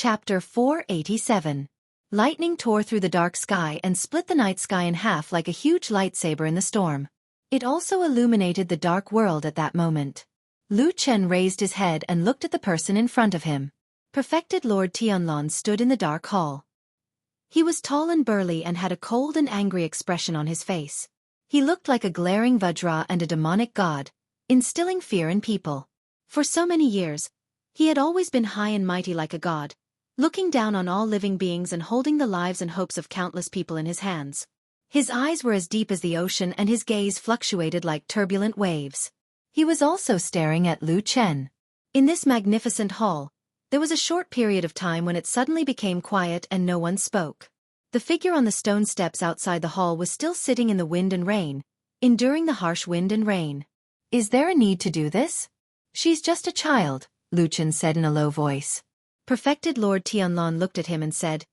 Chapter 487. Lightning tore through the dark sky and split the night sky in half like a huge lightsaber in the storm. It also illuminated the dark world at that moment. Lu Chen raised his head and looked at the person in front of him. Perfected Lord Tianlong stood in the dark hall. He was tall and burly and had a cold and angry expression on his face. He looked like a glaring Vajra and a demonic god, instilling fear in people. For so many years, he had always been high and mighty like a god, looking down on all living beings and holding the lives and hopes of countless people in his hands. His eyes were as deep as the ocean and his gaze fluctuated like turbulent waves. He was also staring at Lu Chen. In this magnificent hall, there was a short period of time when it suddenly became quiet and no one spoke. The figure on the stone steps outside the hall was still sitting in the wind and rain, enduring the harsh wind and rain. "Is there a need to do this?" "She's just a child," Lu Chen said in a low voice. Perfected Lord Tianlong looked at him and said,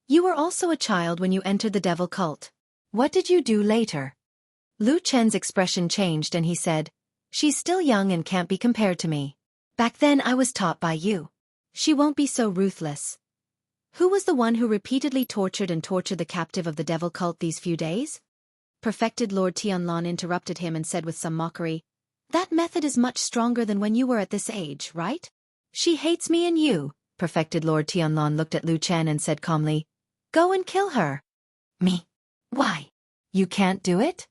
"You were also a child when you entered the devil cult. What did you do later?" Lu Chen's expression changed and he said, "She's still young and can't be compared to me. Back then I was taught by you. She won't be so ruthless." "Who was the one who repeatedly tortured the captive of the devil cult these few days?" Perfected Lord Tianlong interrupted him and said with some mockery, "That method is much stronger than when you were at this age, right?" "She hates me and you." Perfected Lord Tianlong looked at Lu Chen and said calmly, "Go and kill her." "Me? Why? You can't do it?"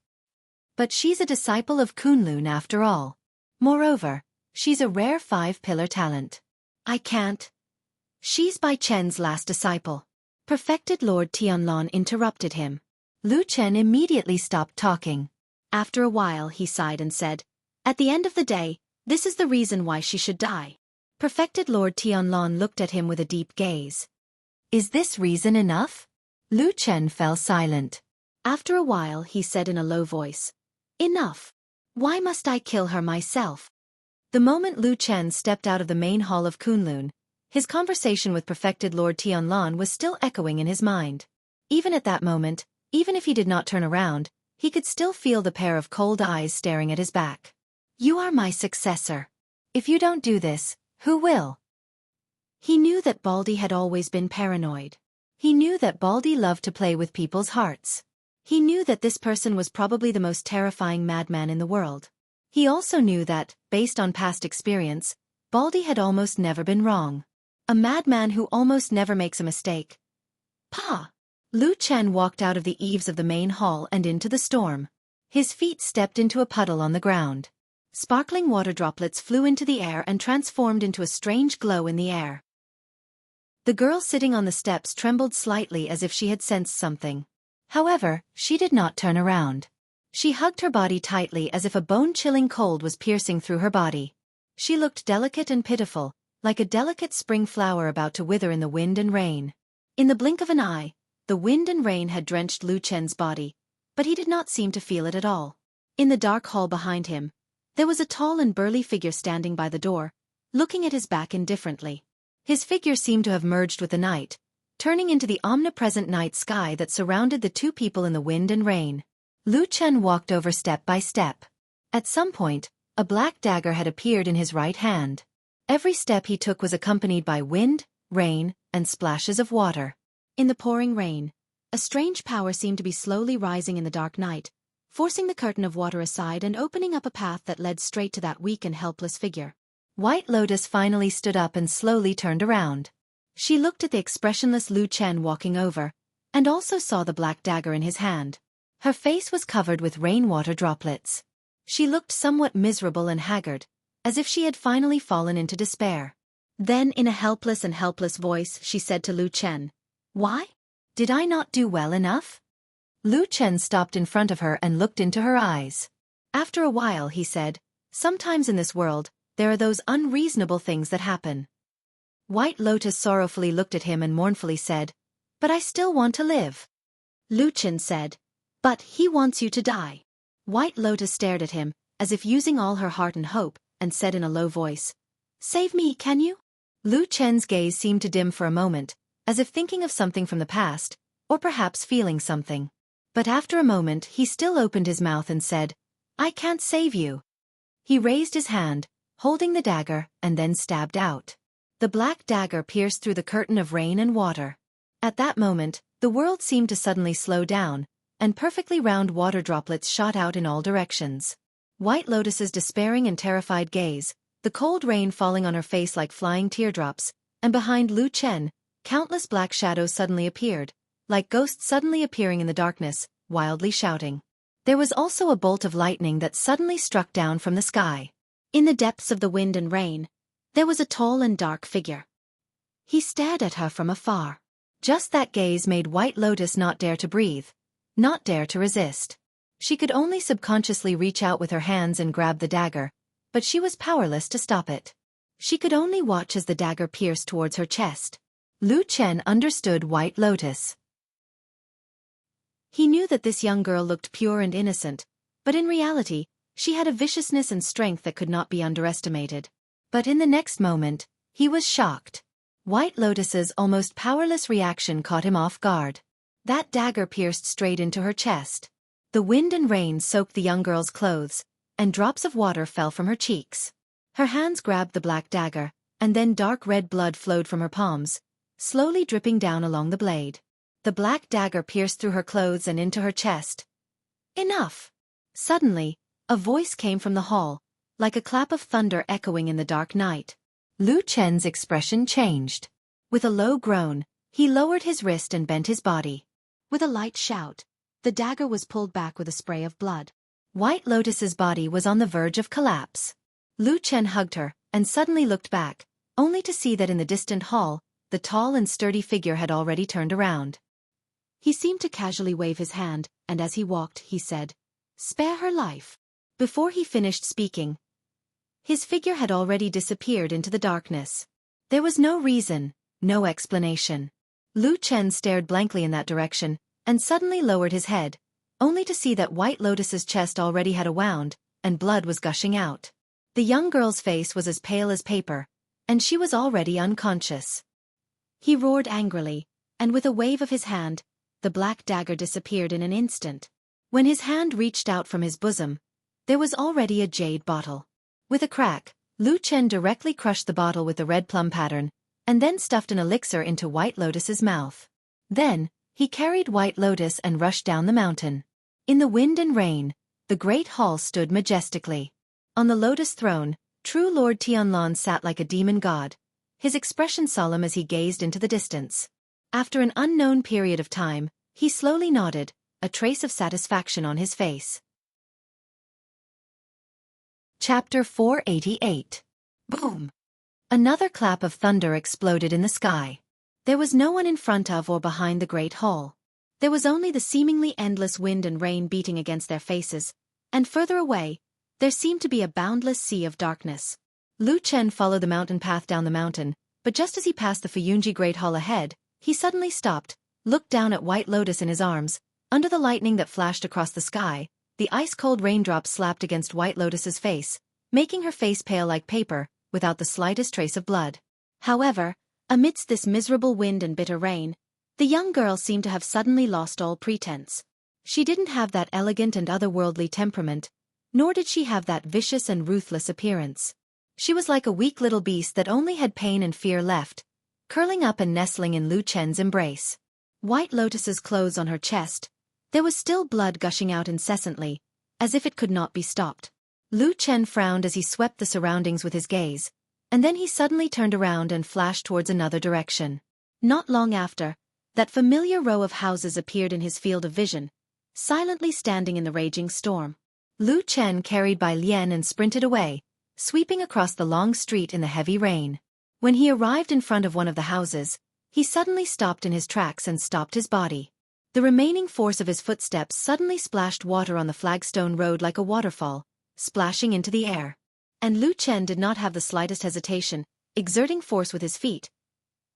"But she's a disciple of Kunlun after all. Moreover, she's a rare 5-pillar talent. I can't." "She's Bai Chen's last disciple." Perfected Lord Tianlong interrupted him. Lu Chen immediately stopped talking. After a while he sighed and said, "At the end of the day, this is the reason why she should die." Perfected Lord Tianlong looked at him with a deep gaze. "Is this reason enough?" Lu Chen fell silent. After a while he said in a low voice, "Enough. Why must I kill her myself?" The moment Lu Chen stepped out of the main hall of Kunlun, his conversation with Perfected Lord Tianlong was still echoing in his mind. Even at that moment, even if he did not turn around, he could still feel the pair of cold eyes staring at his back. "You are my successor. If you don't do this, who will?" He knew that Baldy had always been paranoid. He knew that Baldy loved to play with people's hearts. He knew that this person was probably the most terrifying madman in the world. He also knew that, based on past experience, Baldy had almost never been wrong. A madman who almost never makes a mistake. "Pa!" Lu Chen walked out of the eaves of the main hall and into the storm. His feet stepped into a puddle on the ground. Sparkling water droplets flew into the air and transformed into a strange glow in the air. The girl sitting on the steps trembled slightly as if she had sensed something. However, she did not turn around. She hugged her body tightly as if a bone-chilling cold was piercing through her body. She looked delicate and pitiful, like a delicate spring flower about to wither in the wind and rain. In the blink of an eye, the wind and rain had drenched Lu Chen's body, but he did not seem to feel it at all. In the dark hall behind him, there was a tall and burly figure standing by the door, looking at his back indifferently. His figure seemed to have merged with the night, turning into the omnipresent night sky that surrounded the two people in the wind and rain. Lu Chen walked over step by step. At some point, a black dagger had appeared in his right hand. Every step he took was accompanied by wind, rain, and splashes of water. In the pouring rain, a strange power seemed to be slowly rising in the dark night, forcing the curtain of water aside and opening up a path that led straight to that weak and helpless figure. White Lotus finally stood up and slowly turned around. She looked at the expressionless Lu Chen walking over, and also saw the black dagger in his hand. Her face was covered with rainwater droplets. She looked somewhat miserable and haggard, as if she had finally fallen into despair. Then in a helpless voice she said to Lu Chen, "Why? Did I not do well enough?" Lu Chen stopped in front of her and looked into her eyes. After a while he said, "Sometimes in this world, there are those unreasonable things that happen." White Lotus sorrowfully looked at him and mournfully said, "But I still want to live." Lu Chen said, "But he wants you to die." White Lotus stared at him, as if using all her heart and hope, and said in a low voice, "Save me, can you?" Lu Chen's gaze seemed to dim for a moment, as if thinking of something from the past, or perhaps feeling something. But after a moment he still opened his mouth and said, "I can't save you." He raised his hand, holding the dagger, and then stabbed out. The black dagger pierced through the curtain of rain and water. At that moment, the world seemed to suddenly slow down, and perfectly round water droplets shot out in all directions. White Lotus's despairing and terrified gaze, the cold rain falling on her face like flying teardrops, and behind Lu Chen, countless black shadows suddenly appeared, like ghosts suddenly appearing in the darkness, wildly shouting. There was also a bolt of lightning that suddenly struck down from the sky. In the depths of the wind and rain, there was a tall and dark figure. He stared at her from afar. Just that gaze made White Lotus not dare to breathe, not dare to resist. She could only subconsciously reach out with her hands and grab the dagger, but she was powerless to stop it. She could only watch as the dagger pierced towards her chest. Lu Chen understood White Lotus. He knew that this young girl looked pure and innocent, but in reality, she had a viciousness and strength that could not be underestimated. But in the next moment, he was shocked. White Lotus's almost powerless reaction caught him off guard. That dagger pierced straight into her chest. The wind and rain soaked the young girl's clothes, and drops of water fell from her cheeks. Her hands grabbed the black dagger, and then dark red blood flowed from her palms, slowly dripping down along the blade. The black dagger pierced through her clothes and into her chest. Enough! Suddenly, a voice came from the hall, like a clap of thunder echoing in the dark night. Lu Chen's expression changed. With a low groan, he lowered his wrist and bent his body. With a light shout, the dagger was pulled back with a spray of blood. White Lotus's body was on the verge of collapse. Lu Chen hugged her, and suddenly looked back, only to see that in the distant hall, the tall and sturdy figure had already turned around. He seemed to casually wave his hand, and as he walked, he said, "Spare her life." Before he finished speaking, his figure had already disappeared into the darkness. There was no reason, no explanation. Lu Chen stared blankly in that direction, and suddenly lowered his head, only to see that White Lotus's chest already had a wound, and blood was gushing out. The young girl's face was as pale as paper, and she was already unconscious. He roared angrily, and with a wave of his hand, the black dagger disappeared in an instant. When his hand reached out from his bosom, there was already a jade bottle. With a crack, Lu Chen directly crushed the bottle with the red plum pattern, and then stuffed an elixir into White Lotus's mouth. Then, he carried White Lotus and rushed down the mountain. In the wind and rain, the great hall stood majestically. On the lotus throne, true Lord Tianlan sat like a demon god, his expression solemn as he gazed into the distance. After an unknown period of time, he slowly nodded, a trace of satisfaction on his face. Chapter 488. Boom! Another clap of thunder exploded in the sky. There was no one in front of or behind the great hall. There was only the seemingly endless wind and rain beating against their faces, and further away, there seemed to be a boundless sea of darkness. Lu Chen followed the mountain path down the mountain, but just as he passed the Fuyunji Great Hall ahead, he suddenly stopped, looked down at White Lotus in his arms. Under the lightning that flashed across the sky, the ice-cold raindrops slapped against White Lotus's face, making her face pale like paper, without the slightest trace of blood. However, amidst this miserable wind and bitter rain, the young girl seemed to have suddenly lost all pretense. She didn't have that elegant and otherworldly temperament, nor did she have that vicious and ruthless appearance. She was like a weak little beast that only had pain and fear left, curling up and nestling in Lu Chen's embrace. White Lotus's clothes on her chest, there was still blood gushing out incessantly, as if it could not be stopped. Lu Chen frowned as he swept the surroundings with his gaze, and then he suddenly turned around and flashed towards another direction. Not long after, that familiar row of houses appeared in his field of vision, silently standing in the raging storm. Lu Chen carried by Lian and sprinted away, sweeping across the long street in the heavy rain. When he arrived in front of one of the houses, he suddenly stopped in his tracks and stopped his body. The remaining force of his footsteps suddenly splashed water on the flagstone road like a waterfall, splashing into the air. And Lu Chen did not have the slightest hesitation, exerting force with his feet.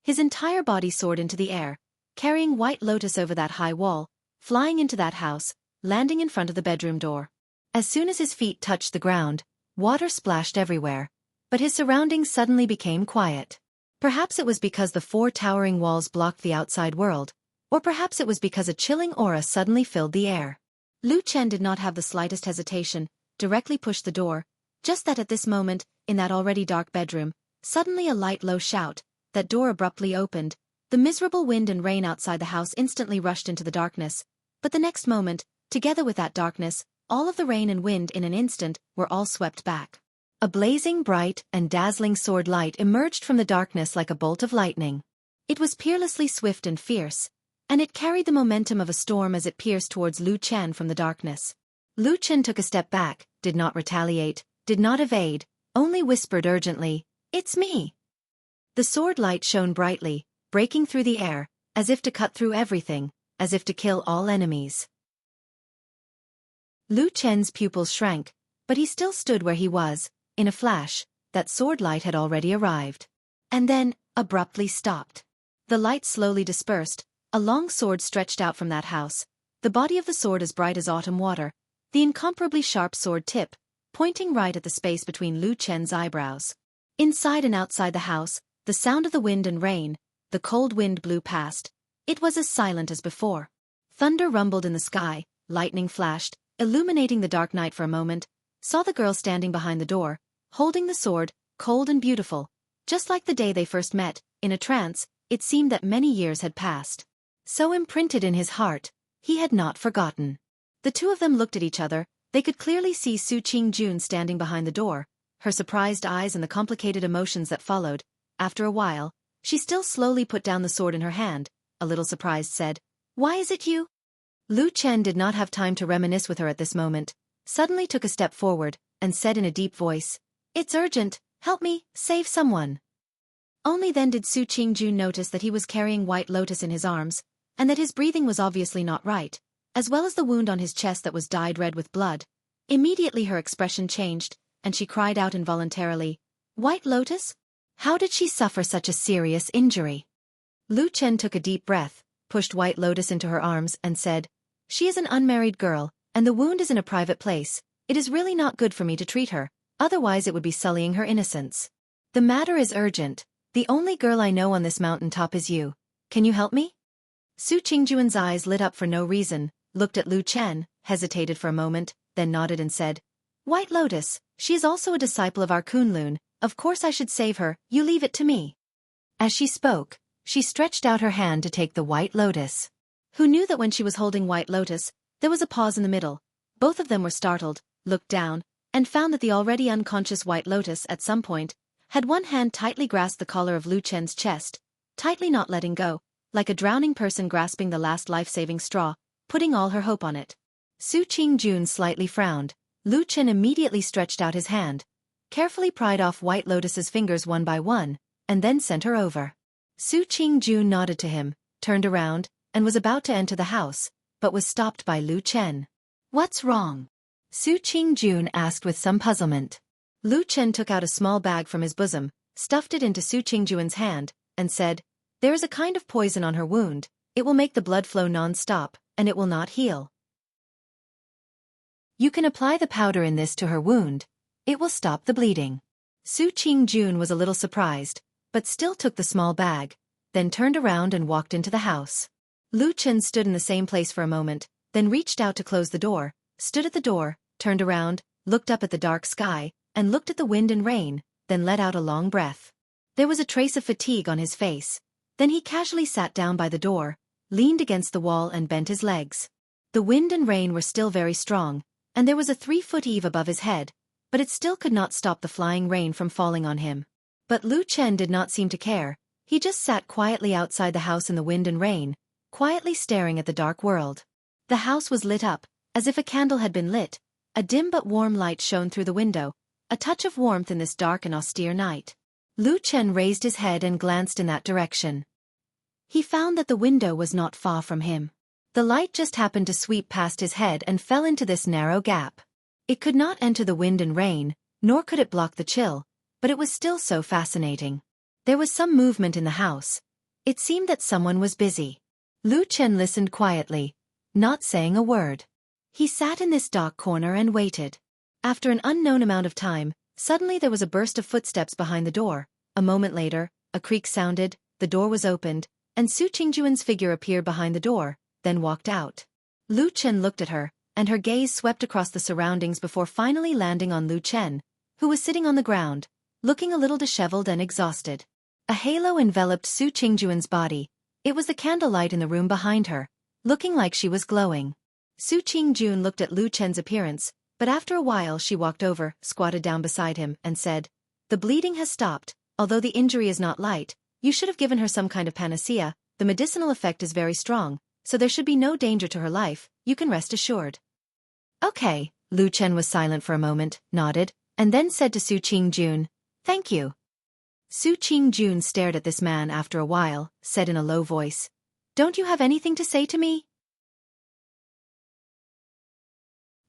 His entire body soared into the air, carrying White Lotus over that high wall, flying into that house, landing in front of the bedroom door. As soon as his feet touched the ground, water splashed everywhere, but his surroundings suddenly became quiet. Perhaps it was because the four towering walls blocked the outside world, or perhaps it was because a chilling aura suddenly filled the air. Lu Chen did not have the slightest hesitation, directly pushed the door, just that at this moment, in that already dark bedroom, Suddenly a light low shout, that door abruptly opened. The miserable wind and rain outside the house instantly rushed into the darkness. But the next moment, together with that darkness, all of the rain and wind in an instant were all swept back. A blazing bright and dazzling sword light emerged from the darkness like a bolt of lightning. It was peerlessly swift and fierce, and it carried the momentum of a storm as it pierced towards Lu Chen from the darkness. Lu Chen took a step back, did not retaliate, did not evade, only whispered urgently, "It's me." The sword light shone brightly, breaking through the air, as if to cut through everything, as if to kill all enemies. Lu Chen's pupils shrank, but he still stood where he was. In a flash, that sword light had already arrived. And then, abruptly stopped. The light slowly dispersed, a long sword stretched out from that house, the body of the sword as bright as autumn water, the incomparably sharp sword tip, pointing right at the space between Lu Chen's eyebrows. Inside and outside the house, the sound of the wind and rain, the cold wind blew past. It was as silent as before. Thunder rumbled in the sky, lightning flashed, illuminating the dark night for a moment, saw the girl standing behind the door, holding the sword, cold and beautiful, just like the day they first met. In a trance, it seemed that many years had passed. So imprinted in his heart, he had not forgotten. The two of them looked at each other. They could clearly see Su Qingjun standing behind the door, her surprised eyes and the complicated emotions that followed. After a while, she still slowly put down the sword in her hand, a little surprised said, "Why is it you?" Lu Chen did not have time to reminisce with her at this moment, suddenly took a step forward, and said in a deep voice, "It's urgent, help me, save someone." Only then did Su Qingjun notice that he was carrying White Lotus in his arms, and that his breathing was obviously not right, as well as the wound on his chest that was dyed red with blood. Immediately her expression changed, and she cried out involuntarily, "White Lotus? How did she suffer such a serious injury?" Lu Chen took a deep breath, pushed White Lotus into her arms, and said, "She is an unmarried girl, and the wound is in a private place. It is really not good for me to treat her, otherwise it would be sullying her innocence. The matter is urgent. The only girl I know on this mountain top is you. Can you help me?" Su Qingjuan's eyes lit up for no reason, looked at Lu Chen, hesitated for a moment, then nodded and said, "White Lotus, she is also a disciple of our Kunlun. Of course I should save her, you leave it to me." As she spoke, she stretched out her hand to take the White Lotus. Who knew that when she was holding White Lotus, there was a pause in the middle. Both of them were startled, looked down, and found that the already unconscious White Lotus, at some point, had one hand tightly grasped the collar of Lu Chen's chest, tightly not letting go, like a drowning person grasping the last life-saving straw, putting all her hope on it. Su Qingjun slightly frowned. Lu Chen immediately stretched out his hand, carefully pried off White Lotus's fingers one by one, and then sent her over. Su Qingjun nodded to him, turned around, and was about to enter the house, but was stopped by Lu Chen. "What's wrong?" Su Qingjun asked with some puzzlement. Lu Chen took out a small bag from his bosom, stuffed it into Su Qingjuan's hand, and said, "There is a kind of poison on her wound. It will make the blood flow non-stop, and it will not heal. You can apply the powder in this to her wound. It will stop the bleeding." Su Qingjun was a little surprised, but still took the small bag, then turned around and walked into the house. Lu Chen stood in the same place for a moment, then reached out to close the door, stood at the door, turned around, looked up at the dark sky, and looked at the wind and rain, then let out a long breath. There was a trace of fatigue on his face. Then he casually sat down by the door, leaned against the wall and bent his legs. The wind and rain were still very strong, and there was a 3-foot eave above his head, but it still could not stop the flying rain from falling on him. But Lu Chen did not seem to care. He just sat quietly outside the house in the wind and rain, quietly staring at the dark world. The house was lit up, as if a candle had been lit. A dim but warm light shone through the window, a touch of warmth in this dark and austere night. Lu Chen raised his head and glanced in that direction. He found that the window was not far from him. The light just happened to sweep past his head and fell into this narrow gap. It could not enter the wind and rain, nor could it block the chill, but it was still so fascinating. There was some movement in the house. It seemed that someone was busy. Lu Chen listened quietly, not saying a word. He sat in this dark corner and waited. After an unknown amount of time, suddenly there was a burst of footsteps behind the door. A moment later, a creak sounded, the door was opened, and Su Qingjuan's figure appeared behind the door, then walked out. Lu Chen looked at her, and her gaze swept across the surroundings before finally landing on Lu Chen, who was sitting on the ground, looking a little disheveled and exhausted. A halo enveloped Su Qingjuan's body. It was the candlelight in the room behind her, looking like she was glowing. Su Qingjun looked at Lu Chen's appearance, but after a while she walked over, squatted down beside him, and said, "The bleeding has stopped. Although the injury is not light, you should have given her some kind of panacea. The medicinal effect is very strong, so there should be no danger to her life, you can rest assured." "Okay." Lu Chen was silent for a moment, nodded, and then said to Su Qingjun, "Thank you." Su Qingjun stared at this man after a while, said in a low voice, "Don't you have anything to say to me?"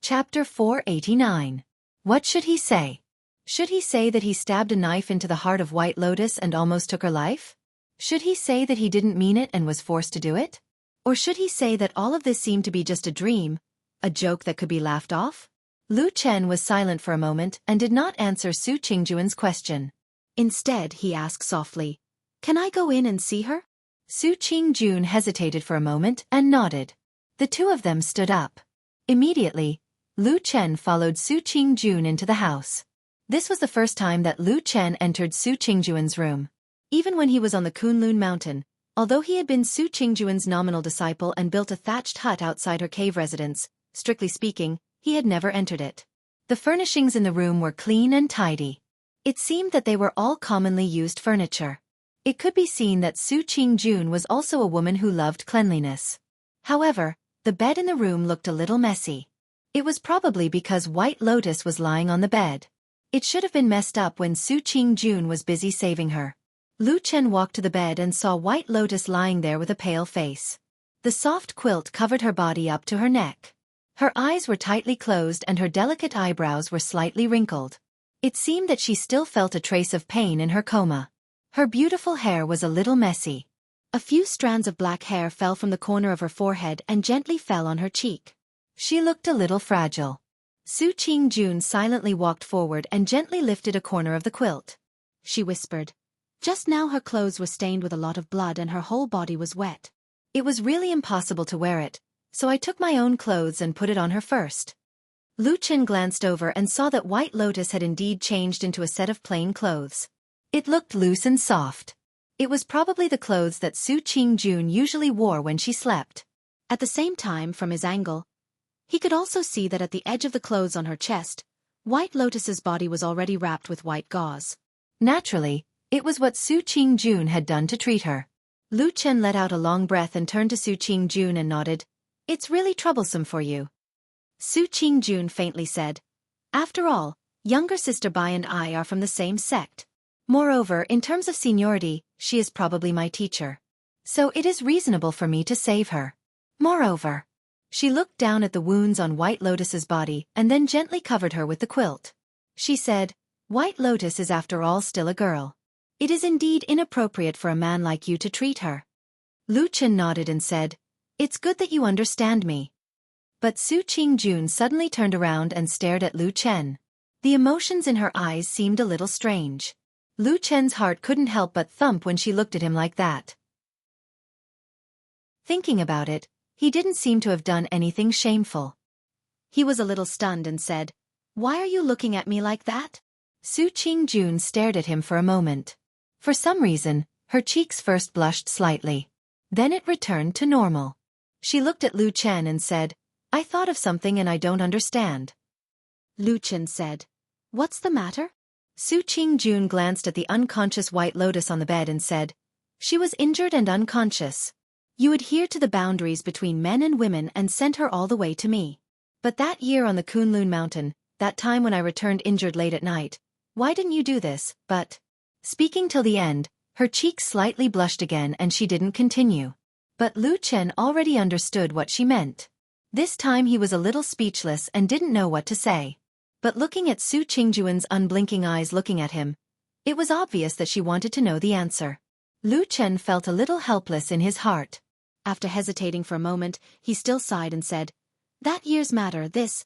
Chapter 489. What should he say? Should he say that he stabbed a knife into the heart of White Lotus and almost took her life? Should he say that he didn't mean it and was forced to do it? Or should he say that all of this seemed to be just a dream, a joke that could be laughed off? Lu Chen was silent for a moment and did not answer Su Qingjuan's question. Instead, he asked softly, "Can I go in and see her?" Su Qingjun hesitated for a moment and nodded. The two of them stood up. Immediately, Lu Chen followed Su Qingjun into the house. This was the first time that Lu Chen entered Su Qingjuan's room. Even when he was on the Kunlun mountain, although he had been Su Qingjuan's nominal disciple and built a thatched hut outside her cave residence, strictly speaking, he had never entered it. The furnishings in the room were clean and tidy. It seemed that they were all commonly used furniture. It could be seen that Su Qingjun was also a woman who loved cleanliness. However, the bed in the room looked a little messy. It was probably because White Lotus was lying on the bed. It should have been messed up when Su Qingjun was busy saving her. Lu Chen walked to the bed and saw White Lotus lying there with a pale face. The soft quilt covered her body up to her neck. Her eyes were tightly closed and her delicate eyebrows were slightly wrinkled. It seemed that she still felt a trace of pain in her coma. Her beautiful hair was a little messy. A few strands of black hair fell from the corner of her forehead and gently fell on her cheek. She looked a little fragile. Su Qingjun silently walked forward and gently lifted a corner of the quilt. She whispered. Just now her clothes were stained with a lot of blood and her whole body was wet. It was really impossible to wear it, so I took my own clothes and put it on her first. Lu Chen glanced over and saw that White Lotus had indeed changed into a set of plain clothes. It looked loose and soft. It was probably the clothes that Su Qingjun usually wore when she slept. At the same time, from his angle, he could also see that at the edge of the clothes on her chest, White Lotus's body was already wrapped with white gauze. Naturally, it was what Su Qingjun had done to treat her. Lu Chen let out a long breath and turned to Su Qingjun and nodded. "It's really troublesome for you." Su Qingjun faintly said, "After all, younger sister Bai and I are from the same sect. Moreover, in terms of seniority, she is probably my teacher. So it is reasonable for me to save her. Moreover." She looked down at the wounds on White Lotus's body and then gently covered her with the quilt. She said, "White Lotus is after all still a girl. It is indeed inappropriate for a man like you to treat her." Lu Chen nodded and said, "It's good that you understand me." But Su Qingjun suddenly turned around and stared at Lu Chen. The emotions in her eyes seemed a little strange. Lu Chen's heart couldn't help but thump when she looked at him like that. Thinking about it, he didn't seem to have done anything shameful. He was a little stunned and said, "Why are you looking at me like that?" Su Qingjun stared at him for a moment. For some reason, her cheeks first blushed slightly. Then it returned to normal. She looked at Lu Chen and said, "I thought of something and I don't understand." Lu Chen said, "What's the matter?" Su Qingjun glanced at the unconscious White Lotus on the bed and said, "She was injured and unconscious. You adhered to the boundaries between men and women and sent her all the way to me. But that year on the Kunlun mountain, that time when I returned injured late at night, why didn't you do this?" But, speaking till the end, her cheeks slightly blushed again and she didn't continue. But Lu Chen already understood what she meant. This time he was a little speechless and didn't know what to say. But looking at Su Qingjuan's unblinking eyes looking at him, it was obvious that she wanted to know the answer. Lu Chen felt a little helpless in his heart. After hesitating for a moment, he still sighed and said, "That year's matter, this.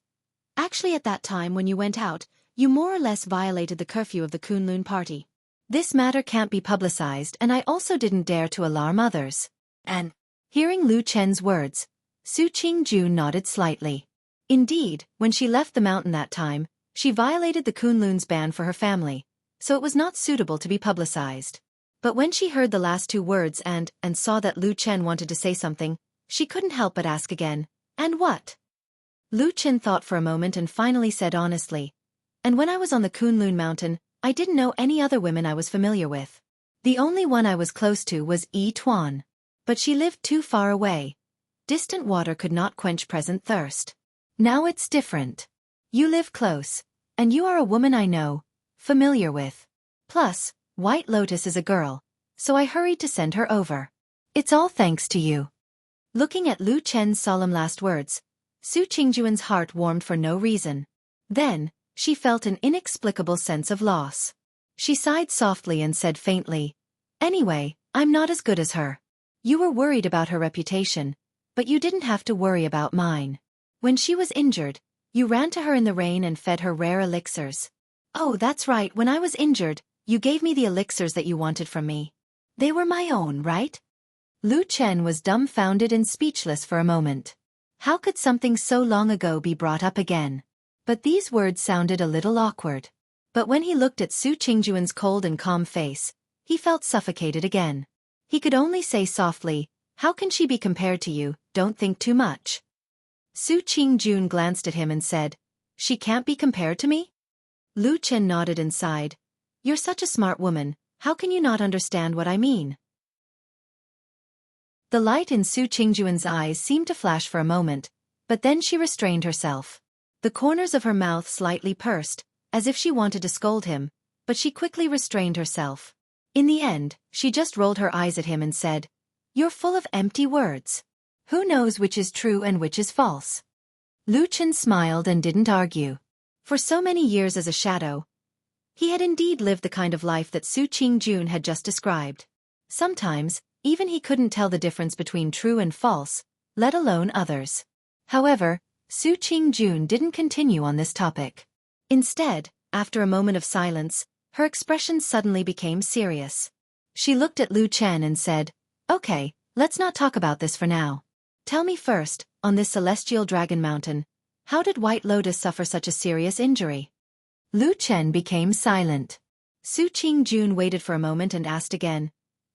Actually at that time when you went out, you more or less violated the curfew of the Kunlun party. This matter can't be publicized and I also didn't dare to alarm others." And, hearing Lu Chen's words, Su Qingjun nodded slightly. Indeed, when she left the mountain that time, she violated the Kunlun's ban for her family, so it was not suitable to be publicized. But when she heard the last two words and saw that Lu Chen wanted to say something, she couldn't help but ask again, "And what?" Lu Chen thought for a moment and finally said honestly, "And when I was on the Kunlun mountain, I didn't know any other women I was familiar with. The only one I was close to was Yi Tuan. But she lived too far away. Distant water could not quench present thirst. Now it's different. You live close, and you are a woman I know, familiar with. Plus, White Lotus is a girl, so I hurried to send her over. It's all thanks to you." Looking at Lu Chen's solemn last words, Su Qingjuan's heart warmed for no reason. Then, she felt an inexplicable sense of loss. She sighed softly and said faintly, "Anyway, I'm not as good as her. You were worried about her reputation, but you didn't have to worry about mine. When she was injured, you ran to her in the rain and fed her rare elixirs. Oh, that's right, when I was injured, you gave me the elixirs that you wanted from me. They were my own, right?" Lu Chen was dumbfounded and speechless for a moment. How could something so long ago be brought up again? But these words sounded a little awkward. But when he looked at Su Qingjuan's cold and calm face, he felt suffocated again. He could only say softly, "How can she be compared to you? Don't think too much." Su Qingjun glanced at him and said, "She can't be compared to me?" Lu Chen nodded and sighed, "You're such a smart woman, how can you not understand what I mean?" The light in Su Qingjuan's eyes seemed to flash for a moment, but then she restrained herself. The corners of her mouth slightly pursed, as if she wanted to scold him, but she quickly restrained herself. In the end, she just rolled her eyes at him and said, "You're full of empty words. Who knows which is true and which is false?" Lu Chen smiled and didn't argue. For so many years as a shadow, he had indeed lived the kind of life that Su Qingjun had just described. Sometimes, even he couldn't tell the difference between true and false, let alone others. However, Su Qingjun didn't continue on this topic. Instead, after a moment of silence, her expression suddenly became serious. She looked at Lu Chen and said, "Okay, let's not talk about this for now. Tell me first, on this celestial dragon mountain, how did White Lotus suffer such a serious injury?" Lu Chen became silent. Su Qingjun waited for a moment and asked again,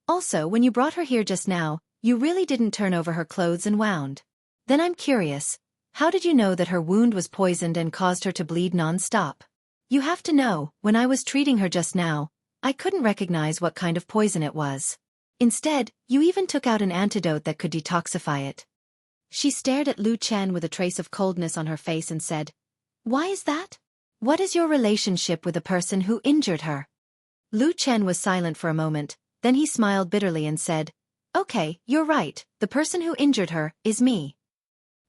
"Also, when you brought her here just now, you really didn't turn over her clothes and wound. Then I'm curious, how did you know that her wound was poisoned and caused her to bleed non-stop? You have to know, when I was treating her just now, I couldn't recognize what kind of poison it was. Instead, you even took out an antidote that could detoxify it." She stared at Lu Chen with a trace of coldness on her face and said, "Why is that? What is your relationship with the person who injured her?" Lu Chen was silent for a moment, then he smiled bitterly and said, "Okay, you're right, the person who injured her is me."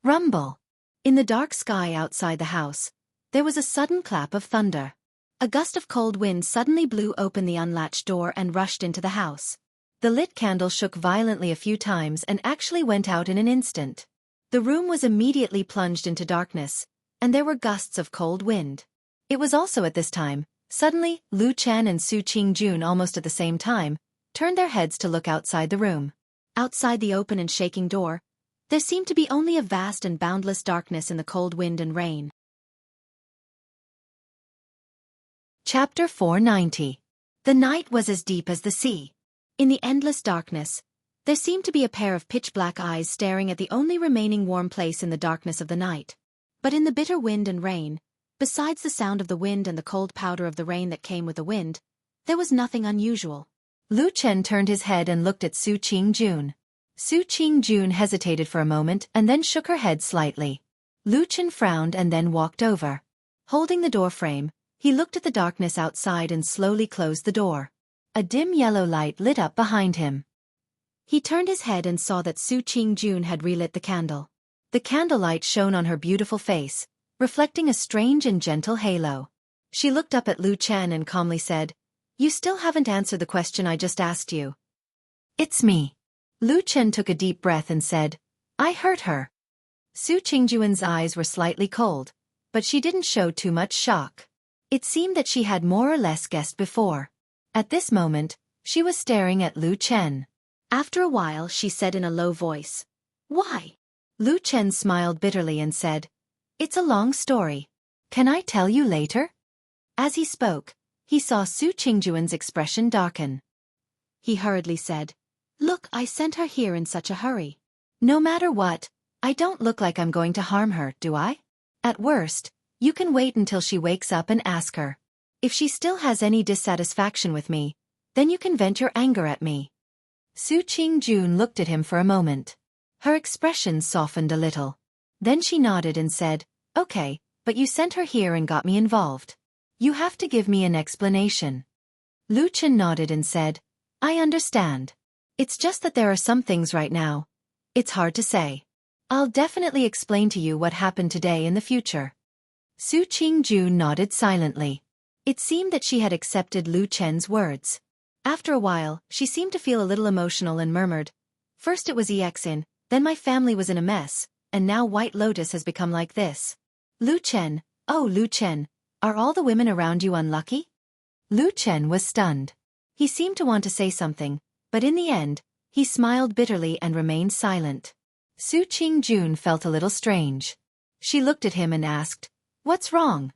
Rumble. In the dark sky outside the house, there was a sudden clap of thunder. A gust of cold wind suddenly blew open the unlatched door and rushed into the house. The lit candle shook violently a few times and actually went out in an instant. The room was immediately plunged into darkness, and there were gusts of cold wind. It was also at this time, suddenly, Lu Chen and Su Qingjun almost at the same time, turned their heads to look outside the room. Outside the open and shaking door, there seemed to be only a vast and boundless darkness in the cold wind and rain. Chapter 490. The night was as deep as the sea. In the endless darkness, there seemed to be a pair of pitch-black eyes staring at the only remaining warm place in the darkness of the night. But in the bitter wind and rain, besides the sound of the wind and the cold powder of the rain that came with the wind, there was nothing unusual. Lu Chen turned his head and looked at Su Qingjun. Su Qingjun hesitated for a moment and then shook her head slightly. Lu Chen frowned and then walked over. Holding the door frame, he looked at the darkness outside and slowly closed the door. A dim yellow light lit up behind him. He turned his head and saw that Su Qingjun had relit the candle. The candlelight shone on her beautiful face, reflecting a strange and gentle halo. She looked up at Lu Chen and calmly said, "You still haven't answered the question I just asked you." "It's me." Lu Chen took a deep breath and said, "I hurt her." Su Qingjuan's eyes were slightly cold, but she didn't show too much shock. It seemed that she had more or less guessed before. At this moment, she was staring at Lu Chen. After a while she said in a low voice, "Why?" Lu Chen smiled bitterly and said, "It's a long story. Can I tell you later?" As he spoke, he saw Su Qingjuan's expression darken. He hurriedly said, "Look, I sent her here in such a hurry. No matter what, I don't look like I'm going to harm her, do I? At worst, you can wait until she wakes up and ask her. If she still has any dissatisfaction with me, then you can vent your anger at me." Su Qingjun looked at him for a moment. Her expression softened a little. Then she nodded and said, "Okay, but you sent her here and got me involved. You have to give me an explanation." Lu Chen nodded and said, "I understand. It's just that there are some things right now. It's hard to say. I'll definitely explain to you what happened today in the future." Su Qingjun nodded silently. It seemed that she had accepted Lu Chen's words. After a while, she seemed to feel a little emotional and murmured, "First it was Exin, then my family was in a mess, and now White Lotus has become like this. Lu Chen, oh Lu Chen, are all the women around you unlucky?" Lu Chen was stunned. He seemed to want to say something, but in the end, he smiled bitterly and remained silent. Su Qingjun felt a little strange. She looked at him and asked, "What's wrong?"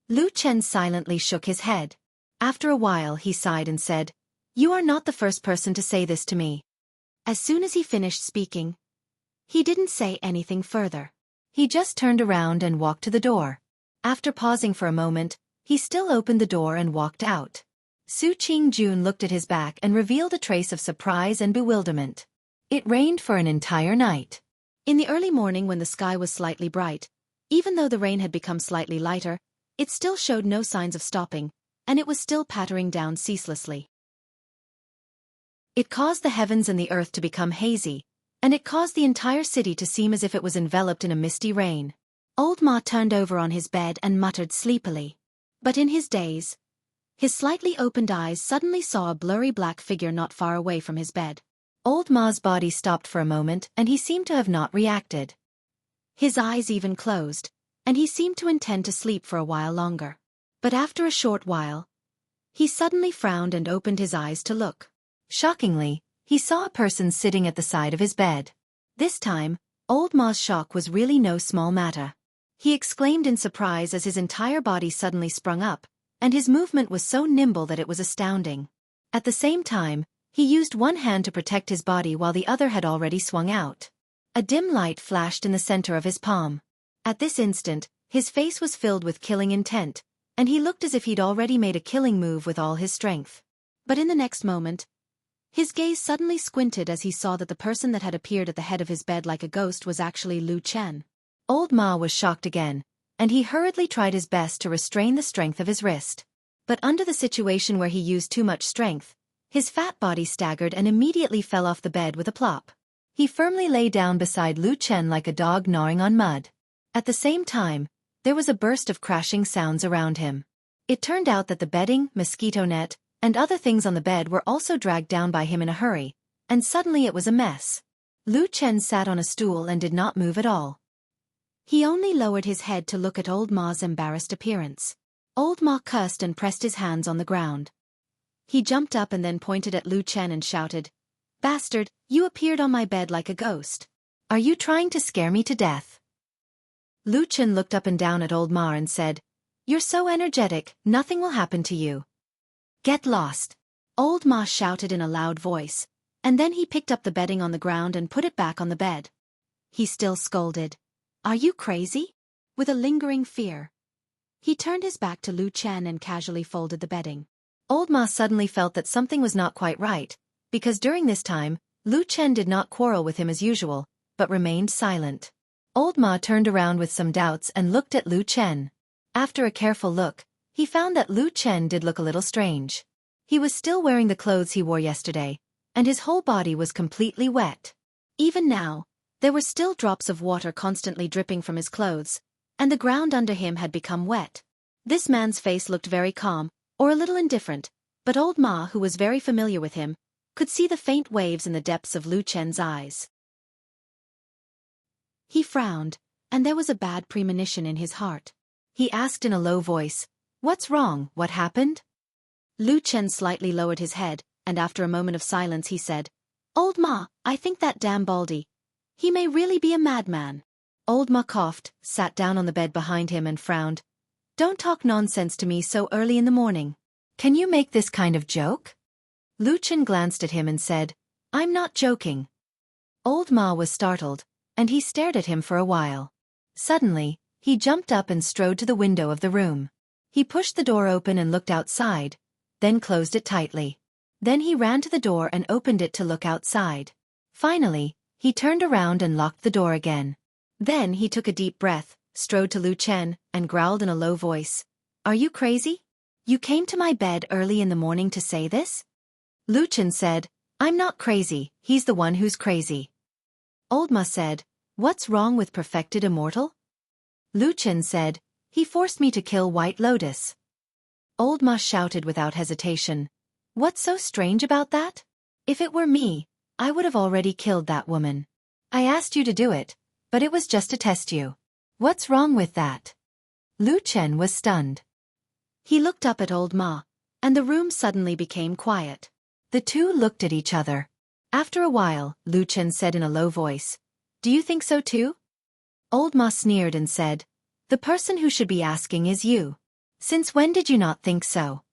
Lu Chen silently shook his head. After a while he sighed and said, "You are not the first person to say this to me." As soon as he finished speaking, he didn't say anything further. He just turned around and walked to the door. After pausing for a moment, he still opened the door and walked out. Su Qingjun looked at his back and revealed a trace of surprise and bewilderment. It rained for an entire night. In the early morning when the sky was slightly bright, even though the rain had become slightly lighter, it still showed no signs of stopping, and it was still pattering down ceaselessly. It caused the heavens and the earth to become hazy, and it caused the entire city to seem as if it was enveloped in a misty rain. Old Ma turned over on his bed and muttered sleepily. But in his daze, his slightly opened eyes suddenly saw a blurry black figure not far away from his bed. Old Ma's body stopped for a moment and he seemed to have not reacted. His eyes even closed, and he seemed to intend to sleep for a while longer. But after a short while, he suddenly frowned and opened his eyes to look. Shockingly, he saw a person sitting at the side of his bed. This time, Old Ma's shock was really no small matter. He exclaimed in surprise as his entire body suddenly sprung up, and his movement was so nimble that it was astounding. At the same time, he used one hand to protect his body while the other had already swung out. A dim light flashed in the center of his palm. At this instant, his face was filled with killing intent, and he looked as if he'd already made a killing move with all his strength. But in the next moment, his gaze suddenly squinted as he saw that the person that had appeared at the head of his bed like a ghost was actually Lu Chen. Old Ma was shocked again, and he hurriedly tried his best to restrain the strength of his wrist. But under the situation where he used too much strength, his fat body staggered and immediately fell off the bed with a plop. He firmly lay down beside Lu Chen like a dog gnawing on mud. At the same time, there was a burst of crashing sounds around him. It turned out that the bedding, mosquito net, and other things on the bed were also dragged down by him in a hurry, and suddenly it was a mess. Lu Chen sat on a stool and did not move at all. He only lowered his head to look at Old Ma's embarrassed appearance. Old Ma cursed and pressed his hands on the ground. He jumped up and then pointed at Lu Chen and shouted, "Bastard, you appeared on my bed like a ghost. Are you trying to scare me to death?" Lu Chen looked up and down at Old Ma and said, "You're so energetic, nothing will happen to you. Get lost." Old Ma shouted in a loud voice, and then he picked up the bedding on the ground and put it back on the bed. He still scolded, "Are you crazy?" with a lingering fear. He turned his back to Lu Chen and casually folded the bedding. Old Ma suddenly felt that something was not quite right, because during this time, Lu Chen did not quarrel with him as usual, but remained silent. Old Ma turned around with some doubts and looked at Lu Chen. After a careful look, he found that Lu Chen did look a little strange. He was still wearing the clothes he wore yesterday, and his whole body was completely wet. Even now, there were still drops of water constantly dripping from his clothes, and the ground under him had become wet. This man's face looked very calm, or a little indifferent, but Old Ma, who was very familiar with him, could see the faint waves in the depths of Lu Chen's eyes. He frowned, and there was a bad premonition in his heart. He asked in a low voice, "What's wrong, what happened?" Lu Chen slightly lowered his head, and after a moment of silence he said, "Old Ma, I think that damn Baldy. He may really be a madman." Old Ma coughed, sat down on the bed behind him and frowned. "Don't talk nonsense to me so early in the morning. Can you make this kind of joke? Lu Chen glanced at him and said, I'm not joking. Old Ma was startled, and he stared at him for a while. Suddenly, he jumped up and strode to the window of the room. He pushed the door open and looked outside, then closed it tightly. Then he ran to the door and opened it to look outside. Finally, he turned around and locked the door again. Then he took a deep breath, strode to Lu Chen, and growled in a low voice, Are you crazy? You came to my bed early in the morning to say this? Lu Chen said, I'm not crazy, he's the one who's crazy. Old Ma said, What's wrong with perfected immortal? Lu Chen said, He forced me to kill White Lotus. Old Ma shouted without hesitation, What's so strange about that? If it were me, I would have already killed that woman. I asked you to do it, but it was just to test you. What's wrong with that? Lu Chen was stunned. He looked up at Old Ma, and the room suddenly became quiet. The two looked at each other. After a while, Lu Chen said in a low voice, Do you think so too? Old Ma sneered and said, The person who should be asking is you. Since when did you not think so?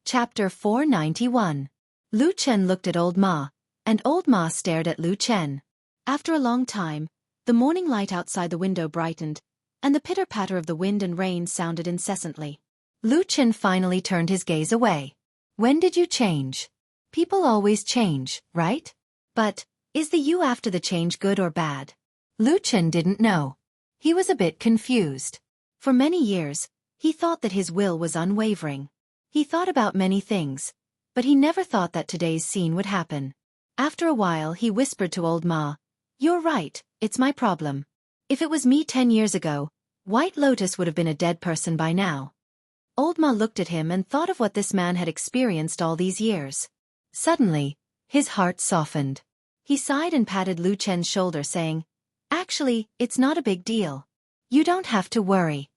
Chapter 491. Lu Chen looked at Old Ma, and Old Ma stared at Lu Chen. After a long time, the morning light outside the window brightened, and the pitter-patter of the wind and rain sounded incessantly. Lu Chen finally turned his gaze away. When did you change? People always change, right? But, is the you after the change good or bad? Lu Chen didn't know. He was a bit confused. For many years, he thought that his will was unwavering. He thought about many things, but he never thought that today's scene would happen. After a while he whispered to Old Ma, You're right, it's my problem. If it was me 10 years ago, White Lotus would have been a dead person by now. Old Ma looked at him and thought of what this man had experienced all these years. Suddenly, his heart softened. He sighed and patted Lu Chen's shoulder saying, Actually, it's not a big deal. You don't have to worry.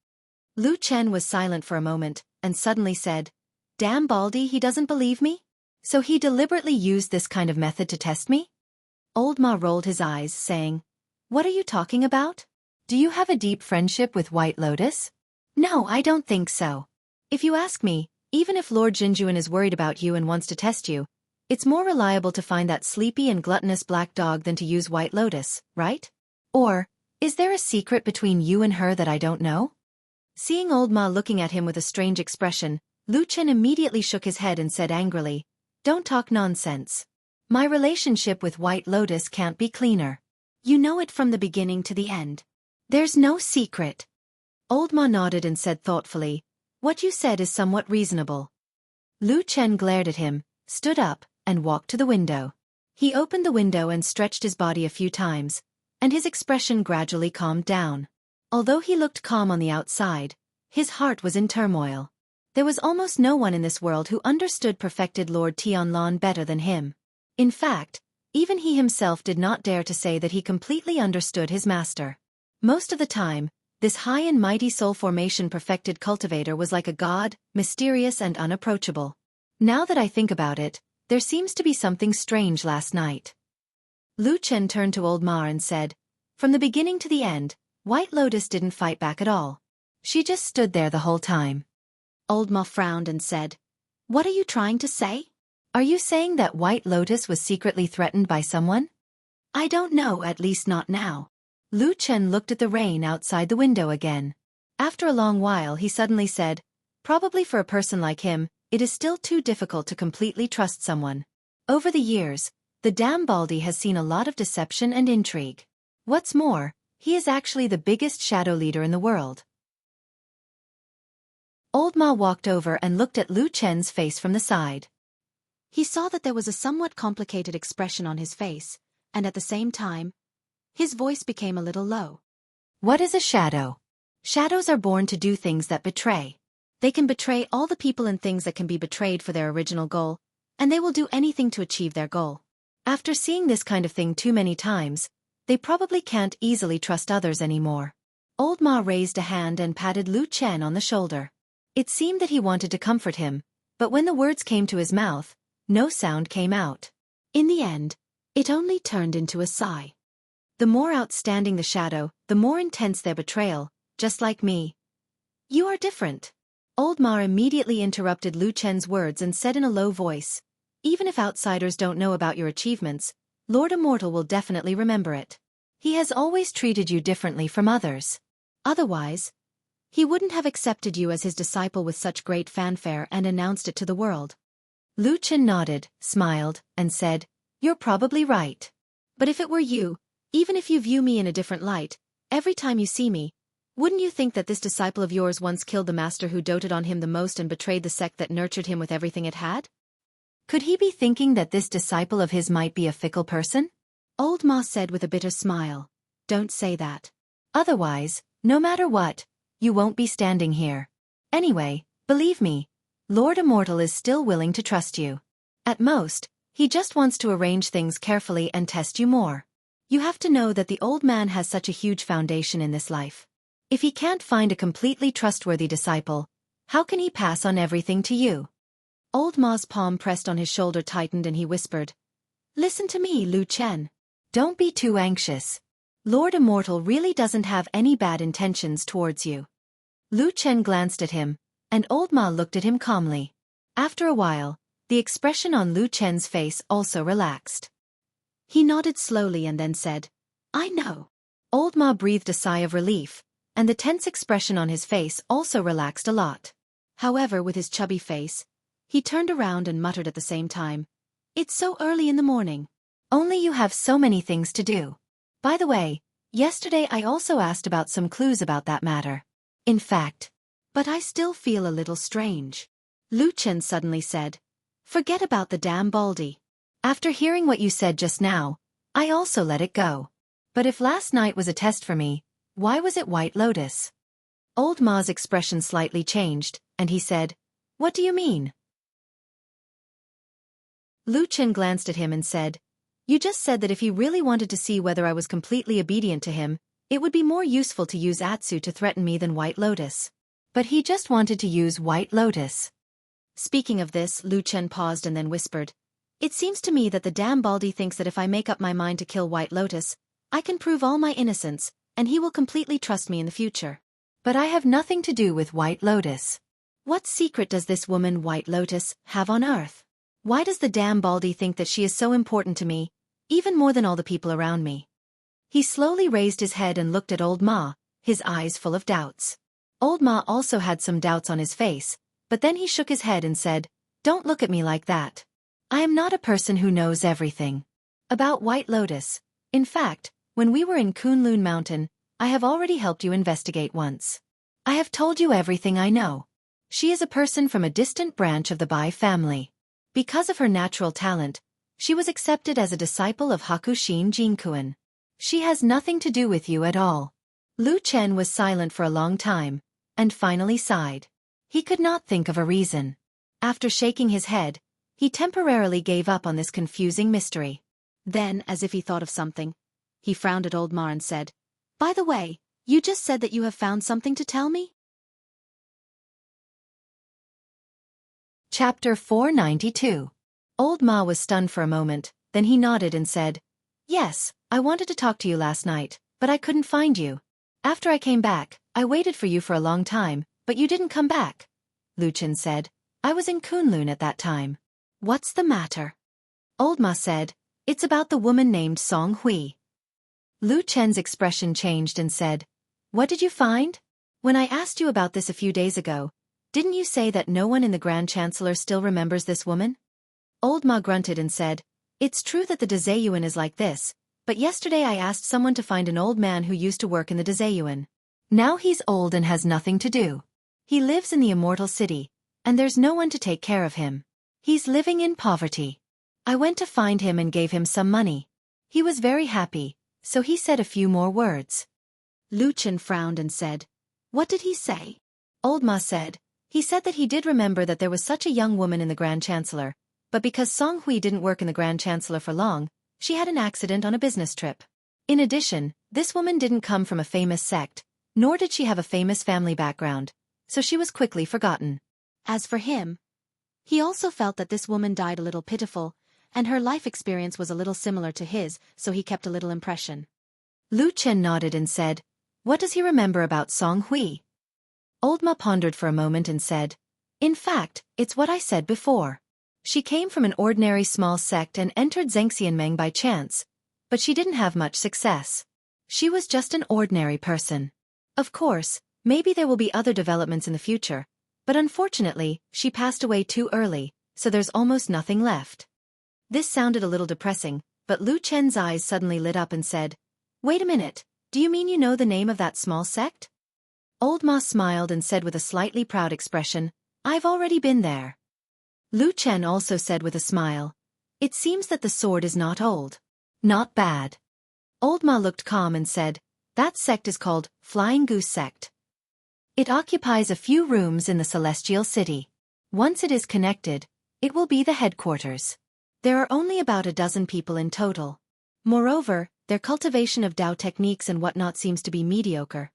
Lu Chen was silent for a moment, and suddenly said, Damn Baldy, he doesn't believe me? So he deliberately used this kind of method to test me? Old Ma rolled his eyes, saying, What are you talking about? Do you have a deep friendship with White Lotus? No, I don't think so. If you ask me, even if Lord Jinjuan is worried about you and wants to test you, it's more reliable to find that sleepy and gluttonous black dog than to use White Lotus, right? Or, is there a secret between you and her that I don't know? Seeing Old Ma looking at him with a strange expression, Lu Chen immediately shook his head and said angrily, Don't talk nonsense. My relationship with White Lotus can't be cleaner. You know it from the beginning to the end. There's no secret. Old Ma nodded and said thoughtfully, What you said is somewhat reasonable. Lu Chen glared at him, stood up, and walked to the window. He opened the window and stretched his body a few times, and his expression gradually calmed down. Although he looked calm on the outside, his heart was in turmoil. There was almost no one in this world who understood perfected Lord Tianlan better than him. In fact, even he himself did not dare to say that he completely understood his master. Most of the time, this high and mighty soul formation perfected cultivator was like a god, mysterious and unapproachable. Now that I think about it, there seems to be something strange last night. Lu Chen turned to Old Ma and said, From the beginning to the end, White Lotus didn't fight back at all. She just stood there the whole time. Old Ma frowned and said, What are you trying to say? Are you saying that White Lotus was secretly threatened by someone? I don't know, at least not now. Lu Chen looked at the rain outside the window again. After a long while he suddenly said, Probably for a person like him, it is still too difficult to completely trust someone. Over the years, the damn Baldy has seen a lot of deception and intrigue. What's more, he is actually the biggest shadow leader in the world. Old Ma walked over and looked at Lu Chen's face from the side. He saw that there was a somewhat complicated expression on his face, and at the same time, his voice became a little low. What is a shadow? Shadows are born to do things that betray. They can betray all the people and things that can be betrayed for their original goal, and they will do anything to achieve their goal. After seeing this kind of thing too many times, they probably can't easily trust others anymore. Old Ma raised a hand and patted Lu Chen on the shoulder. It seemed that he wanted to comfort him, but when the words came to his mouth, no sound came out. In the end, it only turned into a sigh. The more outstanding the shadow, the more intense their betrayal, just like me. You are different. Old Ma immediately interrupted Lu Chen's words and said in a low voice, even if outsiders don't know about your achievements, Lord Immortal will definitely remember it. He has always treated you differently from others. Otherwise, he wouldn't have accepted you as his disciple with such great fanfare and announced it to the world. Lu Chen nodded, smiled, and said, You're probably right. But if it were you, even if you view me in a different light, every time you see me, wouldn't you think that this disciple of yours once killed the master who doted on him the most and betrayed the sect that nurtured him with everything it had? Could he be thinking that this disciple of his might be a fickle person? Old Ma said with a bitter smile, Don't say that. Otherwise, no matter what, you won't be standing here. Anyway, believe me, Lord Immortal is still willing to trust you. At most, he just wants to arrange things carefully and test you more. You have to know that the old man has such a huge foundation in this life. If he can't find a completely trustworthy disciple, how can he pass on everything to you? Old Ma's palm pressed on his shoulder tightened and he whispered, Listen to me, Lu Chen. Don't be too anxious. Lord Immortal really doesn't have any bad intentions towards you. Lu Chen glanced at him, and Old Ma looked at him calmly. After a while, the expression on Lu Chen's face also relaxed. He nodded slowly and then said, I know. Old Ma breathed a sigh of relief, and the tense expression on his face also relaxed a lot. However, with his chubby face, he turned around and muttered at the same time, It's so early in the morning. Only you have so many things to do. By the way, yesterday I also asked about some clues about that matter. In fact, but I still feel a little strange. Lu Chen suddenly said, Forget about the damn Baldy. After hearing what you said just now, I also let it go. But if last night was a test for me, why was it White Lotus? Old Ma's expression slightly changed, and he said, What do you mean? Lu Chen glanced at him and said, You just said that if he really wanted to see whether I was completely obedient to him, it would be more useful to use Atsu to threaten me than White Lotus. But he just wanted to use White Lotus. Speaking of this, Lu Chen paused and then whispered, It seems to me that the damn Baldy thinks that if I make up my mind to kill White Lotus, I can prove all my innocence, and he will completely trust me in the future. But I have nothing to do with White Lotus. What secret does this woman White Lotus have on Earth? Why does the damn Baldy think that she is so important to me, even more than all the people around me? He slowly raised his head and looked at Old Ma, his eyes full of doubts. Old Ma also had some doubts on his face, but then he shook his head and said, Don't look at me like that. I am not a person who knows everything. About White Lotus, in fact, when we were in Kunlun Mountain, I have already helped you investigate once. I have told you everything I know. She is a person from a distant branch of the Bai family. Because of her natural talent, she was accepted as a disciple of Hakushin Jinkuan. She has nothing to do with you at all. Lu Chen was silent for a long time, and finally sighed. He could not think of a reason. After shaking his head, he temporarily gave up on this confusing mystery. Then, as if he thought of something, he frowned at Old Ma and said, By the way, you just said that you have found something to tell me? Chapter 492. Old Ma was stunned for a moment, then he nodded and said, Yes, I wanted to talk to you last night, but I couldn't find you. After I came back, I waited for you for a long time, but you didn't come back. Lu Chen said, I was in Kunlun at that time. What's the matter? Old Ma said, It's about the woman named Song Hui. Lu Chen's expression changed and said, What did you find? When I asked you about this a few days ago, didn't you say that no one in the Grand Chancellor still remembers this woman? Old Ma grunted and said, It's true that the Dezayuan is like this, but yesterday I asked someone to find an old man who used to work in the Dezayuan. Now he's old and has nothing to do. He lives in the Immortal City, and there's no one to take care of him. He's living in poverty. I went to find him and gave him some money. He was very happy, so he said a few more words. Lu Chen frowned and said, What did he say? Old Ma said, He said that he did remember that there was such a young woman in the Grand Chancellor, but because Song Hui didn't work in the Grand Chancellor for long, she had an accident on a business trip. In addition, this woman didn't come from a famous sect, nor did she have a famous family background, so she was quickly forgotten. As for him, he also felt that this woman died a little pitiful, and her life experience was a little similar to his, so he kept a little impression. Lu Chen nodded and said, What does he remember about Song Hui? Old Ma pondered for a moment and said, "In fact, it's what I said before. She came from an ordinary small sect and entered Xianxia by chance, but she didn't have much success. She was just an ordinary person. Of course, maybe there will be other developments in the future, but unfortunately, she passed away too early, so there's almost nothing left." This sounded a little depressing, but Lu Chen's eyes suddenly lit up and said, "Wait a minute, do you mean you know the name of that small sect?" Old Ma smiled and said with a slightly proud expression, "I've already been there." Lu Chen also said with a smile, "It seems that the sword is not old. Not bad." Old Ma looked calm and said, "That sect is called Flying Goose Sect. It occupies a few rooms in the Celestial City. Once it is connected, it will be the headquarters. There are only about a dozen people in total. Moreover, their cultivation of Dao techniques and whatnot seems to be mediocre."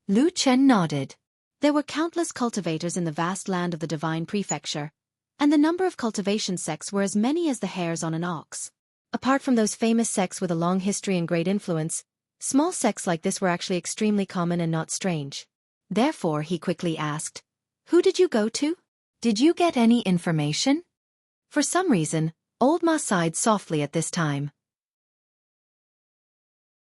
Lu Chen nodded. There were countless cultivators in the vast land of the Divine Prefecture, and the number of cultivation sects were as many as the hairs on an ox. Apart from those famous sects with a long history and great influence, small sects like this were actually extremely common and not strange. Therefore, he quickly asked, "Who did you go to? Did you get any information?" For some reason, Old Ma sighed softly at this time.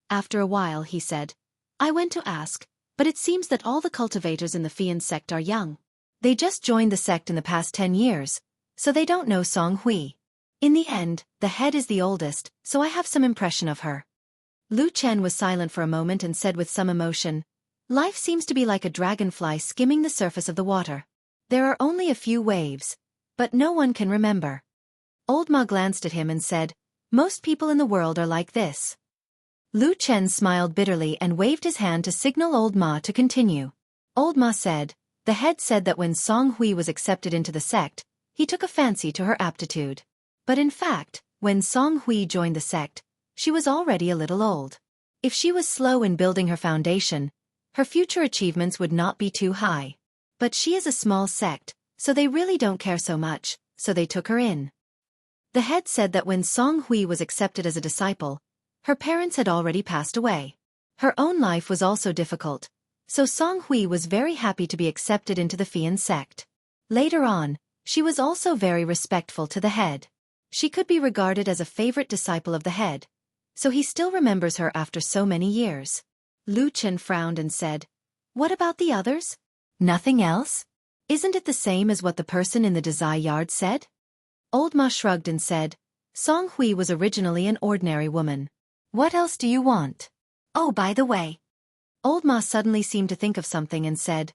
After a while he said, "I went to ask, but it seems that all the cultivators in the Fian sect are young. They just joined the sect in the past 10 years, so they don't know Song Hui. In the end, the head is the oldest, so I have some impression of her." Lu Chen was silent for a moment and said with some emotion, "Life seems to be like a dragonfly skimming the surface of the water. There are only a few waves, but no one can remember." Old Ma glanced at him and said, "Most people in the world are like this." Lu Chen smiled bitterly and waved his hand to signal Old Ma to continue. Old Ma said, "The head said that when Song Hui was accepted into the sect, he took a fancy to her aptitude. But in fact, when Song Hui joined the sect, she was already a little old. If she was slow in building her foundation, her future achievements would not be too high. But she is a small sect, so they really don't care so much, so they took her in." The head said that when Song Hui was accepted as a disciple, her parents had already passed away. Her own life was also difficult, so Song Hui was very happy to be accepted into the Fian sect. Later on, she was also very respectful to the head. She could be regarded as a favorite disciple of the head, so he still remembers her after so many years. Lu Chen frowned and said, "What about the others? Nothing else? Isn't it the same as what the person in the Desai yard said?" Old Ma shrugged and said, "Song Hui was originally an ordinary woman. What else do you want? Oh, by the way." Old Ma suddenly seemed to think of something and said,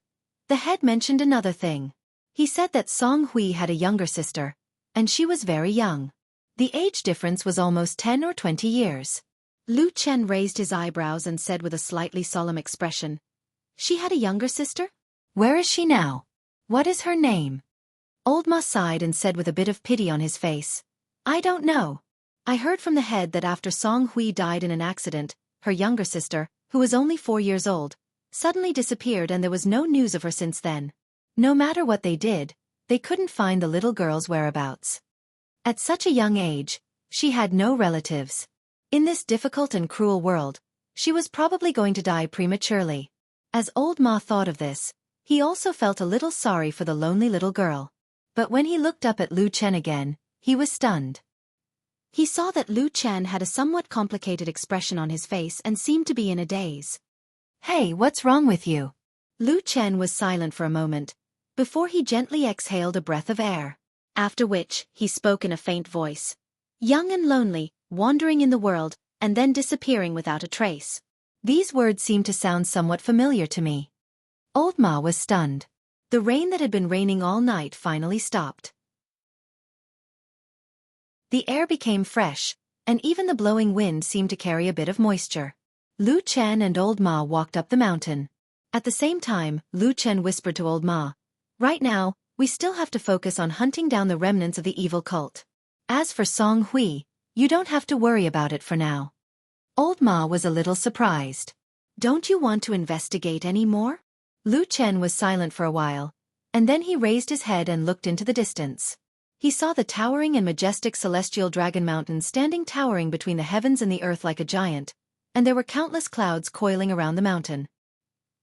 "The head mentioned another thing. He said that Song Hui had a younger sister, and she was very young. The age difference was almost 10 or 20 years. Lu Chen raised his eyebrows and said with a slightly solemn expression, "She had a younger sister? Where is she now? What is her name?" Old Ma sighed and said with a bit of pity on his face, "I don't know. I heard from the head that after Song Hui died in an accident, her younger sister, who was only 4 years old, suddenly disappeared and there was no news of her since then. No matter what they did, they couldn't find the little girl's whereabouts. At such a young age, she had no relatives. In this difficult and cruel world, she was probably going to die prematurely." As Old Ma thought of this, he also felt a little sorry for the lonely little girl. But when he looked up at Lu Chen again, he was stunned. He saw that Lu Chen had a somewhat complicated expression on his face and seemed to be in a daze. "Hey, what's wrong with you?" Lu Chen was silent for a moment, before he gently exhaled a breath of air. After which, he spoke in a faint voice. "Young and lonely, wandering in the world, and then disappearing without a trace. These words seem to sound somewhat familiar to me." Old Ma was stunned. The rain that had been raining all night finally stopped. The air became fresh, and even the blowing wind seemed to carry a bit of moisture. Lu Chen and Old Ma walked up the mountain. At the same time, Lu Chen whispered to Old Ma, "Right now, we still have to focus on hunting down the remnants of the evil cult. As for Song Hui, you don't have to worry about it for now." Old Ma was a little surprised. "Don't you want to investigate any more?" Lu Chen was silent for a while, and then he raised his head and looked into the distance. He saw the towering and majestic celestial dragon mountain standing towering between the heavens and the earth like a giant, and there were countless clouds coiling around the mountain.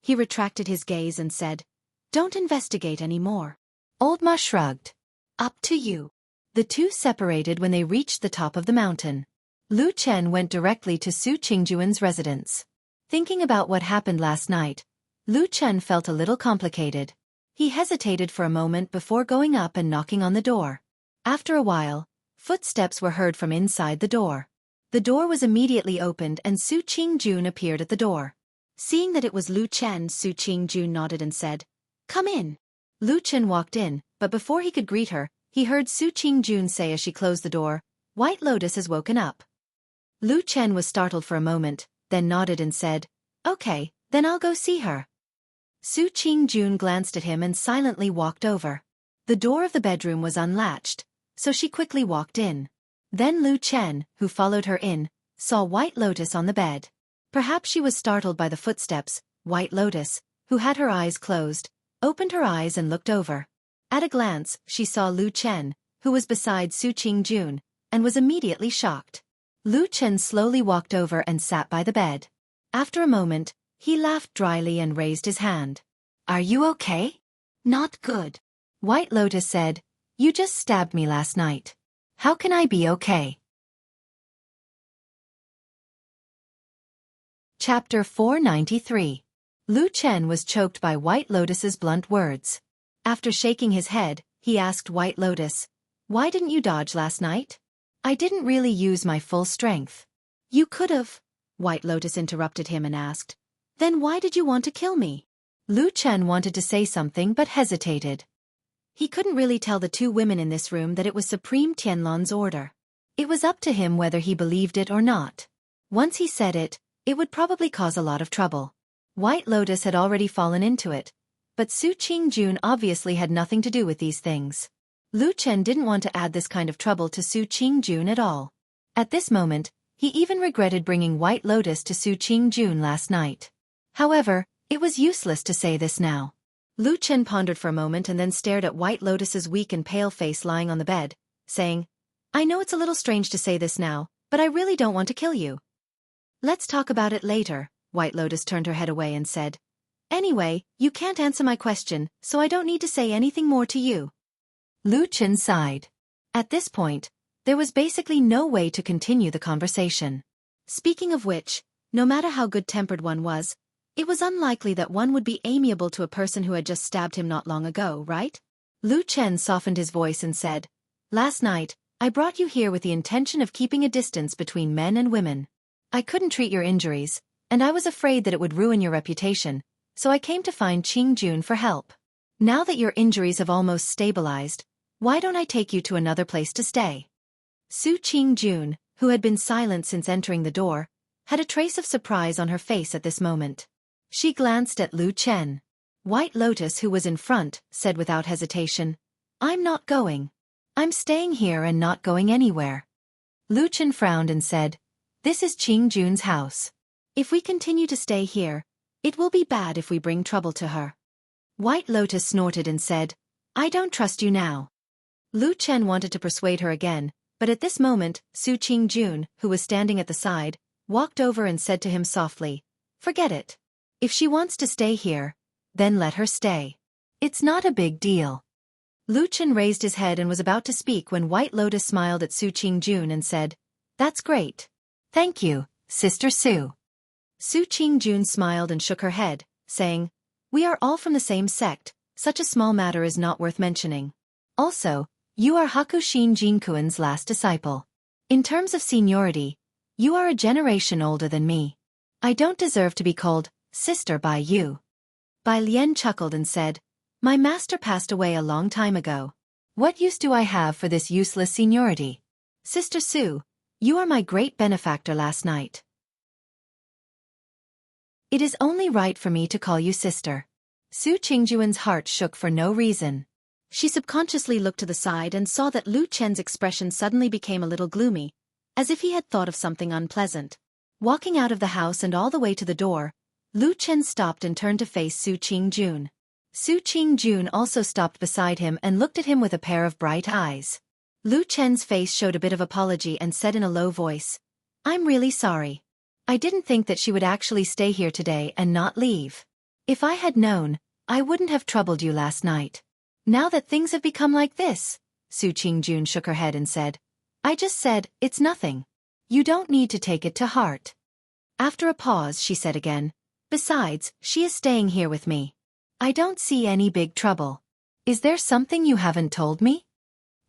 He retracted his gaze and said, Don't investigate anymore. Old Ma shrugged. Up to you. The two separated when they reached the top of the mountain. Lu Chen went directly to Su Qingjuan's residence. Thinking about what happened last night, Lu Chen felt a little complicated. He hesitated for a moment before going up and knocking on the door. After a while, footsteps were heard from inside the door. The door was immediately opened and Su Qingjun appeared at the door. Seeing that it was Lu Chen, Su Qingjun nodded and said, "Come in." Lu Chen walked in, but before he could greet her, he heard Su Qingjun say as she closed the door, "White Lotus has woken up." Lu Chen was startled for a moment, then nodded and said, "Okay, then I'll go see her." Su Qingjun glanced at him and silently walked over. The door of the bedroom was unlatched, so she quickly walked in. Then Lu Chen, who followed her in, saw White Lotus on the bed. Perhaps she was startled by the footsteps. White Lotus, who had her eyes closed, opened her eyes and looked over. At a glance, she saw Lu Chen, who was beside Su Qingjun, and was immediately shocked. Lu Chen slowly walked over and sat by the bed. After a moment, he laughed dryly and raised his hand. "Are you okay?" "Not good." White Lotus said, "You just stabbed me last night. How can I be okay?" Chapter 493. Lu Chen was choked by White Lotus's blunt words. After shaking his head, he asked White Lotus, "Why didn't you dodge last night?" "I didn't really use my full strength." "You could have," White Lotus interrupted him and asked. "Then why did you want to kill me?" Lu Chen wanted to say something but hesitated. He couldn't really tell the two women in this room that it was Supreme Tianlan's order. It was up to him whether he believed it or not. Once he said it, it would probably cause a lot of trouble. White Lotus had already fallen into it, but Su Qingjun obviously had nothing to do with these things. Lu Chen didn't want to add this kind of trouble to Su Qingjun at all. At this moment, he even regretted bringing White Lotus to Su Qingjun last night. However, it was useless to say this now. Lu Chen pondered for a moment and then stared at White Lotus's weak and pale face lying on the bed, saying, "I know it's a little strange to say this now, but I really don't want to kill you." "Let's talk about it later." White Lotus turned her head away and said, "Anyway, you can't answer my question, so I don't need to say anything more to you." Lu Chen sighed. At this point, there was basically no way to continue the conversation. Speaking of which, no matter how good-tempered one was, it was unlikely that one would be amiable to a person who had just stabbed him not long ago, right? Lu Chen softened his voice and said, "Last night, I brought you here with the intention of keeping a distance between men and women. I couldn't treat your injuries, and I was afraid that it would ruin your reputation, so I came to find Qingjun for help. Now that your injuries have almost stabilized, why don't I take you to another place to stay?" Su Qingjun, who had been silent since entering the door, had a trace of surprise on her face at this moment. She glanced at Lu Chen. White Lotus, who was in front, said without hesitation, "I'm not going. I'm staying here and not going anywhere." Lu Chen frowned and said, "This is Qingjun's house. If we continue to stay here, it will be bad if we bring trouble to her." White Lotus snorted and said, "I don't trust you now." Lu Chen wanted to persuade her again, but at this moment, Su Qingjun, who was standing at the side, walked over and said to him softly, "Forget it. If she wants to stay here, then let her stay. It's not a big deal." Lu Chen raised his head and was about to speak when White Lotus smiled at Su Qingjun and said, "That's great. Thank you, Sister Su." Su Qingjun smiled and shook her head, saying, "We are all from the same sect, such a small matter is not worth mentioning. Also, you are Hakushin Jinkuan's last disciple. In terms of seniority, you are a generation older than me. I don't deserve to be called sister by you." Bai Lian chuckled and said, "My master passed away a long time ago. What use do I have for this useless seniority? Sister Su, you are my great benefactor last night. It is only right for me to call you sister." Su Qingjuan's heart shook for no reason. She subconsciously looked to the side and saw that Lu Chen's expression suddenly became a little gloomy, as if he had thought of something unpleasant. Walking out of the house and all the way to the door, Lu Chen stopped and turned to face Su Qingjun. Su Qingjun also stopped beside him and looked at him with a pair of bright eyes. Lu Chen's face showed a bit of apology and said in a low voice, "I'm really sorry. I didn't think that she would actually stay here today and not leave. If I had known, I wouldn't have troubled you last night. Now that things have become like this, Su Qingjun shook her head and said, I just said, it's nothing. You don't need to take it to heart. After a pause she said again, besides, she is staying here with me. I don't see any big trouble. Is there something you haven't told me?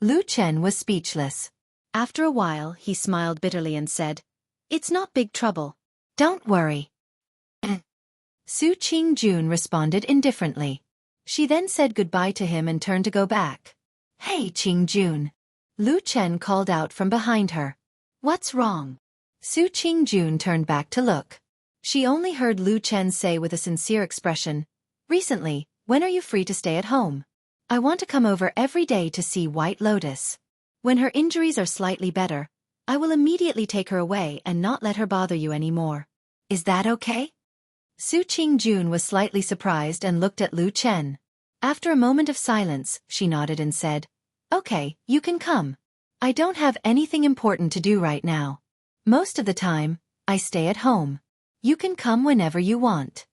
Lu Chen was speechless. After a while he smiled bitterly and said, it's not big trouble. Don't worry. Su Qingjun responded indifferently. She then said goodbye to him and turned to go back. Hey Qingjun. Lu Chen called out from behind her. What's wrong? Su Qingjun turned back to look. She only heard Lu Chen say with a sincere expression, recently, when are you free to stay at home? I want to come over every day to see White Lotus. When her injuries are slightly better, I will immediately take her away and not let her bother you anymore. Is that okay? Su Qingjun was slightly surprised and looked at Lu Chen. After a moment of silence, she nodded and said, okay, you can come. I don't have anything important to do right now. Most of the time, I stay at home. You can come whenever you want.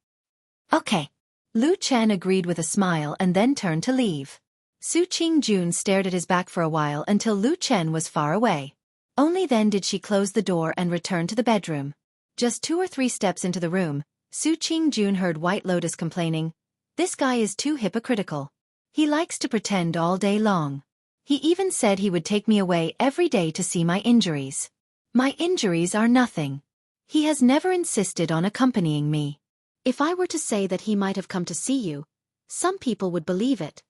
Okay. Lu Chen agreed with a smile and then turned to leave. Su Qingjun stared at his back for a while until Lu Chen was far away. Only then did she close the door and return to the bedroom. Just 2 or 3 steps into the room, Su Qingjun heard White Lotus complaining, this guy is too hypocritical. He likes to pretend all day long. He even said he would take me away every day to see my injuries. My injuries are nothing. He has never insisted on accompanying me. If I were to say that he might have come to see you, some people would believe it.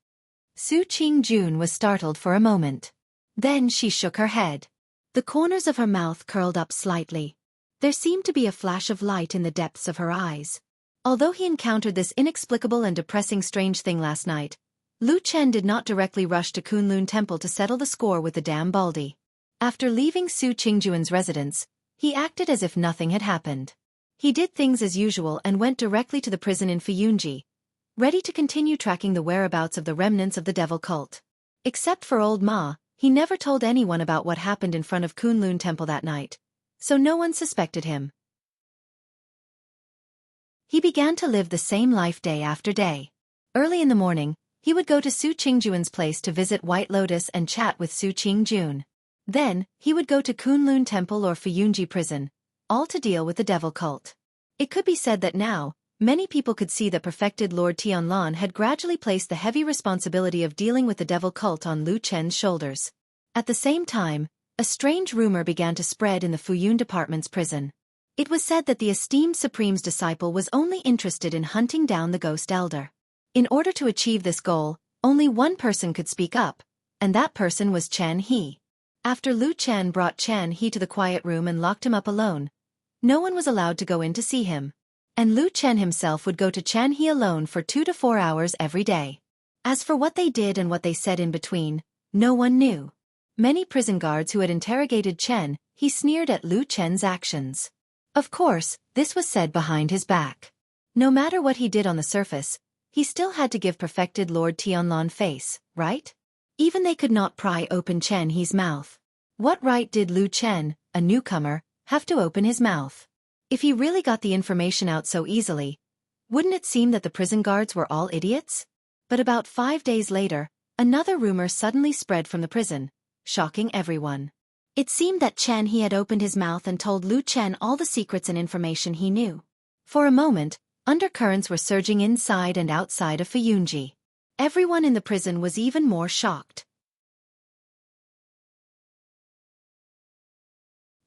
Su Qingjun was startled for a moment. Then she shook her head. The corners of her mouth curled up slightly. There seemed to be a flash of light in the depths of her eyes. Although he encountered this inexplicable and depressing strange thing last night, Lu Chen did not directly rush to Kunlun Temple to settle the score with the damn baldy. After leaving Su Qingjun's residence, he acted as if nothing had happened. He did things as usual and went directly to the prison in Fuyunji, ready to continue tracking the whereabouts of the remnants of the devil cult. Except for old Ma, he never told anyone about what happened in front of Kunlun Temple that night, so no one suspected him. He began to live the same life day after day. Early in the morning, he would go to Su Qingjun's place to visit White Lotus and chat with Su Qingjun. Then, he would go to Kunlun Temple or Fuyunji prison, all to deal with the devil cult. It could be said that now, many people could see that perfected Lord Tianlan had gradually placed the heavy responsibility of dealing with the devil cult on Lu Chen's shoulders. At the same time, a strange rumor began to spread in the Fuyun Department's prison. It was said that the esteemed Supreme's disciple was only interested in hunting down the Ghost Elder. In order to achieve this goal, only one person could speak up, and that person was Chen He. After Lu Chen brought Chen He to the quiet room and locked him up alone, no one was allowed to go in to see him. And Lu Chen himself would go to Chen He alone for 2 to 4 hours every day. As for what they did and what they said in between, no one knew. Many prison guards who had interrogated Chen He sneered at Lu Chen's actions. Of course, this was said behind his back. No matter what he did on the surface, he still had to give perfected Lord Tianlan face, right? Even they could not pry open Chen He's mouth. What right did Lu Chen, a newcomer, have to open his mouth? If he really got the information out so easily, wouldn't it seem that the prison guards were all idiots? But about 5 days later, another rumor suddenly spread from the prison, shocking everyone. It seemed that Chen He had opened his mouth and told Lu Chen all the secrets and information he knew. For a moment, undercurrents were surging inside and outside of Fuyunji. Everyone in the prison was even more shocked.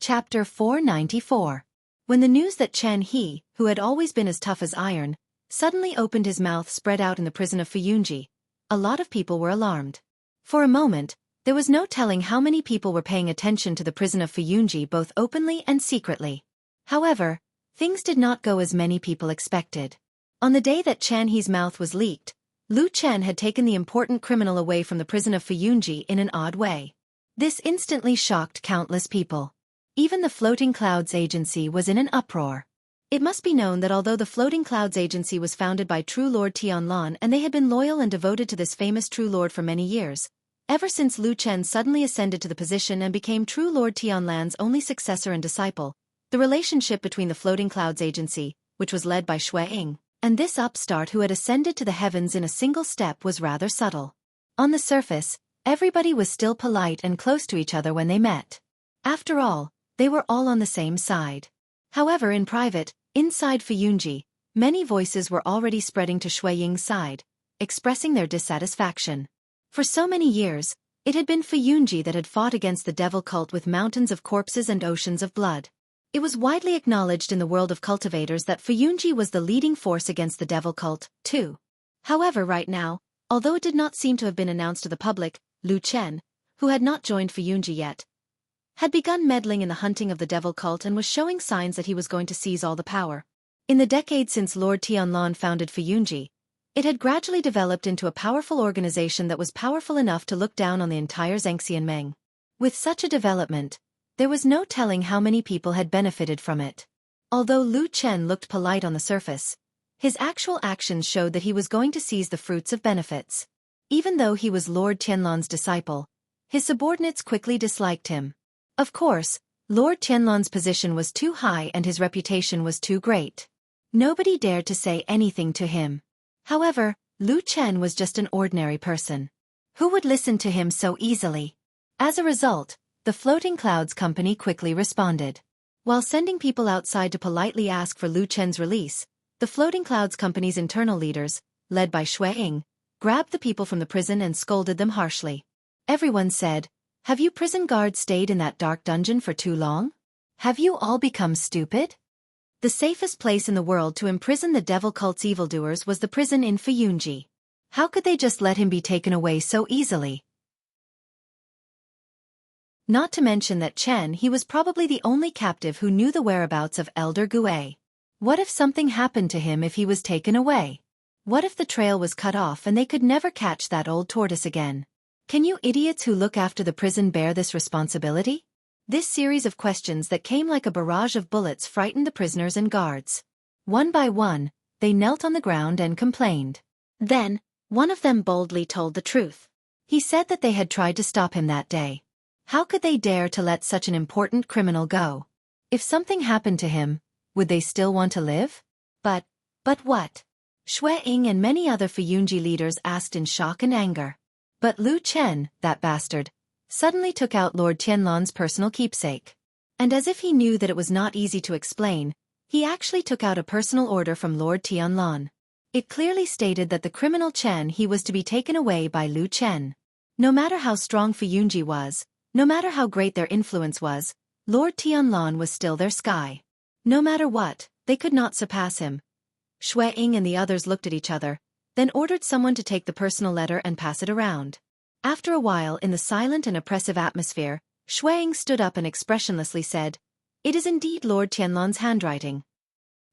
Chapter 494. When the news that Chen He, who had always been as tough as iron, suddenly opened his mouth spread out in the prison of Fuyunji, a lot of people were alarmed. For a moment, there was no telling how many people were paying attention to the prison of Fuyunji both openly and secretly. However, things did not go as many people expected. On the day that Chen He's mouth was leaked, Lu Chen had taken the important criminal away from the prison of Fuyunji in an odd way. This instantly shocked countless people. Even the Floating Clouds Agency was in an uproar. It must be known that although the Floating Clouds Agency was founded by True Lord Tianlan and they had been loyal and devoted to this famous True Lord for many years, ever since Lu Chen suddenly ascended to the position and became True Lord Tianlan's only successor and disciple, the relationship between the Floating Clouds Agency, which was led by Shui Ying, And this upstart who had ascended to the heavens in a single step was rather subtle. On the surface, everybody was still polite and close to each other when they met. After all, they were all on the same side. However, in private, inside Fuyunji, many voices were already spreading to Shui Ying's side, expressing their dissatisfaction. For so many years, it had been Fuyunji that had fought against the devil cult with mountains of corpses and oceans of blood. It was widely acknowledged in the world of cultivators that Fuyunji was the leading force against the devil cult, too. However, right now, although it did not seem to have been announced to the public, Lu Chen, who had not joined Fuyunji yet, had begun meddling in the hunting of the devil cult and was showing signs that he was going to seize all the power. In the decade since Lord Tianlan founded Fuyunji, it had gradually developed into a powerful organization that was powerful enough to look down on the entire Xianxia Meng. With such a development, there was no telling how many people had benefited from it. Although Lu Chen looked polite on the surface, his actual actions showed that he was going to seize the fruits of benefits. Even though he was Lord Tianlan's disciple, his subordinates quickly disliked him. Of course, Lord Tianlan's position was too high and his reputation was too great. Nobody dared to say anything to him. However, Lu Chen was just an ordinary person. Who would listen to him so easily? As a result, the Floating Clouds Company quickly responded. While sending people outside to politely ask for Lu Chen's release, the Floating Clouds Company's internal leaders, led by Shui Ying, grabbed the people from the prison and scolded them harshly. Everyone said, "Have you prison guards stayed in that dark dungeon for too long? Have you all become stupid?" The safest place in the world to imprison the devil cult's evildoers was the prison in Fuyunji. How could they just let him be taken away so easily? Not to mention that he was probably the only captive who knew the whereabouts of Elder Gue. What if something happened to him if he was taken away? What if the trail was cut off and they could never catch that old tortoise again? Can you idiots who look after the prison bear this responsibility? This series of questions that came like a barrage of bullets frightened the prisoners and guards. One by one, they knelt on the ground and complained. Then, one of them boldly told the truth. He said that they had tried to stop him that day. How could they dare to let such an important criminal go? If something happened to him, would they still want to live? But what? Shui Ying and many other Fuyunji leaders asked in shock and anger. But Lu Chen, that bastard, suddenly took out Lord Tianlan's personal keepsake. And as if he knew that it was not easy to explain, he actually took out a personal order from Lord Tianlan. It clearly stated that the criminal he was to be taken away by Lu Chen. No matter how strong Fuyunji was, no matter how great their influence was, Lord Tianlan was still their sky. No matter what, they could not surpass him. Shui Ying and the others looked at each other, then ordered someone to take the personal letter and pass it around. After a while, in the silent and oppressive atmosphere, Shui Ying stood up and expressionlessly said, "It is indeed Lord Tianlan's handwriting."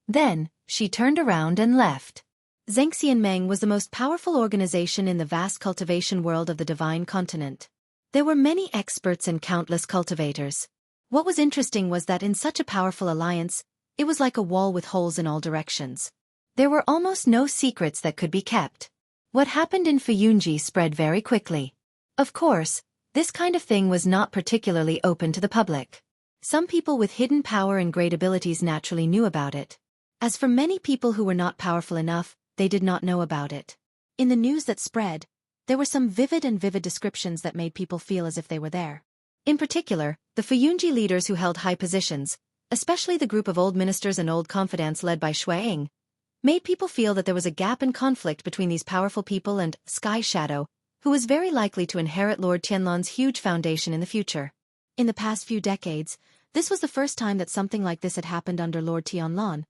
Then, she turned around and left. Xianxia Meng was the most powerful organization in the vast cultivation world of the Divine Continent. There were many experts and countless cultivators. What was interesting was that in such a powerful alliance, it was like a wall with holes in all directions. There were almost no secrets that could be kept. What happened in Fuyunji spread very quickly. Of course, this kind of thing was not particularly open to the public. Some people with hidden power and great abilities naturally knew about it. As for many people who were not powerful enough, they did not know about it. In the news that spread, there were some vivid descriptions that made people feel as if they were there. In particular, the Fuyunji leaders who held high positions, especially the group of old ministers and old confidants led by Shui Ying, made people feel that there was a gap and conflict between these powerful people and Sky Shadow, who was very likely to inherit Lord Tianlan's huge foundation in the future. In the past few decades, this was the first time that something like this had happened under Lord Tianlan,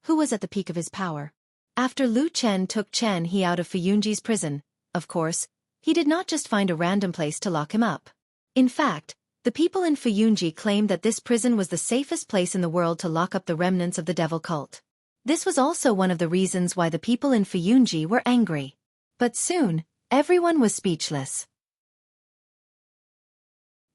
who was at the peak of his power. After Lu Chen took He out of Fuyunji's prison, of course, he did not just find a random place to lock him up. In fact, the people in Fuyunji claimed that this prison was the safest place in the world to lock up the remnants of the devil cult. This was also one of the reasons why the people in Fuyunji were angry. But soon, everyone was speechless.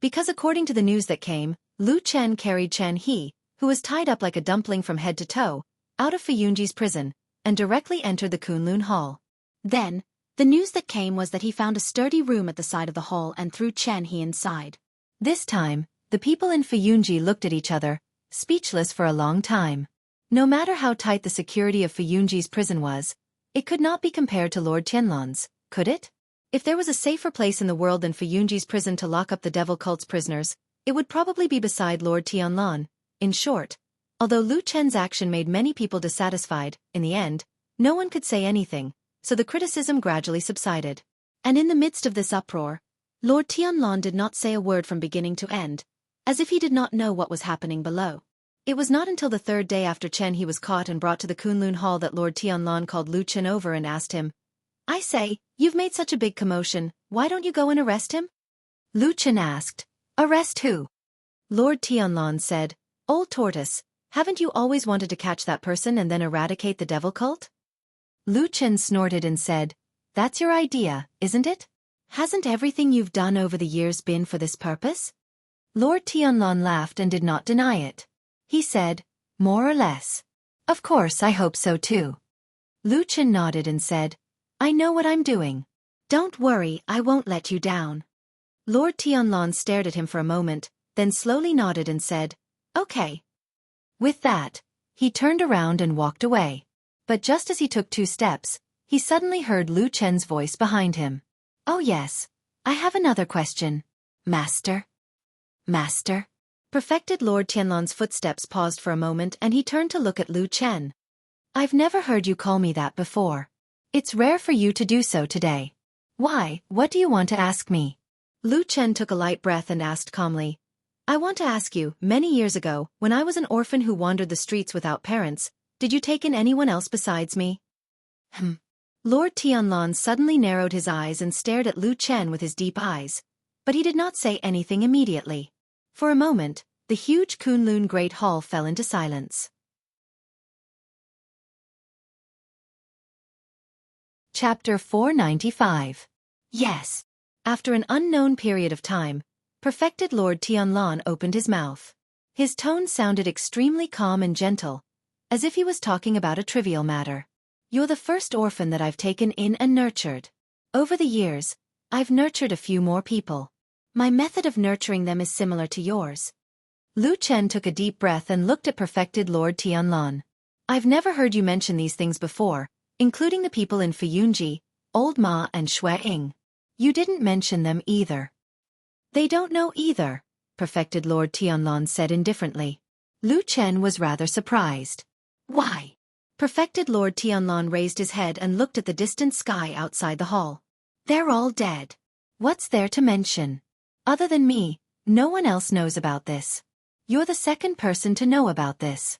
Because according to the news that came, Lu Chen carried He, who was tied up like a dumpling from head to toe, out of Fuyunji's prison, and directly entered the Kunlun Hall. Then, the news that came was that he found a sturdy room at the side of the hall and threw He inside. This time, the people in Fuyunji looked at each other, speechless for a long time. No matter how tight the security of Fuyunji's prison was, it could not be compared to Lord Tianlan's, could it? If there was a safer place in the world than Fuyunji's prison to lock up the devil cult's prisoners, it would probably be beside Lord Tianlan. In short, although Lu Chen's action made many people dissatisfied, in the end, no one could say anything, so the criticism gradually subsided. And in the midst of this uproar, Lord Tianlan did not say a word from beginning to end, as if he did not know what was happening below. It was not until the third day after Chen he was caught and brought to the Kunlun Hall that Lord Tianlan called Lu Chen over and asked him, "I say, you've made such a big commotion, why don't you go and arrest him?" Lu Chen asked, "Arrest who?" Lord Tianlan said, "Old tortoise, haven't you always wanted to catch that person and then eradicate the devil cult?" Lu Chen snorted and said, "That's your idea, isn't it? Hasn't everything you've done over the years been for this purpose?" Lord Tianlan laughed and did not deny it. He said, "More or less. Of course I hope so too." Lu Chen nodded and said, "I know what I'm doing. Don't worry, I won't let you down." Lord Tianlan stared at him for a moment, then slowly nodded and said, "Okay." With that, he turned around and walked away. But just as he took 2 steps, he suddenly heard Lu Chen's voice behind him. "Oh yes, I have another question. Master?" "Master?" Perfected Lord Tianlan's footsteps paused for a moment and he turned to look at Lu Chen. "I've never heard you call me that before. It's rare for you to do so today. Why, what do you want to ask me?" Lu Chen took a light breath and asked calmly, "I want to ask you, many years ago, when I was an orphan who wandered the streets without parents, did you take in anyone else besides me?" Lord Tianlan suddenly narrowed his eyes and stared at Lu Chen with his deep eyes, but he did not say anything immediately. For a moment, the huge Kunlun Great Hall fell into silence. Chapter 495. Yes. After an unknown period of time, perfected Lord Tianlan opened his mouth. His tone sounded extremely calm and gentle, as if he was talking about a trivial matter. "You're the first orphan that I've taken in and nurtured. Over the years, I've nurtured a few more people. My method of nurturing them is similar to yours." Lu Chen took a deep breath and looked at perfected Lord Tianlan. "I've never heard you mention these things before, including the people in Fuyunji, Old Ma and Shui Ying. You didn't mention them either." "They don't know either," perfected Lord Tianlan said indifferently. Lu Chen was rather surprised. "Why?" Perfected Lord Tianlan raised his head and looked at the distant sky outside the hall. "They're all dead. What's there to mention? Other than me, no one else knows about this. You're the second person to know about this."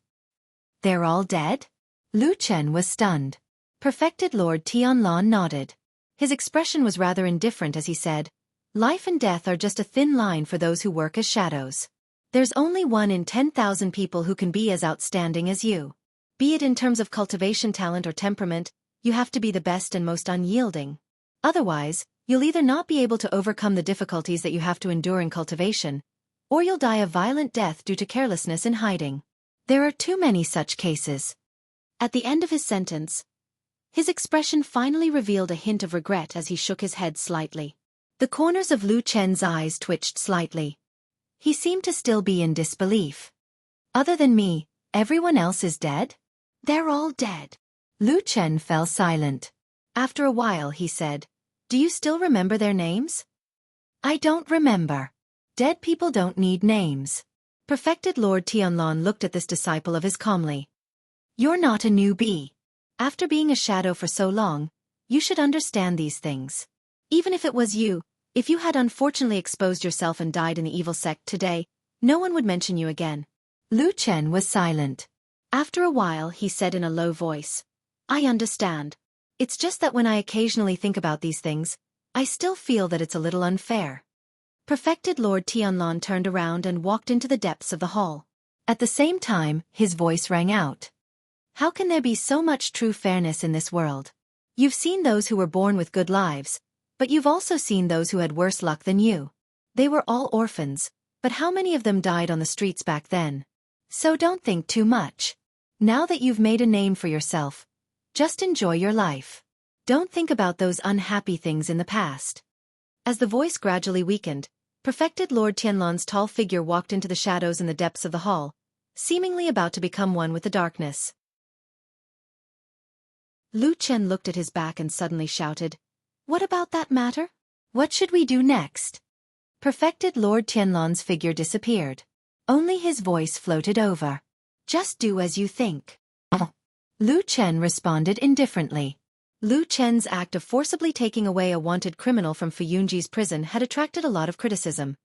"They're all dead?" Lu Chen was stunned. Perfected Lord Tianlan nodded. His expression was rather indifferent as he said, "Life and death are just a thin line for those who work as shadows. There's only 1 in 10,000 people who can be as outstanding as you. Be it in terms of cultivation talent or temperament, you have to be the best and most unyielding. Otherwise, you'll either not be able to overcome the difficulties that you have to endure in cultivation, or you'll die a violent death due to carelessness in hiding. There are too many such cases." At the end of his sentence, his expression finally revealed a hint of regret as he shook his head slightly. The corners of Lu Chen's eyes twitched slightly. He seemed to still be in disbelief. "Other than me, everyone else is dead?" "They're all dead." Lu Chen fell silent. After a while he said, "Do you still remember their names?" "I don't remember. Dead people don't need names." Perfected Lord Tianlan looked at this disciple of his calmly. "You're not a newbie. After being a shadow for so long, you should understand these things. Even if it was you, if you had unfortunately exposed yourself and died in the evil sect today, no one would mention you again." Lu Chen was silent. After a while he said in a low voice, "I understand. It's just that when I occasionally think about these things, I still feel that it's a little unfair." Perfected Lord Tianlan turned around and walked into the depths of the hall. At the same time, his voice rang out. "How can there be so much true fairness in this world? You've seen those who were born with good lives, but you've also seen those who had worse luck than you. They were all orphans, but how many of them died on the streets back then? So don't think too much. Now that you've made a name for yourself, just enjoy your life. Don't think about those unhappy things in the past." As the voice gradually weakened, perfected Lord Tianlan's tall figure walked into the shadows in the depths of the hall, seemingly about to become one with the darkness. Lu Chen looked at his back and suddenly shouted, "What about that matter? What should we do next?" Perfected Lord Tianlan's figure disappeared. Only his voice floated over. "Just do as you think." Lu Chen responded indifferently. Lu Chen's act of forcibly taking away a wanted criminal from Fuyunji's prison had attracted a lot of criticism,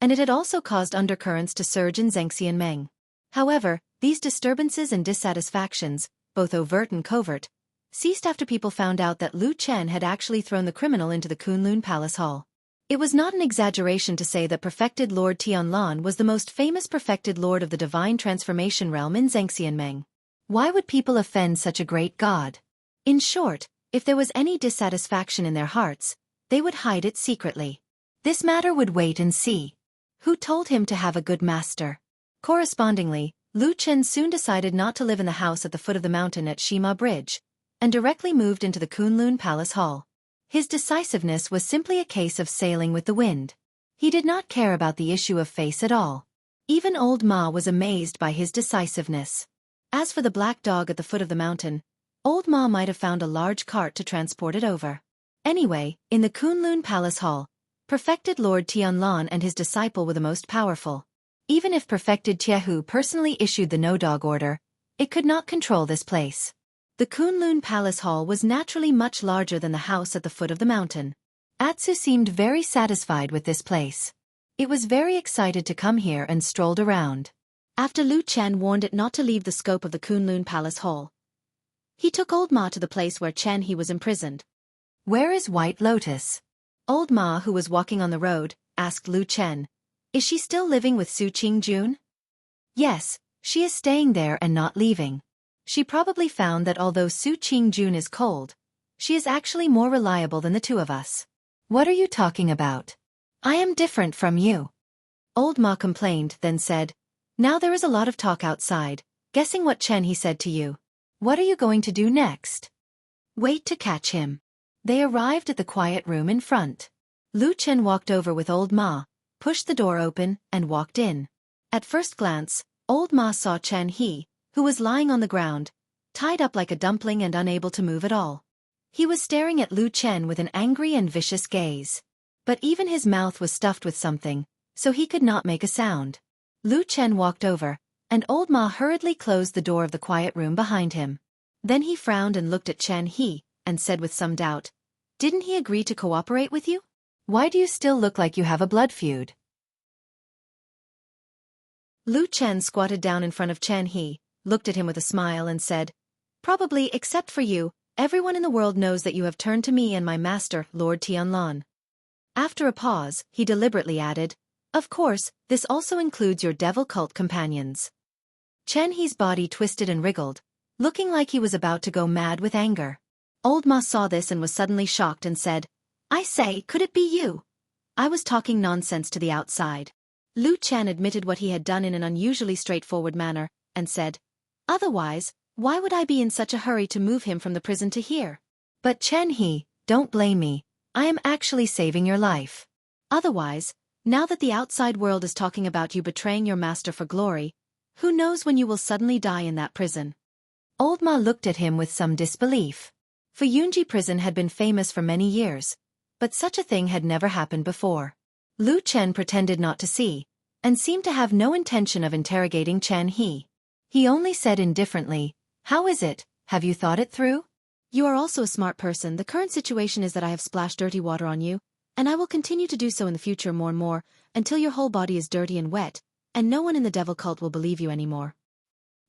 and it had also caused undercurrents to surge in Xianxia and Meng. However, these disturbances and dissatisfactions, both overt and covert, ceased after people found out that Lu Chen had actually thrown the criminal into the Kunlun Palace Hall. It was not an exaggeration to say that Perfected Lord Tianlan was the most famous Perfected Lord of the Divine Transformation Realm in Xianxia and Meng. Why would people offend such a great god? In short, if there was any dissatisfaction in their hearts, they would hide it secretly. This matter would wait and see. Who told him to have a good master? Correspondingly, Lu Chen soon decided not to live in the house at the foot of the mountain at Shima Bridge, and directly moved into the Kunlun Palace Hall. His decisiveness was simply a case of sailing with the wind. He did not care about the issue of face at all. Even old Ma was amazed by his decisiveness. As for the black dog at the foot of the mountain, old Ma might have found a large cart to transport it over. Anyway, in the Kunlun Palace Hall, Perfected Lord Tianlan and his disciple were the most powerful. Even if Perfected Jianghu personally issued the no-dog order, it could not control this place. The Kunlun Palace Hall was naturally much larger than the house at the foot of the mountain. Atsu seemed very satisfied with this place. It was very excited to come here and strolled around. After Lu Chen warned it not to leave the scope of the Kunlun Palace Hall, he took Old Ma to the place where Chen He was imprisoned. "Where is White Lotus?" Old Ma, who was walking on the road, asked Lu Chen. "Is she still living with Su Qingjun?" "Yes, she is staying there and not leaving. She probably found that although Su Qingjun is cold, she is actually more reliable than the two of us." "What are you talking about? I am different from you." Old Ma complained, then said, "Now there is a lot of talk outside, guessing what Chen He said to you. What are you going to do next?" "Wait to catch him." They arrived at the quiet room in front. Lu Chen walked over with Old Ma, pushed the door open, and walked in. At first glance, Old Ma saw Chen He, who was lying on the ground, tied up like a dumpling and unable to move at all. He was staring at Lu Chen with an angry and vicious gaze. But even his mouth was stuffed with something, so he could not make a sound. Lu Chen walked over, and Old Ma hurriedly closed the door of the quiet room behind him. Then he frowned and looked at Chen He, and said with some doubt, "Didn't he agree to cooperate with you? Why do you still look like you have a blood feud?" Lu Chen squatted down in front of Chen He, looked at him with a smile and said, "Probably except for you, everyone in the world knows that you have turned to me and my master, Lord Tianlan." After a pause, he deliberately added, "Of course, this also includes your devil cult companions." Chen He's body twisted and wriggled, looking like he was about to go mad with anger. Old Ma saw this and was suddenly shocked and said, "I say, could it be you? I was talking nonsense to the outside." Lu Chen admitted what he had done in an unusually straightforward manner, and said, "Otherwise, why would I be in such a hurry to move him from the prison to here? But Chen He, don't blame me, I am actually saving your life. Otherwise, now that the outside world is talking about you betraying your master for glory, who knows when you will suddenly die in that prison?" Old Ma looked at him with some disbelief. Fuyunji prison had been famous for many years, but such a thing had never happened before. Lu Chen pretended not to see, and seemed to have no intention of interrogating Chen He. He only said indifferently, "How is it? Have you thought it through? You are also a smart person. The current situation is that I have splashed dirty water on you, and I will continue to do so in the future more and more, until your whole body is dirty and wet, and no one in the devil cult will believe you anymore.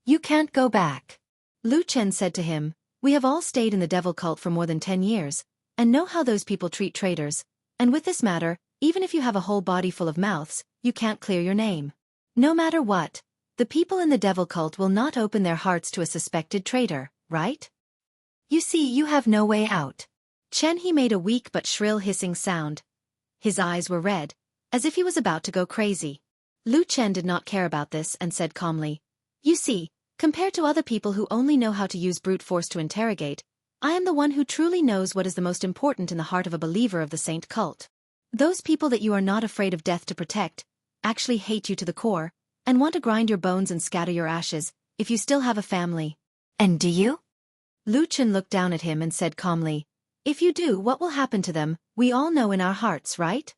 You can't go back." Lu Chen said to him, "We have all stayed in the devil cult for more than 10 years, and know how those people treat traitors, and with this matter, even if you have a whole body full of mouths, you can't clear your name. No matter what, the people in the devil cult will not open their hearts to a suspected traitor, right? You see, you have no way out." Chen He made a weak but shrill hissing sound. His eyes were red, as if he was about to go crazy. Lu Chen did not care about this and said calmly, "You see, compared to other people who only know how to use brute force to interrogate, I am the one who truly knows what is the most important in the heart of a believer of the saint cult. Those people that you are not afraid of death to protect, actually hate you to the core, and want to grind your bones and scatter your ashes, if you still have a family. And do you? Lu Chen looked down at him and said calmly, if you do, what will happen to them, we all know in our hearts, right?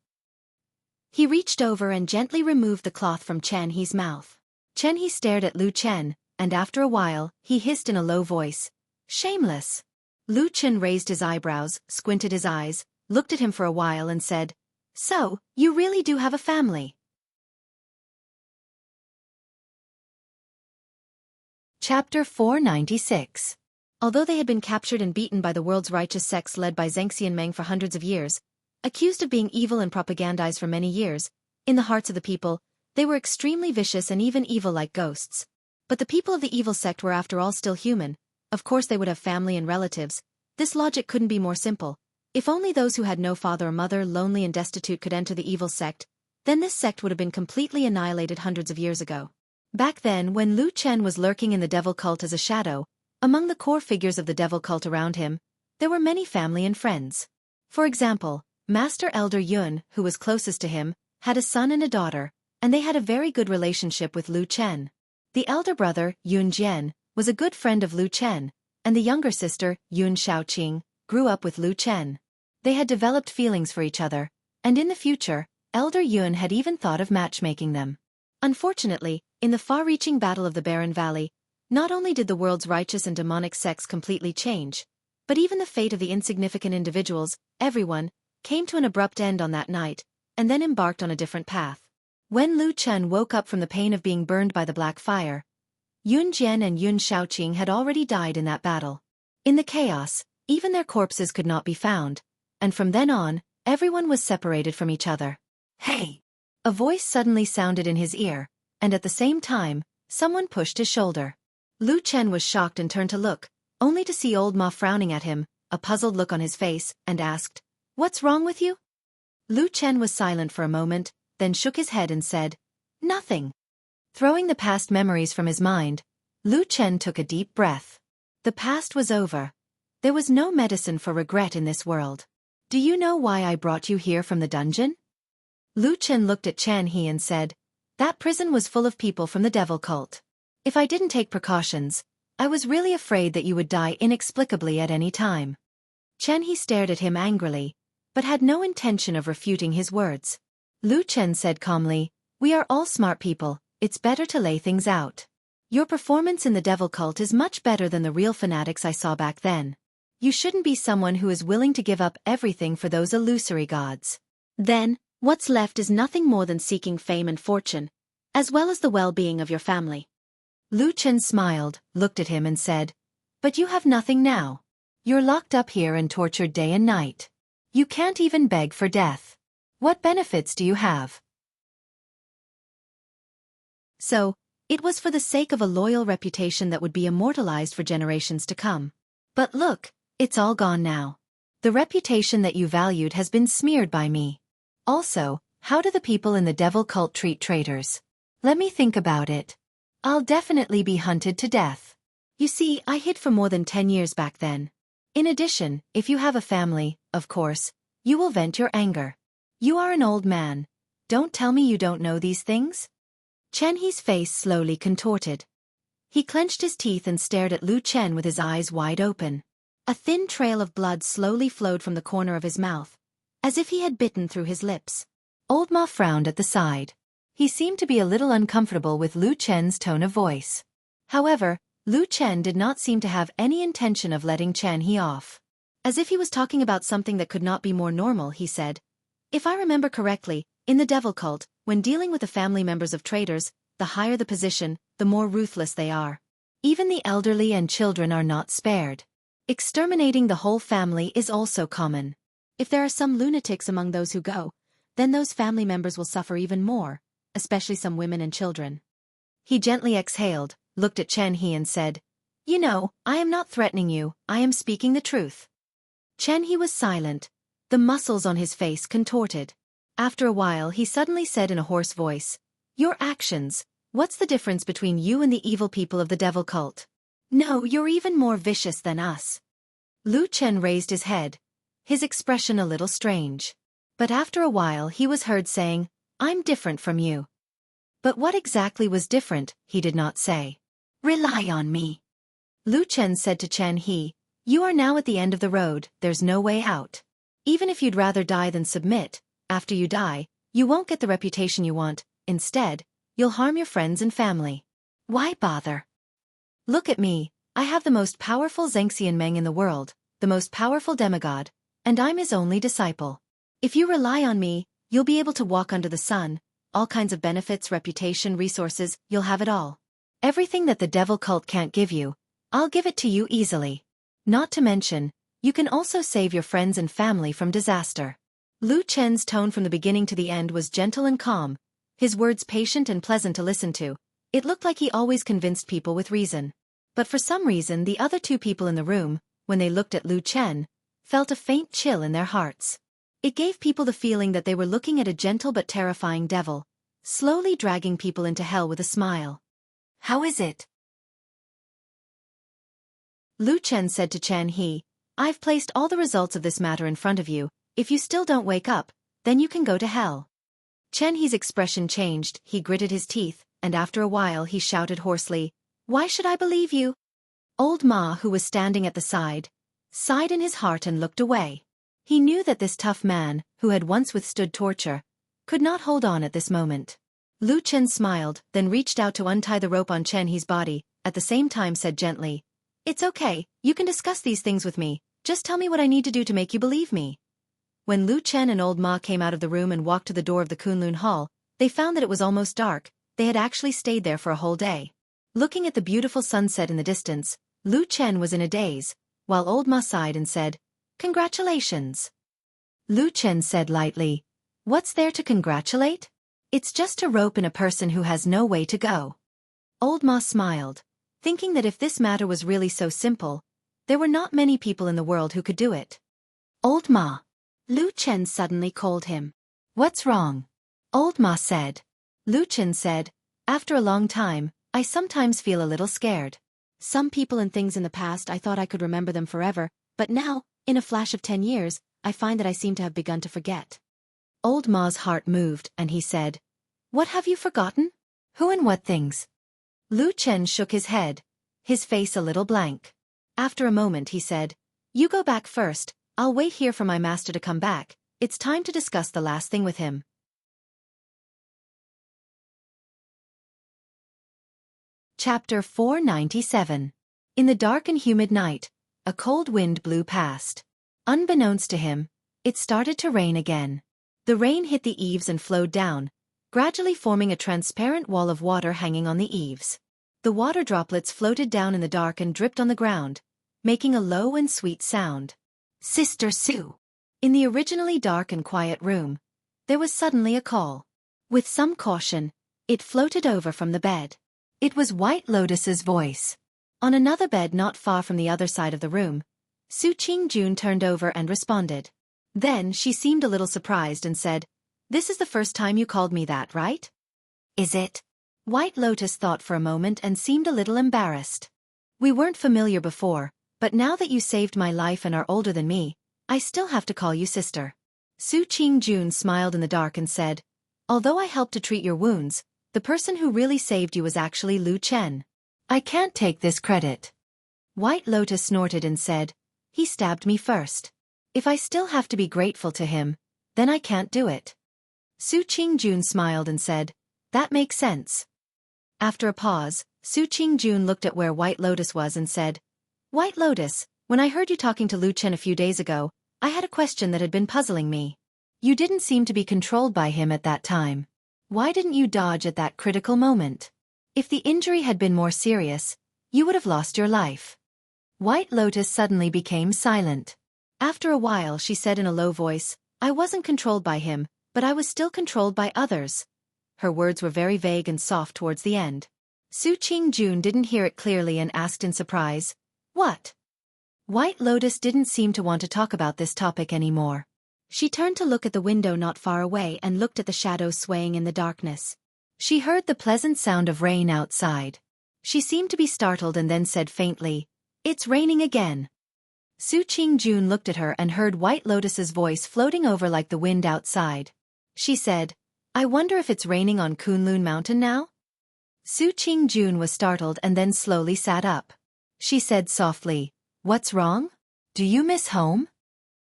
He reached over and gently removed the cloth from Chen He's mouth. Chen He stared at Lu Chen, and after a while, he hissed in a low voice, shameless. Lu Chen raised his eyebrows, squinted his eyes, looked at him for a while and said, so, you really do have a family. Chapter 496. Although they had been captured and beaten by the world's righteous sects led by Xianxia and Meng for hundreds of years, accused of being evil and propagandized for many years, in the hearts of the people, they were extremely vicious and even evil like ghosts. But the people of the evil sect were after all still human. Of course they would have family and relatives. This logic couldn't be more simple. If only those who had no father or mother, lonely and destitute, could enter the evil sect, then this sect would have been completely annihilated hundreds of years ago. Back then, when Lu Chen was lurking in the devil cult as a shadow, among the core figures of the devil cult around him, there were many family and friends. For example, Master Elder Yun, who was closest to him, had a son and a daughter, and they had a very good relationship with Lu Chen. The elder brother, Yun Jian, was a good friend of Lu Chen, and the younger sister, Yun Shaoqing, grew up with Lu Chen. They had developed feelings for each other, and in the future, Elder Yun had even thought of matchmaking them. Unfortunately, in the far-reaching battle of the Barren Valley, not only did the world's righteous and demonic sects completely change, but even the fate of the insignificant individuals, everyone, came to an abrupt end on that night, and then embarked on a different path. When Lu Chen woke up from the pain of being burned by the black fire, Yun Jian and Yun Shaoqing had already died in that battle. In the chaos, even their corpses could not be found, and from then on, everyone was separated from each other. Hey! A voice suddenly sounded in his ear, and at the same time, someone pushed his shoulder. Lu Chen was shocked and turned to look, only to see old Ma frowning at him, a puzzled look on his face, and asked, "What's wrong with you?" Lu Chen was silent for a moment, then shook his head and said, "Nothing." Throwing the past memories from his mind, Lu Chen took a deep breath. The past was over. There was no medicine for regret in this world. "Do you know why I brought you here from the dungeon?" Lu Chen looked at Chen He and said, "That prison was full of people from the devil cult. If I didn't take precautions, I was really afraid that you would die inexplicably at any time." Chen He stared at him angrily, but had no intention of refuting his words. Lu Chen said calmly, "We are all smart people, it's better to lay things out. Your performance in the devil cult is much better than the real fanatics I saw back then. You shouldn't be someone who is willing to give up everything for those illusory gods. Then, what's left is nothing more than seeking fame and fortune, as well as the well-being of your family." Lu Chen smiled, looked at him and said, "But you have nothing now. You're locked up here and tortured day and night. You can't even beg for death. What benefits do you have?" So, it was for the sake of a loyal reputation that would be immortalized for generations to come. But look, it's all gone now. The reputation that you valued has been smeared by me. Also, how do the people in the devil cult treat traitors? Let me think about it. I'll definitely be hunted to death. You see, I hid for more than 10 years back then. In addition, if you have a family, of course, you will vent your anger. You are an old man. Don't tell me you don't know these things? Chen He's face slowly contorted. He clenched his teeth and stared at Lu Chen with his eyes wide open. A thin trail of blood slowly flowed from the corner of his mouth, as if he had bitten through his lips. Old Ma frowned at the side. He seemed to be a little uncomfortable with Lu Chen's tone of voice. However, Lu Chen did not seem to have any intention of letting Chen He off. As if he was talking about something that could not be more normal, he said, "If I remember correctly, in the devil cult, when dealing with the family members of traitors, the higher the position, the more ruthless they are. Even the elderly and children are not spared. Exterminating the whole family is also common. If there are some lunatics among those who go, then those family members will suffer even more, especially some women and children." He gently exhaled, looked at Chen He and said, "You know, I am not threatening you, I am speaking the truth." Chen He was silent, the muscles on his face contorted. After a while he suddenly said in a hoarse voice, "Your actions, what's the difference between you and the evil people of the devil cult? No, you're even more vicious than us." Lu Chen raised his head, his expression a little strange. But after a while he was heard saying, "I'm different from you." But what exactly was different, he did not say. "Rely on me," Lu Chen said to Chen He. "You are now at the end of the road, there's no way out. Even if you'd rather die than submit, after you die, you won't get the reputation you want. Instead, you'll harm your friends and family. Why bother? Look at me, I have the most powerful Xianxian Meng in the world, the most powerful demigod, and I'm his only disciple. If you rely on me, you'll be able to walk under the sun, all kinds of benefits, reputation, resources, you'll have it all. Everything that the devil cult can't give you, I'll give it to you easily. Not to mention, you can also save your friends and family from disaster." Lu Chen's tone from the beginning to the end was gentle and calm, his words patient and pleasant to listen to. It looked like he always convinced people with reason. But for some reason the other two people in the room, when they looked at Lu Chen, felt a faint chill in their hearts. It gave people the feeling that they were looking at a gentle but terrifying devil, slowly dragging people into hell with a smile. "How is it?" Lu Chen said to Chen He, "I've placed all the results of this matter in front of you. If you still don't wake up, then you can go to hell." Chen He's expression changed, he gritted his teeth, and after a while he shouted hoarsely, "Why should I believe you?" Old Ma, who was standing at the side, sighed in his heart and looked away. He knew that this tough man, who had once withstood torture, could not hold on at this moment. Lu Chen smiled, then reached out to untie the rope on Chen He's body, at the same time said gently, "It's okay, you can discuss these things with me, just tell me what I need to do to make you believe me." When Lu Chen and Old Ma came out of the room and walked to the door of the Kunlun Hall, they found that it was almost dark. They had actually stayed there for a whole day. Looking at the beautiful sunset in the distance, Lu Chen was in a daze, while Old Ma sighed and said, "Congratulations." Lu Chen said lightly, "What's there to congratulate? It's just a rope in a person who has no way to go." Old Ma smiled, thinking that if this matter was really so simple, there were not many people in the world who could do it. "Old Ma," Lu Chen suddenly called him. "What's wrong?" Old Ma said. Lu Chen said, "After a long time, I sometimes feel a little scared. Some people and things in the past I thought I could remember them forever, but now, in a flash of 10 years, I find that I seem to have begun to forget." Old Ma's heart moved, and he said, "What have you forgotten? Who and what things?" Lu Chen shook his head, his face a little blank. After a moment he said, "You go back first, I'll wait here for my master to come back, it's time to discuss the last thing with him." Chapter 497. In the dark and humid night, a cold wind blew past. Unbeknownst to him, it started to rain again. The rain hit the eaves and flowed down, gradually forming a transparent wall of water hanging on the eaves. The water droplets floated down in the dark and dripped on the ground, making a low and sweet sound. "Sister Sue." In the originally dark and quiet room, there was suddenly a call. With some caution, it floated over from the bed. It was White Lotus's voice. On another bed not far from the other side of the room, Su Qingjun turned over and responded. Then she seemed a little surprised and said, "This is the first time you called me that, right?" "Is it?" White Lotus thought for a moment and seemed a little embarrassed. "We weren't familiar before, but now that you saved my life and are older than me, I still have to call you sister." Su Qingjun smiled in the dark and said, "Although I helped to treat your wounds, the person who really saved you was actually Lu Chen. I can't take this credit." White Lotus snorted and said, "He stabbed me first. If I still have to be grateful to him, then I can't do it." Su Qingjun smiled and said, "That makes sense." After a pause, Su Qingjun looked at where White Lotus was and said, "White Lotus, when I heard you talking to Lu Chen a few days ago, I had a question that had been puzzling me. You didn't seem to be controlled by him at that time. Why didn't you dodge at that critical moment? If the injury had been more serious, you would have lost your life." White Lotus suddenly became silent. After a while she said in a low voice, "I wasn't controlled by him, but I was still controlled by others." Her words were very vague and soft towards the end. Su Qingjun didn't hear it clearly and asked in surprise, "What?" White Lotus didn't seem to want to talk about this topic anymore. She turned to look at the window not far away and looked at the shadows swaying in the darkness. She heard the pleasant sound of rain outside. She seemed to be startled and then said faintly, "It's raining again." Su Qingjun looked at her and heard White Lotus's voice floating over like the wind outside. She said, I wonder if it's raining on Kunlun Mountain now? Su Qingjun was startled and then slowly sat up. She said softly, "What's wrong? Do you miss home?"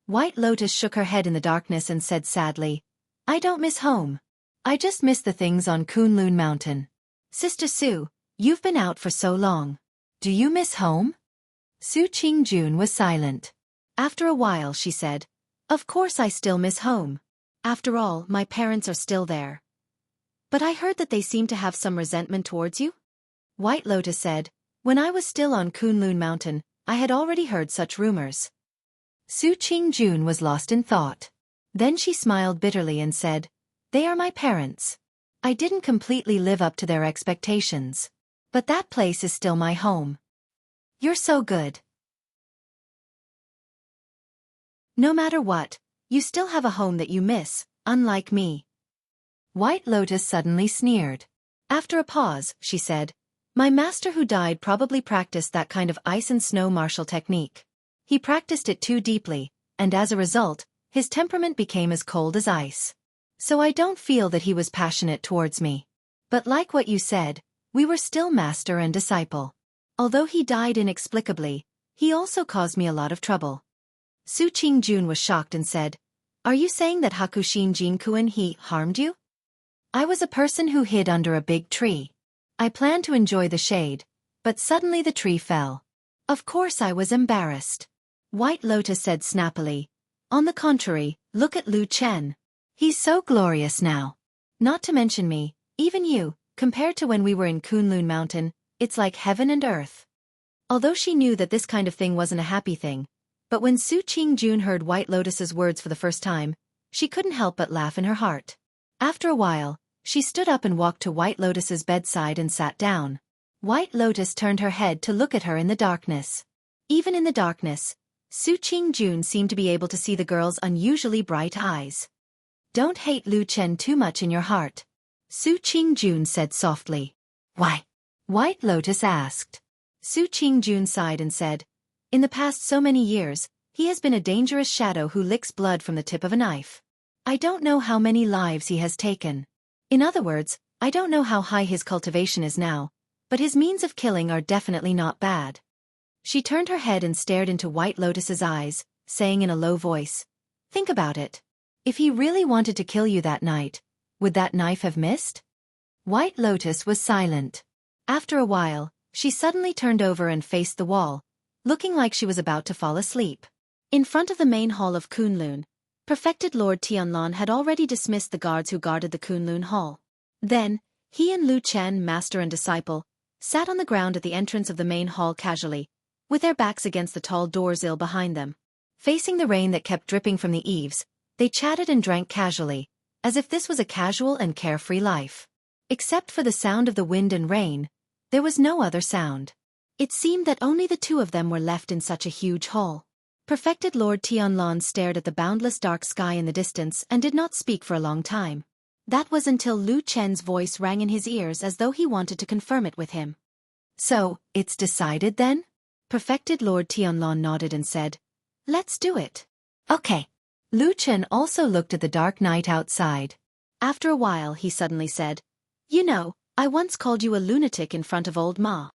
White Lotus shook her head in the darkness and said sadly, "I don't miss home. I just miss the things on Kunlun Mountain. Sister Su, you've been out for so long. Do you miss home?" Su Qingjun was silent. After a while she said, "Of course I still miss home. After all, my parents are still there. But I heard that they seem to have some resentment towards you?" White Lotus said, "When I was still on Kunlun Mountain, I had already heard such rumors." Su Qingjun was lost in thought. Then she smiled bitterly and said, "They are my parents. I didn't completely live up to their expectations. But that place is still my home." "You're so good. No matter what, you still have a home that you miss, unlike me." White Lotus suddenly sneered. After a pause, she said, "My master who died probably practiced that kind of ice and snow martial technique. He practiced it too deeply, and as a result, his temperament became as cold as ice. So I don't feel that he was passionate towards me. But like what you said, we were still master and disciple. Although he died inexplicably, he also caused me a lot of trouble." Su Qingjun was shocked and said, "Are you saying that Hakushin Jinkuan he harmed you?" "I was a person who hid under a big tree. I planned to enjoy the shade, but suddenly the tree fell. Of course I was embarrassed." White Lotus said snappily, "On the contrary, look at Lu Chen. He's so glorious now. Not to mention me, even you, compared to when we were in Kunlun Mountain, it's like heaven and earth." Although she knew that this kind of thing wasn't a happy thing, but when Su Qingjun heard White Lotus's words for the first time, she couldn't help but laugh in her heart. After a while, she stood up and walked to White Lotus's bedside and sat down. White Lotus turned her head to look at her in the darkness. Even in the darkness, Su Qingjun seemed to be able to see the girl's unusually bright eyes. "Don't hate Lu Chen too much in your heart," Su Qingjun said softly. "Why?" White Lotus asked. Su Qingjun sighed and said, "In the past so many years, he has been a dangerous shadow who licks blood from the tip of a knife. I don't know how many lives he has taken. In other words, I don't know how high his cultivation is now, but his means of killing are definitely not bad." She turned her head and stared into White Lotus's eyes, saying in a low voice, "Think about it. If he really wanted to kill you that night, would that knife have missed?" White Lotus was silent. After a while, she suddenly turned over and faced the wall, looking like she was about to fall asleep. In front of the main hall of Kunlun, Perfected Lord Tianlon had already dismissed the guards who guarded the Kunlun Hall. Then, he and Lu Chen, master and disciple, sat on the ground at the entrance of the main hall casually, with their backs against the tall doors behind them. Facing the rain that kept dripping from the eaves, they chatted and drank casually, as if this was a casual and carefree life. Except for the sound of the wind and rain, there was no other sound. It seemed that only the two of them were left in such a huge hall. Perfected Lord Tianlon stared at the boundless dark sky in the distance and did not speak for a long time. That was until Lu Chen's voice rang in his ears as though he wanted to confirm it with him. "So, it's decided then?" Perfected Lord Tianlon nodded and said, "Let's do it." "Okay." Lu Chen also looked at the dark night outside. After a while he suddenly said, "You know, I once called you a lunatic in front of old Ma."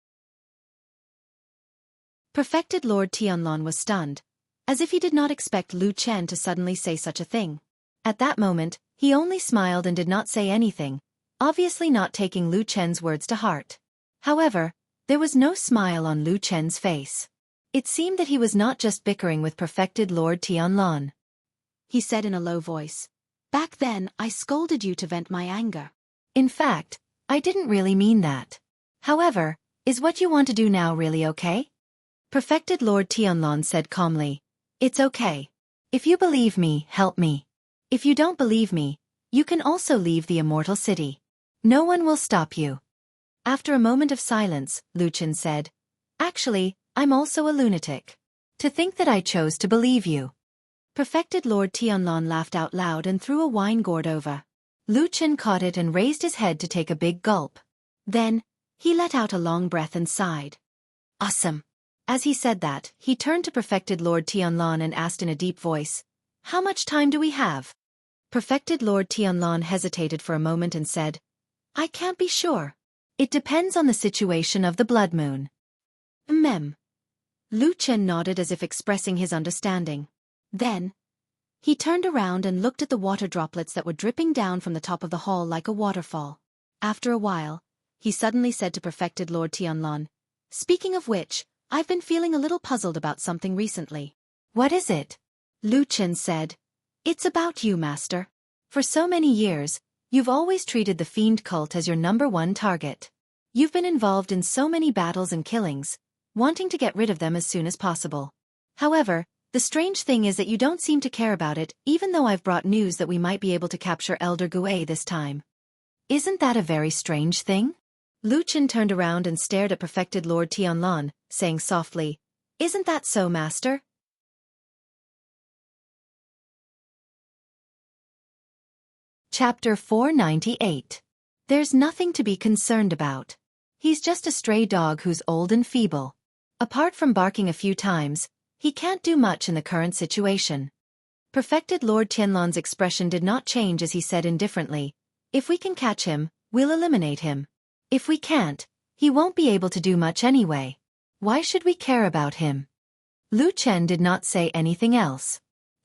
Perfected Lord Tianlon was stunned, as if he did not expect Lu Chen to suddenly say such a thing. At that moment, he only smiled and did not say anything, obviously not taking Lu Chen's words to heart. However, there was no smile on Lu Chen's face. It seemed that he was not just bickering with Perfected Lord Tianlon. He said in a low voice, "Back then, I scolded you to vent my anger. In fact, I didn't really mean that. However, is what you want to do now really okay?" Perfected Lord Tianlon said calmly, "It's okay. If you believe me, help me. If you don't believe me, you can also leave the immortal city. No one will stop you." After a moment of silence, Lu Chen said, "Actually, I'm also a lunatic. To think that I chose to believe you." Perfected Lord Tianlon laughed out loud and threw a wine gourd over. Lu Chen caught it and raised his head to take a big gulp. Then, he let out a long breath and sighed. "Awesome." As he said that, he turned to Perfected Lord Tianlon and asked in a deep voice, "How much time do we have?" Perfected Lord Tianlan hesitated for a moment and said, I can't be sure. It depends on the situation of the blood moon. Lu Chen nodded as if expressing his understanding. Then, he turned around and looked at the water droplets that were dripping down from the top of the hall like a waterfall. After a while, he suddenly said to Perfected Lord Tianlan, Speaking of which, I've been feeling a little puzzled about something recently. What is it? Lu Chen said. It's about you, Master. For so many years, you've always treated the fiend cult as your #1 target. You've been involved in so many battles and killings, wanting to get rid of them as soon as possible. However, the strange thing is that you don't seem to care about it, even though I've brought news that we might be able to capture Elder Gue this time. Isn't that a very strange thing? Lu Chen turned around and stared at Perfected Lord Tianlan, saying softly, Isn't that so, Master? Chapter 498. There's nothing to be concerned about. He's just a stray dog who's old and feeble. Apart from barking a few times, he can't do much in the current situation. Perfected Lord Tianlan's expression did not change as he said indifferently, If we can catch him, we'll eliminate him. If we can't, he won't be able to do much anyway. Why should we care about him? Lu Chen did not say anything else.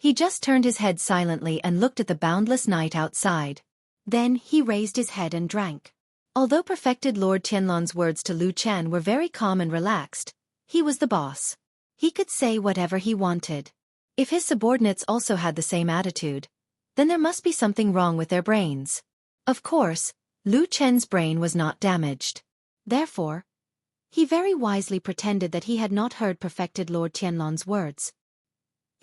He just turned his head silently and looked at the boundless night outside. Then he raised his head and drank. Although Perfected Lord Tianlan's words to Lu Chen were very calm and relaxed, he was the boss. He could say whatever he wanted. If his subordinates also had the same attitude, then there must be something wrong with their brains. Of course, Lu Chen's brain was not damaged. Therefore, he very wisely pretended that he had not heard Perfected Lord Tianlan's words.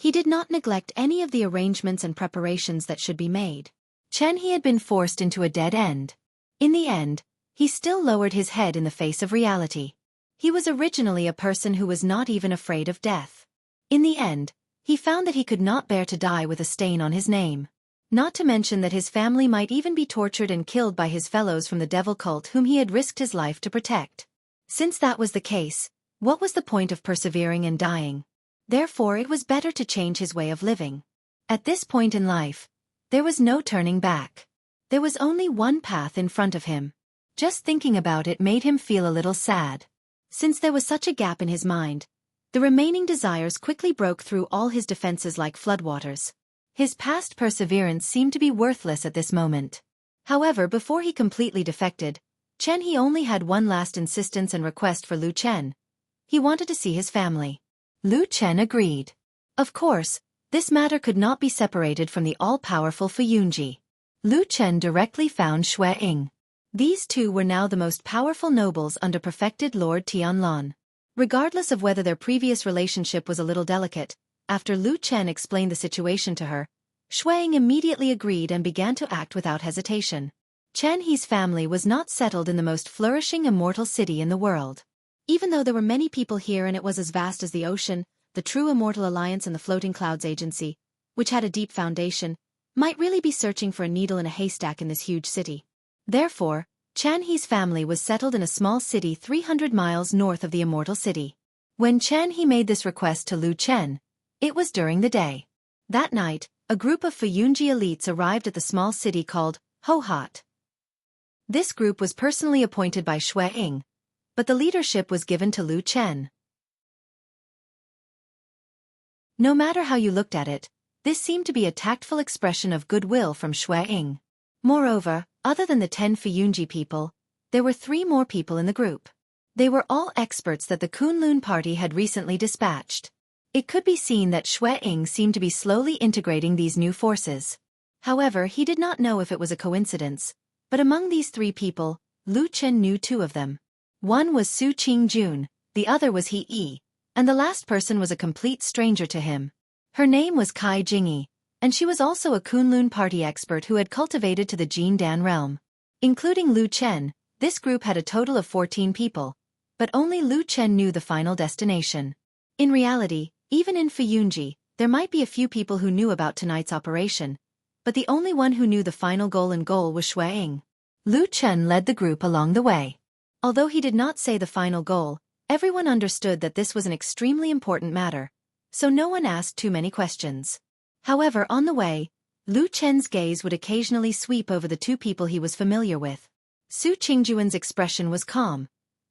He did not neglect any of the arrangements and preparations that should be made. He had been forced into a dead end. In the end, he still lowered his head in the face of reality. He was originally a person who was not even afraid of death. In the end, he found that he could not bear to die with a stain on his name. Not to mention that his family might even be tortured and killed by his fellows from the devil cult whom he had risked his life to protect. Since that was the case, what was the point of persevering and dying? Therefore it was better to change his way of living. At this point in life, there was no turning back. There was only one path in front of him. Just thinking about it made him feel a little sad. Since there was such a gap in his mind, the remaining desires quickly broke through all his defenses like floodwaters. His past perseverance seemed to be worthless at this moment. However, before he completely defected, he only had one last insistence and request for Lu Chen. He wanted to see his family. Lu Chen agreed. Of course, this matter could not be separated from the all-powerful Fuyunji. Lu Chen directly found Xue Ying. These two were now the most powerful nobles under Perfected Lord Tianlan. Regardless of whether their previous relationship was a little delicate, after Lu Chen explained the situation to her, Xue Ying immediately agreed and began to act without hesitation. He's family was not settled in the most flourishing immortal city in the world. Even though there were many people here and it was as vast as the ocean, the True Immortal Alliance and the Floating Clouds Agency, which had a deep foundation, might really be searching for a needle in a haystack in this huge city. Therefore, He's family was settled in a small city 300 miles north of the immortal city. When He made this request to Lu Chen, it was during the day. That night, a group of Fuyunji elites arrived at the small city called Hohat. This group was personally appointed by Xue Ying, but the leadership was given to Lu Chen. No matter how you looked at it, this seemed to be a tactful expression of goodwill from Xue Ying. Moreover, other than the 10 Fuyunji people, there were 3 more people in the group. They were all experts that the Kunlun party had recently dispatched. It could be seen that Xue Ying seemed to be slowly integrating these new forces. However, he did not know if it was a coincidence, but among these 3 people, Lu Chen knew 2 of them. One was Su Qingjun, the other was He Yi, and the last person was a complete stranger to him. Her name was Kai Jingyi, and she was also a Kunlun party expert who had cultivated to the Jindan realm. Including Lu Chen, this group had a total of 14 people, but only Lu Chen knew the final destination. In reality, even in Fuyunji, there might be a few people who knew about tonight's operation, but the only one who knew the final goal was Xue Ying. Lu Chen led the group along the way. Although he did not say the final goal, everyone understood that this was an extremely important matter, so no one asked too many questions. However, on the way, Lu Chen's gaze would occasionally sweep over the two people he was familiar with. Su Qingjuan's expression was calm,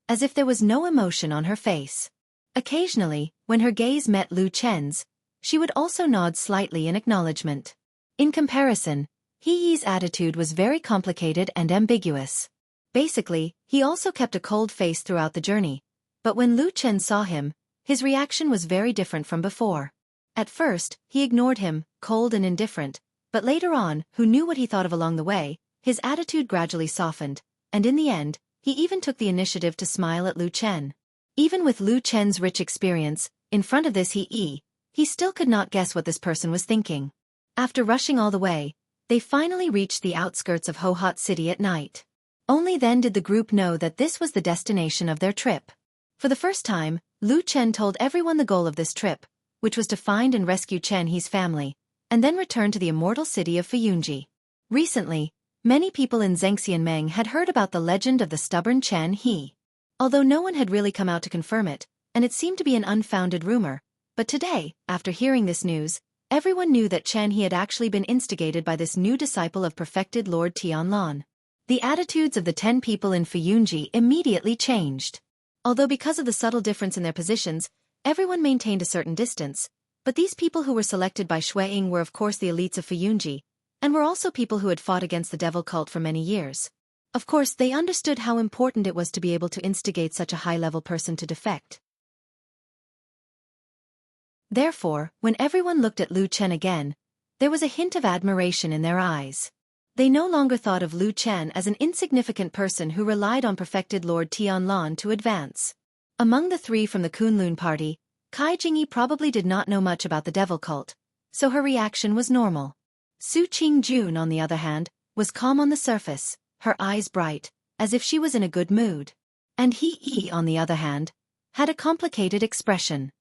as if there was no emotion on her face. Occasionally, when her gaze met Lu Chen's, she would also nod slightly in acknowledgement. In comparison, He Yi's attitude was very complicated and ambiguous. Basically, he also kept a cold face throughout the journey, but when Lu Chen saw him, his reaction was very different from before. At first, he ignored him, cold and indifferent, but later on, who knew what he thought of along the way, his attitude gradually softened, and in the end, he even took the initiative to smile at Lu Chen. Even with Lu Chen's rich experience, in front of this he still could not guess what this person was thinking. After rushing all the way, they finally reached the outskirts of Ho Hot City at night. Only then did the group know that this was the destination of their trip. For the first time, Lu Chen told everyone the goal of this trip, which was to find and rescue Chen He's family, and then return to the immortal city of Fuyunji. Recently, many people in Zhengxianmeng had heard about the legend of the stubborn Chen He. Although no one had really come out to confirm it, and it seemed to be an unfounded rumor, but today, after hearing this news, everyone knew that Chen He had actually been instigated by this new disciple of perfected Lord Tianlan. The attitudes of the 10 people in Fuyunji immediately changed. Although because of the subtle difference in their positions, everyone maintained a certain distance, but these people who were selected by Shui Ying were of course the elites of Fuyunji, and were also people who had fought against the devil cult for many years. Of course, they understood how important it was to be able to instigate such a high-level person to defect. Therefore, when everyone looked at Lu Chen again, there was a hint of admiration in their eyes. They no longer thought of Lu Chen as an insignificant person who relied on perfected Lord Tianlan to advance. Among the 3 from the Kunlun party, Kai Jingyi probably did not know much about the devil cult, so her reaction was normal. Su Qingjun, on the other hand, was calm on the surface, her eyes bright, as if she was in a good mood. And He Yi, on the other hand, had a complicated expression.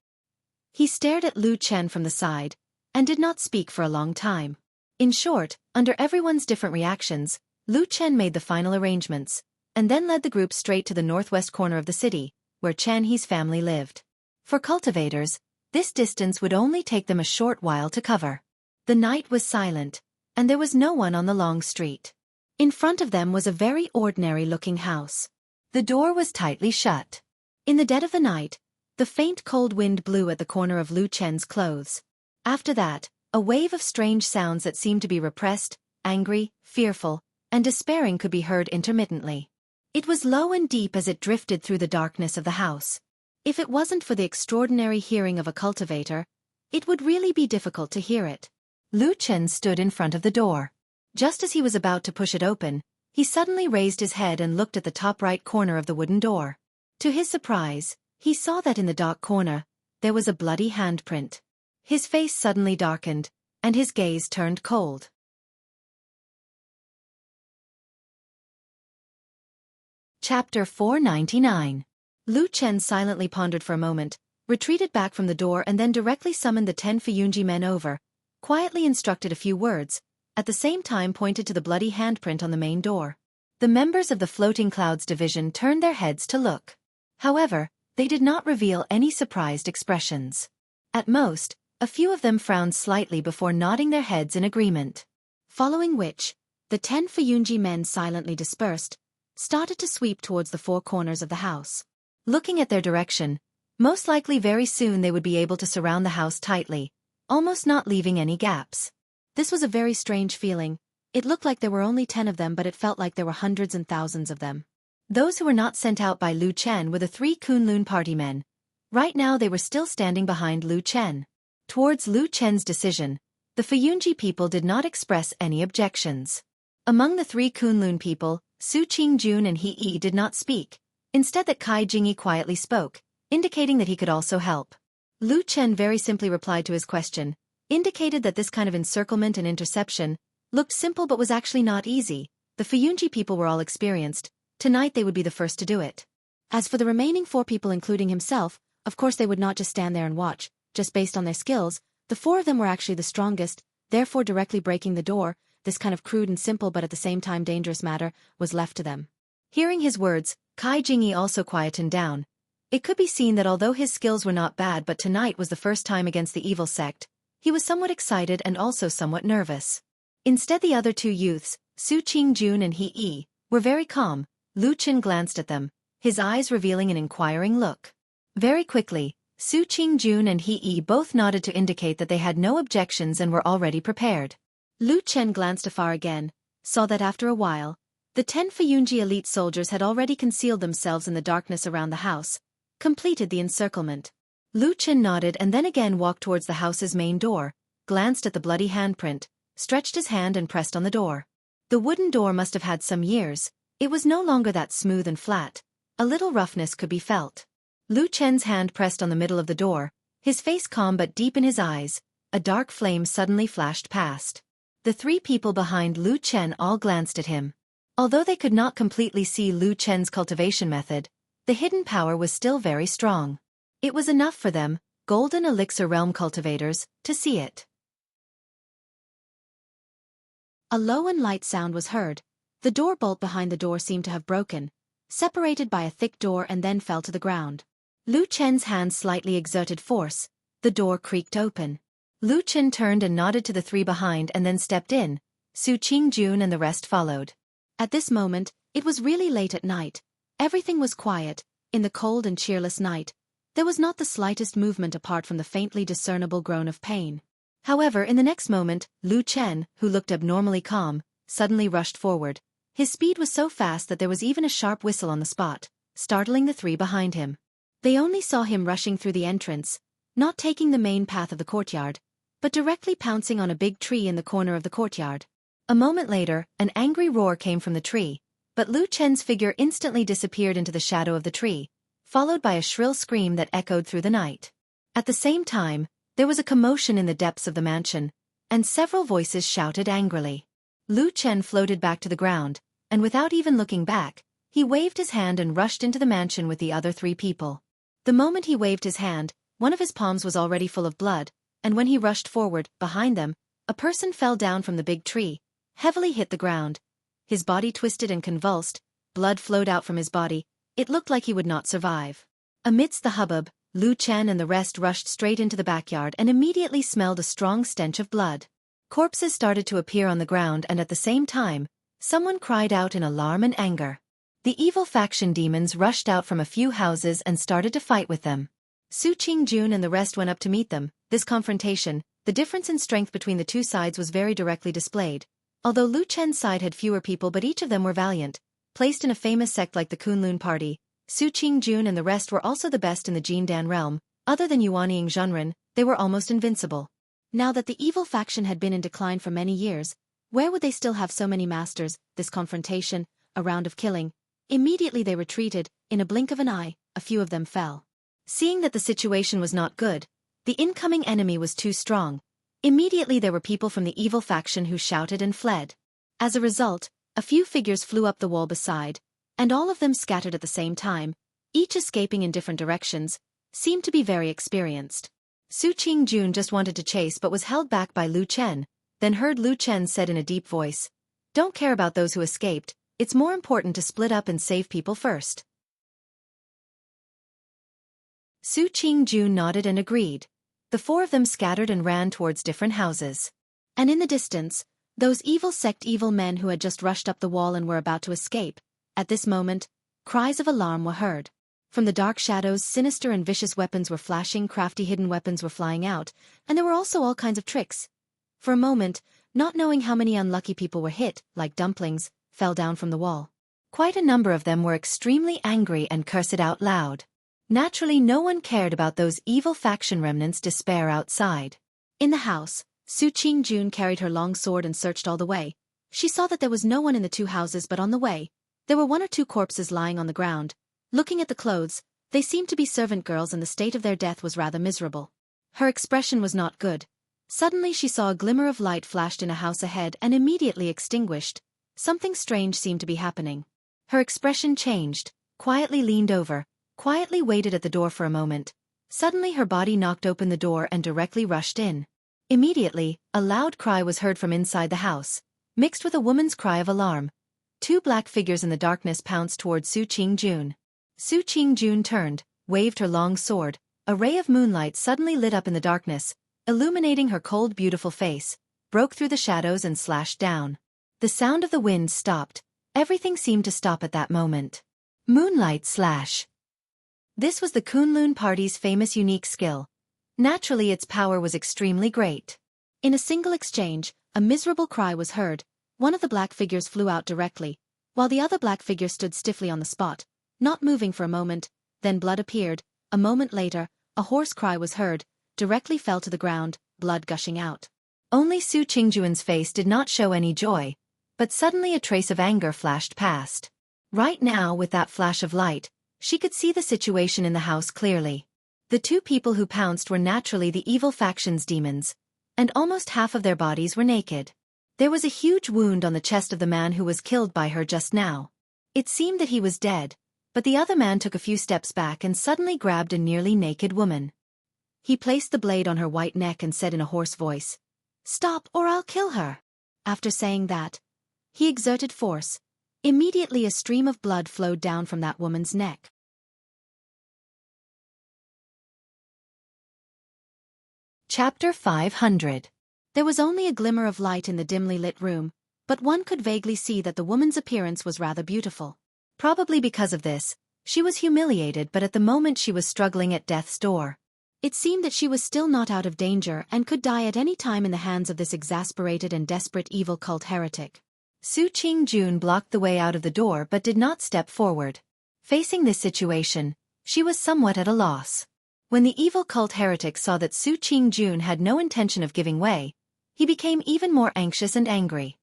He stared at Lu Chen from the side, and did not speak for a long time. In short, under everyone's different reactions, Lu Chen made the final arrangements, and then led the group straight to the northwest corner of the city, where Chen He's family lived. For cultivators, this distance would only take them a short while to cover. The night was silent, and there was no one on the long street. In front of them was a very ordinary-looking house. The door was tightly shut. In the dead of the night, the faint cold wind blew at the corner of Lu Chen's clothes. After that, a wave of strange sounds that seemed to be repressed, angry, fearful, and despairing could be heard intermittently. It was low and deep as it drifted through the darkness of the house. If it wasn't for the extraordinary hearing of a cultivator, it would really be difficult to hear it. Lu Chen stood in front of the door. Just as he was about to push it open, he suddenly raised his head and looked at the top right corner of the wooden door. To his surprise, he saw that in the dark corner, there was a bloody handprint. His face suddenly darkened, and his gaze turned cold. Chapter 499. Lu Chen silently pondered for a moment, retreated back from the door and then directly summoned the 10 Fuyunji men over, quietly instructed a few words, at the same time pointed to the bloody handprint on the main door. The members of the Floating Clouds division turned their heads to look. However, they did not reveal any surprised expressions. At most, a few of them frowned slightly before nodding their heads in agreement. Following which, the 10 Fuyunji men silently dispersed, started to sweep towards the 4 corners of the house. Looking at their direction, most likely very soon they would be able to surround the house tightly, almost not leaving any gaps. This was a very strange feeling. It looked like there were only 10 of them, but it felt like there were hundreds and thousands of them. Those who were not sent out by Lu Chen were the 3 Kunlun party men. Right now they were still standing behind Lu Chen. Towards Lu Chen's decision, the Fuyunji people did not express any objections. Among the 3 Kunlun people, Su Qingjun and He Yi did not speak. Instead that Kai Jingyi quietly spoke, indicating that he could also help. Lu Chen very simply replied to his question, indicated that this kind of encirclement and interception looked simple but was actually not easy. The Fuyunji people were all experienced. Tonight they would be the first to do it. As for the remaining 4 people including himself, of course they would not just stand there and watch, just based on their skills. The 4 of them were actually the strongest, therefore directly breaking the door, this kind of crude and simple but at the same time dangerous matter, was left to them. Hearing his words, Kai Jingyi also quietened down. It could be seen that although his skills were not bad but tonight was the first time against the evil sect, he was somewhat excited and also somewhat nervous. Instead, the other two youths, Su Qingjun and He Yi, were very calm. Lu Chen glanced at them, his eyes revealing an inquiring look. Very quickly, Su Qingjun and He Yi both nodded to indicate that they had no objections and were already prepared. Lu Chen glanced afar again, saw that after a while, the 10 Feyunji elite soldiers had already concealed themselves in the darkness around the house, completed the encirclement. Lu Chen nodded and then again walked towards the house's main door, glanced at the bloody handprint, stretched his hand and pressed on the door. The wooden door must have had some years. It was no longer that smooth and flat. A little roughness could be felt. Lu Chen's hand pressed on the middle of the door, his face calm but deep in his eyes. A dark flame suddenly flashed past. The 3 people behind Lu Chen all glanced at him. Although they could not completely see Lu Chen's cultivation method, the hidden power was still very strong. It was enough for them, Golden Elixir Realm cultivators, to see it. A low and light sound was heard. The door bolt behind the door seemed to have broken, separated by a thick door, and then fell to the ground. Lu Chen's hand slightly exerted force. The door creaked open. Lu Chen turned and nodded to the 3 behind and then stepped in. Su Qingjun and the rest followed. At this moment, it was really late at night. Everything was quiet. In the cold and cheerless night, there was not the slightest movement apart from the faintly discernible groan of pain. However, in the next moment, Lu Chen, who looked abnormally calm, suddenly rushed forward. His speed was so fast that there was even a sharp whistle on the spot, startling the 3 behind him. They only saw him rushing through the entrance, not taking the main path of the courtyard, but directly pouncing on a big tree in the corner of the courtyard. A moment later, an angry roar came from the tree, but Lu Chen's figure instantly disappeared into the shadow of the tree, followed by a shrill scream that echoed through the night. At the same time, there was a commotion in the depths of the mansion, and several voices shouted angrily. Lu Chen floated back to the ground, and without even looking back, he waved his hand and rushed into the mansion with the other 3 people. The moment he waved his hand, one of his palms was already full of blood, and when he rushed forward, behind them, a person fell down from the big tree, heavily hit the ground. His body twisted and convulsed, blood flowed out from his body. It looked like he would not survive. Amidst the hubbub, Lu Chen and the rest rushed straight into the backyard and immediately smelled a strong stench of blood. Corpses started to appear on the ground, and at the same time, someone cried out in alarm and anger. The evil faction demons rushed out from a few houses and started to fight with them. Su Qingjun and the rest went up to meet them. This confrontation, the difference in strength between the 2 sides was very directly displayed. Although Lu Chen's side had fewer people, but each of them were valiant, placed in a famous sect like the Kunlun Party, Su Qingjun and the rest were also the best in the Jindan realm. Other than Yuanying Zhenren, they were almost invincible. Now that the evil faction had been in decline for many years, where would they still have so many masters? This confrontation, a round of killing. Immediately they retreated. In a blink of an eye, a few of them fell. Seeing that the situation was not good, the incoming enemy was too strong. Immediately there were people from the evil faction who shouted and fled. As a result, a few figures flew up the wall beside, and all of them scattered at the same time, each escaping in different directions, seemed to be very experienced. Su Qingjun just wanted to chase but was held back by Lu Chen, then heard Lu Chen said in a deep voice, "Don't care about those who escaped, it's more important to split up and save people first." Su Qingjun nodded and agreed. The 4 of them scattered and ran towards different houses. And in the distance, those evil sect evil men who had just rushed up the wall and were about to escape. At this moment, cries of alarm were heard. From the dark shadows, sinister and vicious weapons were flashing, crafty hidden weapons were flying out, and there were also all kinds of tricks. For a moment, not knowing how many unlucky people were hit, like dumplings, fell down from the wall. Quite a number of them were extremely angry and cursed out loud. Naturally, no one cared about those evil faction remnants' despair outside. In the house, Su Qingjun carried her long sword and searched all the way. She saw that there was no one in the 2 houses, but on the way, there were 1 or 2 corpses lying on the ground. Looking at the clothes, they seemed to be servant girls, and the state of their death was rather miserable. Her expression was not good. Suddenly she saw a glimmer of light flashed in a house ahead and immediately extinguished. Something strange seemed to be happening. Her expression changed, quietly leaned over, quietly waited at the door for a moment. Suddenly her body knocked open the door and directly rushed in. Immediately, a loud cry was heard from inside the house, mixed with a woman's cry of alarm. 2 black figures in the darkness pounced toward Su Qingjun. Su Qingjun turned, waved her long sword. A ray of moonlight suddenly lit up in the darkness, illuminating her cold, beautiful face. broke through the shadows and slashed down. The sound of the wind stopped. Everything seemed to stop at that moment. Moonlight slash. This was the Kunlun party's famous unique skill. Naturally, its power was extremely great. In a single exchange, a miserable cry was heard. One of the black figures flew out directly, while the other black figure stood stiffly on the spot, not moving for a moment. Then blood appeared. A moment later, a hoarse cry was heard, directly fell to the ground, blood gushing out. Only Su Qingjuan's face did not show any joy, but suddenly a trace of anger flashed past. Right now, with that flash of light, she could see the situation in the house clearly. The two people who pounced were naturally the evil faction's demons, and almost half of their bodies were naked. There was a huge wound on the chest of the man who was killed by her just now. It seemed that he was dead, but the other man took a few steps back and suddenly grabbed a nearly naked woman. He placed the blade on her white neck and said in a hoarse voice, "Stop or I'll kill her." After saying that, he exerted force. Immediately a stream of blood flowed down from that woman's neck. Chapter 500. There was only a glimmer of light in the dimly lit room, but one could vaguely see that the woman's appearance was rather beautiful. Probably because of this, she was humiliated, but at the moment she was struggling at death's door. It seemed that she was still not out of danger and could die at any time in the hands of this exasperated and desperate evil cult heretic. Su Qingjun blocked the way out of the door but did not step forward. Facing this situation, she was somewhat at a loss. When the evil cult heretic saw that Su Qingjun had no intention of giving way, he became even more anxious and angry.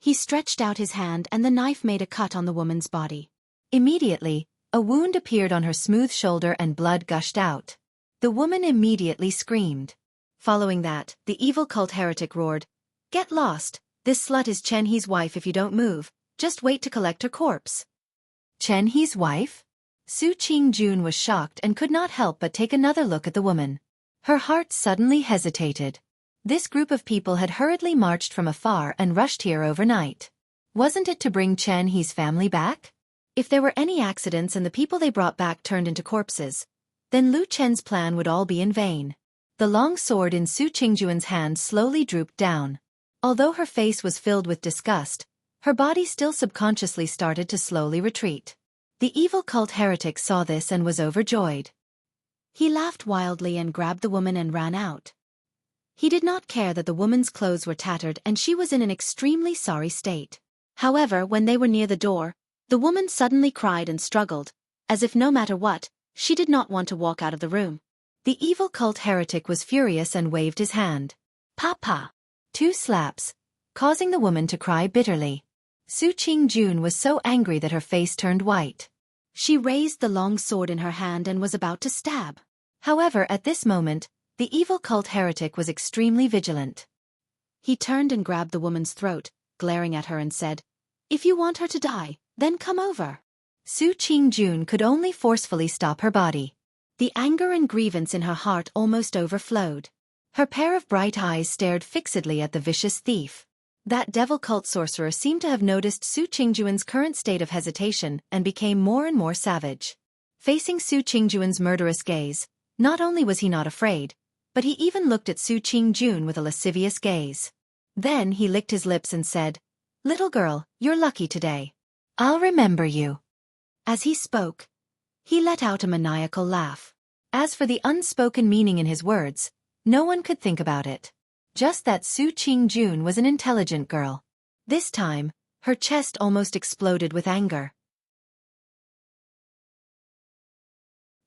He stretched out his hand and the knife made a cut on the woman's body. Immediately, a wound appeared on her smooth shoulder and blood gushed out. The woman immediately screamed. Following that, the evil cult heretic roared, "Get lost! This slut is Chen He's wife. If you don't move, just wait to collect her corpse." Chen He's wife? Su Qingjun was shocked and could not help but take another look at the woman. Her heart suddenly hesitated. This group of people had hurriedly marched from afar and rushed here overnight. Wasn't it to bring Chen He's family back? If there were any accidents and the people they brought back turned into corpses, then Lu Chen's plan would all be in vain. The long sword in Su Qingjuan's hand slowly drooped down. Although her face was filled with disgust, her body still subconsciously started to slowly retreat. The evil cult heretic saw this and was overjoyed. He laughed wildly and grabbed the woman and ran out. He did not care that the woman's clothes were tattered and she was in an extremely sorry state. However, when they were near the door, the woman suddenly cried and struggled, as if no matter what, she did not want to walk out of the room. The evil cult heretic was furious and waved his hand. "Papa!" 2 slaps, causing the woman to cry bitterly. Su Qingjun was so angry that her face turned white. She raised the long sword in her hand and was about to stab. However, at this moment, the evil cult heretic was extremely vigilant. He turned and grabbed the woman's throat, glaring at her and said, "If you want her to die, then come over." Su Qingjun could only forcefully stop her body. The anger and grievance in her heart almost overflowed. Her pair of bright eyes stared fixedly at the vicious thief. That devil cult sorcerer seemed to have noticed Su Qingjuan's current state of hesitation and became more and more savage. Facing Su Qingjuan's murderous gaze, not only was he not afraid, but he even looked at Su Qingjun with a lascivious gaze. Then he licked his lips and said, "Little girl, you're lucky today. I'll remember you." As he spoke, he let out a maniacal laugh. As for the unspoken meaning in his words, no one could think about it. Just that Su Qingjun was an intelligent girl. This time, her chest almost exploded with anger.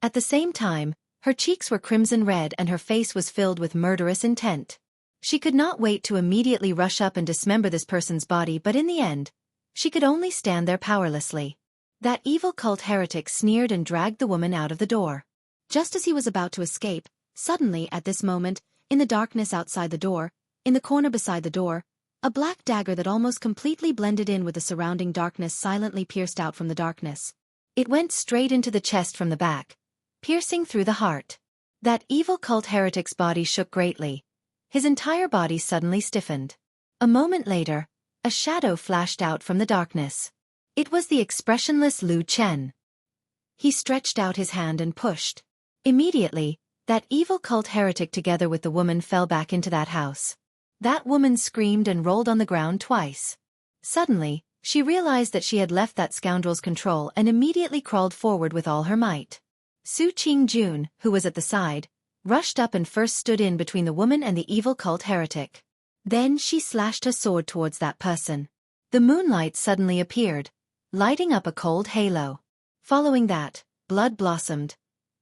At the same time, her cheeks were crimson red and her face was filled with murderous intent. She could not wait to immediately rush up and dismember this person's body, but in the end, she could only stand there powerlessly. That evil cult heretic sneered and dragged the woman out of the door. Just as he was about to escape, suddenly at this moment, in the darkness outside the door, in the corner beside the door, a black dagger that almost completely blended in with the surrounding darkness silently pierced out from the darkness. It went straight into the chest from the back, piercing through the heart. That evil cult heretic's body shook greatly. His entire body suddenly stiffened. A moment later, a shadow flashed out from the darkness. It was the expressionless Lu Chen. He stretched out his hand and pushed. Immediately, that evil cult heretic together with the woman fell back into that house. That woman screamed and rolled on the ground twice. Suddenly, she realized that she had left that scoundrel's control and immediately crawled forward with all her might. Su Qingjun, who was at the side, rushed up and first stood in between the woman and the evil cult heretic. Then she slashed her sword towards that person. The moonlight suddenly appeared, lighting up a cold halo. Following that, blood blossomed.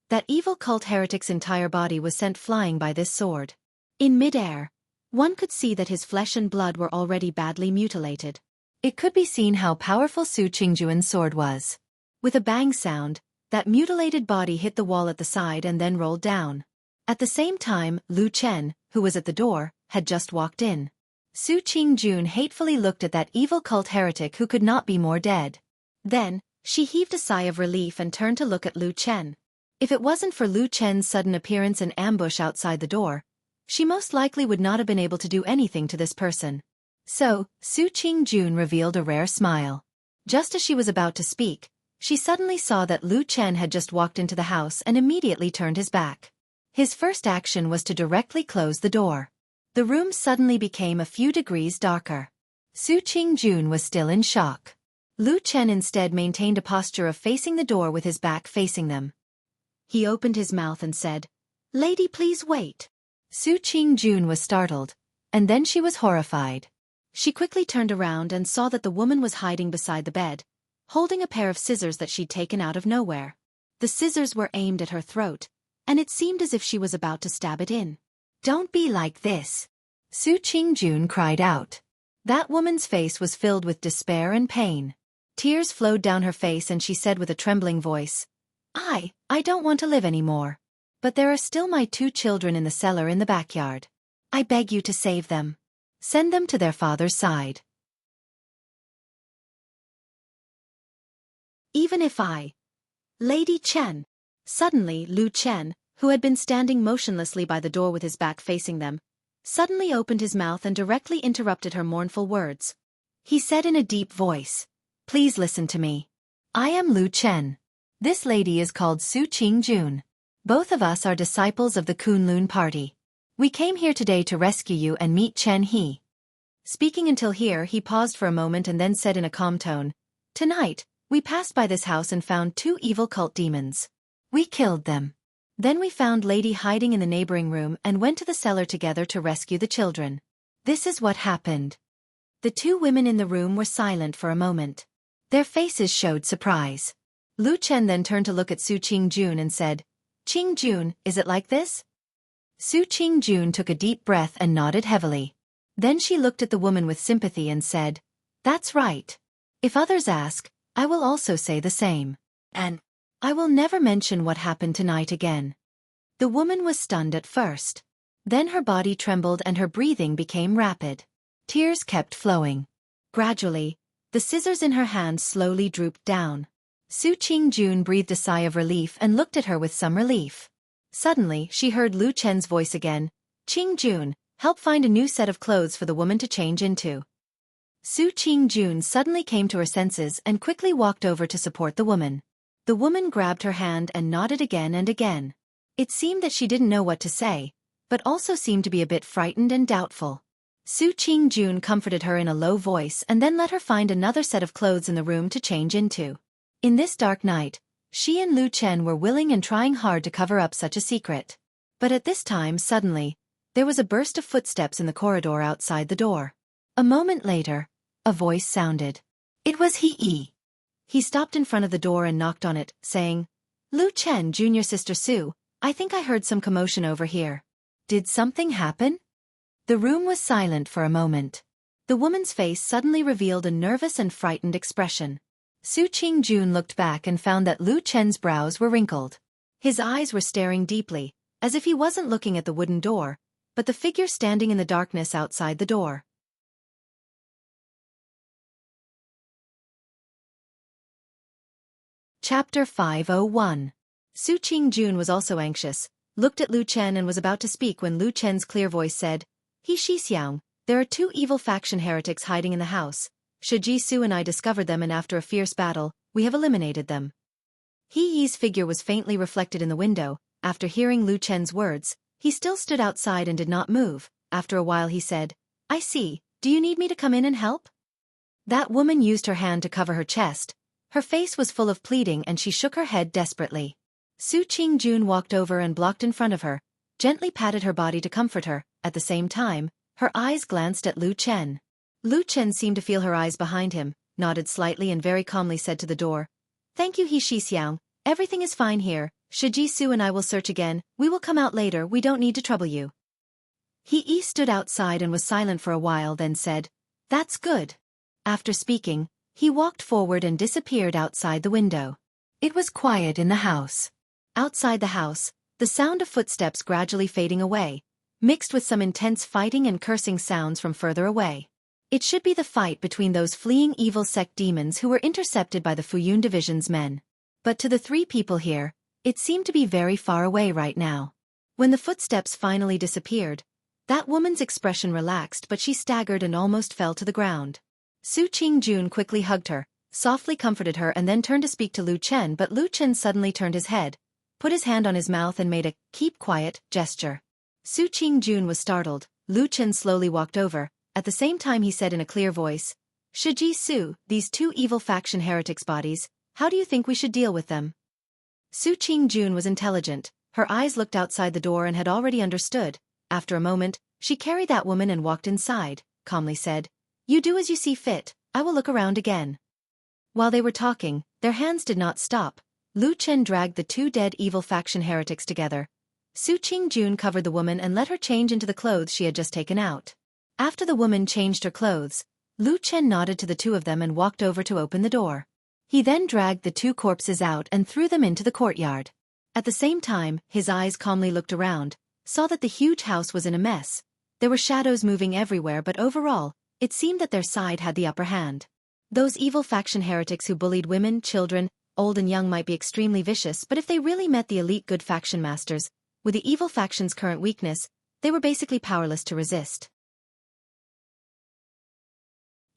That evil cult heretic's entire body was sent flying by this sword. In midair, one could see that his flesh and blood were already badly mutilated. It could be seen how powerful Su Qingjuan's sword was. With a bang sound, that mutilated body hit the wall at the side and then rolled down. At the same time, Lu Chen, who was at the door, had just walked in. Su Qingjun hatefully looked at that evil cult heretic who could not be more dead. Then, she heaved a sigh of relief and turned to look at Lu Chen. If it wasn't for Lu Chen's sudden appearance and ambush outside the door, she most likely would not have been able to do anything to this person. So, Su Qingjun revealed a rare smile. Just as she was about to speak, she suddenly saw that Lu Chen had just walked into the house and immediately turned his back. His first action was to directly close the door. The room suddenly became a few degrees darker. Su Qingjun was still in shock. Lu Chen instead maintained a posture of facing the door with his back facing them. He opened his mouth and said, "Lady, please wait." Su Qingjun was startled, and then she was horrified. She quickly turned around and saw that the woman was hiding beside the bed, holding a pair of scissors that she'd taken out of nowhere. The scissors were aimed at her throat, and it seemed as if she was about to stab it in. "Don't be like this," Su Qingjun cried out. That woman's face was filled with despair and pain. Tears flowed down her face and she said with a trembling voice, I don't want to live anymore. But there are still my 2 children in the cellar in the backyard. I beg you to save them. Send them to their father's side. Even if Lady Chen. Suddenly Lu Chen, who had been standing motionlessly by the door with his back facing them, suddenly opened his mouth and directly interrupted her mournful words. He said in a deep voice, "Please listen to me. I am Lu Chen. This lady is called Su Qingjun. Both of us are disciples of the Kunlun party. We came here today to rescue you and meet Chen He." Speaking until here, he paused for a moment and then said in a calm tone, "Tonight, we passed by this house and found 2 evil cult demons. We killed them. Then we found Lady hiding in the neighboring room and went to the cellar together to rescue the children. This is what happened." The 2 women in the room were silent for a moment. Their faces showed surprise. Lu Chen then turned to look at Su Qingjun and said, "Qingjun, is it like this?" Su Qingjun took a deep breath and nodded heavily. Then she looked at the woman with sympathy and said, "That's right. If others ask, I will also say the same. And I will never mention what happened tonight again." The woman was stunned at first. Then her body trembled and her breathing became rapid. Tears kept flowing. Gradually, the scissors in her hand slowly drooped down. Su Qingjun breathed a sigh of relief and looked at her with some relief. Suddenly, she heard Lu Chen's voice again, "Qingjun, help find a new set of clothes for the woman to change into." Su Qingjun suddenly came to her senses and quickly walked over to support the woman. The woman grabbed her hand and nodded again and again. It seemed that she didn't know what to say, but also seemed to be a bit frightened and doubtful. Su Qingjun comforted her in a low voice and then let her find another set of clothes in the room to change into. In this dark night, she and Lu Chen were willing and trying hard to cover up such a secret. But at this time, suddenly, there was a burst of footsteps in the corridor outside the door. A moment later, a voice sounded. It was He. He stopped in front of the door and knocked on it, saying, "Lu Chen, junior sister Su, I think I heard some commotion over here. Did something happen?" The room was silent for a moment. The woman's face suddenly revealed a nervous and frightened expression. Su Qingjun looked back and found that Lu Chen's brows were wrinkled. His eyes were staring deeply, as if he wasn't looking at the wooden door, but the figure standing in the darkness outside the door. Chapter 501. Su Qingjun was also anxious, looked at Lu Chen and was about to speak when Lu Chen's clear voice said, "He Xianxia, there are 2 evil faction heretics hiding in the house. Shiji Su and I discovered them and after a fierce battle, we have eliminated them." He Yi's figure was faintly reflected in the window. After hearing Lu Chen's words, he still stood outside and did not move. After a while he said, I see, do you need me to come in and help? That woman used her hand to cover her chest. Her face was full of pleading and she shook her head desperately. Su Qingjun walked over and blocked in front of her, gently patted her body to comfort her. At the same time, her eyes glanced at Lu Chen. Lu Chen seemed to feel her eyes behind him, nodded slightly and very calmly said to the door, "Thank you, He Xixiang, everything is fine here. Shiji Su and I will search again, we will come out later, we don't need to trouble you." He Yi stood outside and was silent for a while, then said, "That's good." After speaking, he walked forward and disappeared outside the window. It was quiet in the house. Outside the house, the sound of footsteps gradually fading away, mixed with some intense fighting and cursing sounds from further away. It should be the fight between those fleeing evil sect demons who were intercepted by the Fuyun Division's men. But to the three people here, it seemed to be very far away right now. When the footsteps finally disappeared, that woman's expression relaxed, but she staggered and almost fell to the ground. Su Qingjun quickly hugged her, softly comforted her and then turned to speak to Lu Chen, but Lu Chen suddenly turned his head, put his hand on his mouth and made a "keep quiet" gesture. Su Qingjun was startled. Lu Chen slowly walked over. At the same time he said in a clear voice, "Shiji Su, these two evil faction heretics' bodies, how do you think we should deal with them?" Su Qingjun was intelligent. Her eyes looked outside the door and had already understood. After a moment, she carried that woman and walked inside, calmly said, "You do as you see fit, I will look around again." While they were talking, their hands did not stop. Lu Chen dragged the two dead evil faction heretics together. Su Qingjun covered the woman and let her change into the clothes she had just taken out. After the woman changed her clothes, Lu Chen nodded to the two of them and walked over to open the door. He then dragged the two corpses out and threw them into the courtyard. At the same time, his eyes calmly looked around, saw that the huge house was in a mess. There were shadows moving everywhere, but overall, it seemed that their side had the upper hand. Those evil faction heretics who bullied women, children, old and young might be extremely vicious, but if they really met the elite good faction masters, with the evil faction's current weakness, they were basically powerless to resist.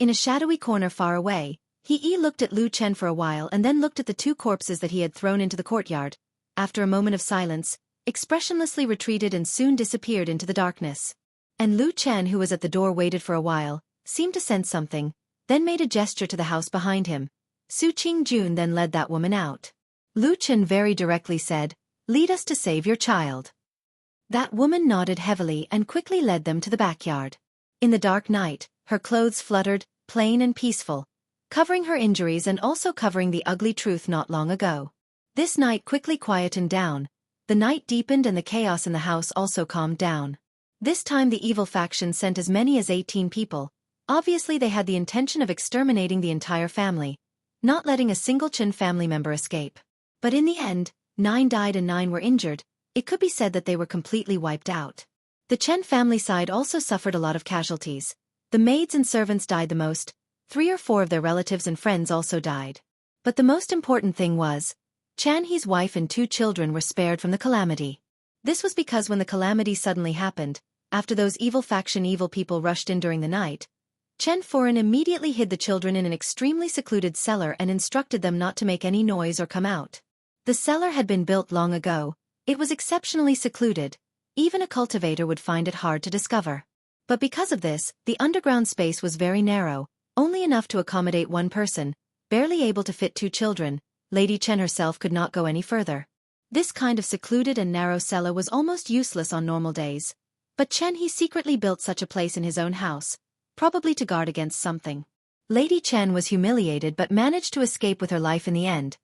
In a shadowy corner far away, He looked at Lu Chen for a while and then looked at the two corpses that he had thrown into the courtyard. After a moment of silence, expressionlessly retreated and soon disappeared into the darkness. And Lu Chen, who was at the door, waited for a while, seemed to sense something, then made a gesture to the house behind him. Su Qingjun then led that woman out. Lu Chen very directly said, "Lead us to save your child." That woman nodded heavily and quickly led them to the backyard. In the dark night, her clothes fluttered, plain and peaceful, covering her injuries and also covering the ugly truth not long ago. This night quickly quietened down. The night deepened and the chaos in the house also calmed down. This time the evil faction sent as many as 18 people. Obviously they had the intention of exterminating the entire family, not letting a single Chen family member escape. But in the end, 9 died and 9 were injured. It could be said that they were completely wiped out. The Chen family side also suffered a lot of casualties. The maids and servants died the most. 3 or 4 of their relatives and friends also died. But the most important thing was, Chan He's wife and 2 children were spared from the calamity. This was because when the calamity suddenly happened, after those evil faction evil people rushed in during the night, Chen Foran immediately hid the children in an extremely secluded cellar and instructed them not to make any noise or come out. The cellar had been built long ago. It was exceptionally secluded. Even a cultivator would find it hard to discover. But because of this, the underground space was very narrow, only enough to accommodate 1 person, barely able to fit 2 children. Lady Chen herself could not go any further. This kind of secluded and narrow cellar was almost useless on normal days. But Chen He secretly built such a place in his own house, probably to guard against something. Lady Chen was humiliated but managed to escape with her life in the end.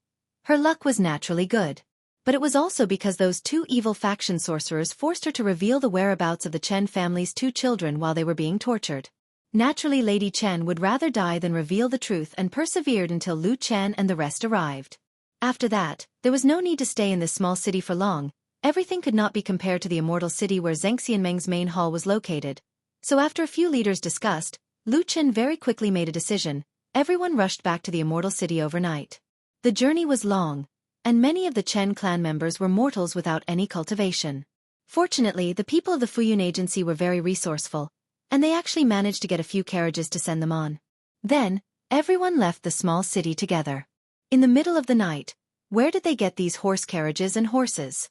Her luck was naturally good. But it was also because those 2 evil faction sorcerers forced her to reveal the whereabouts of the Chen family's 2 children while they were being tortured. Naturally, Lady Chen would rather die than reveal the truth and persevered until Lu Chen and the rest arrived. After that, there was no need to stay in this small city for long. Everything could not be compared to the immortal city where Xianxianmeng's main hall was located. So after a few leaders discussed, Lu Chen very quickly made a decision. Everyone rushed back to the immortal city overnight. The journey was long, and many of the Chen clan members were mortals without any cultivation. Fortunately, the people of the Fuyun agency were very resourceful, and they actually managed to get a few carriages to send them on. Then, everyone left the small city together. In the middle of the night, where did they get these horse carriages and horses?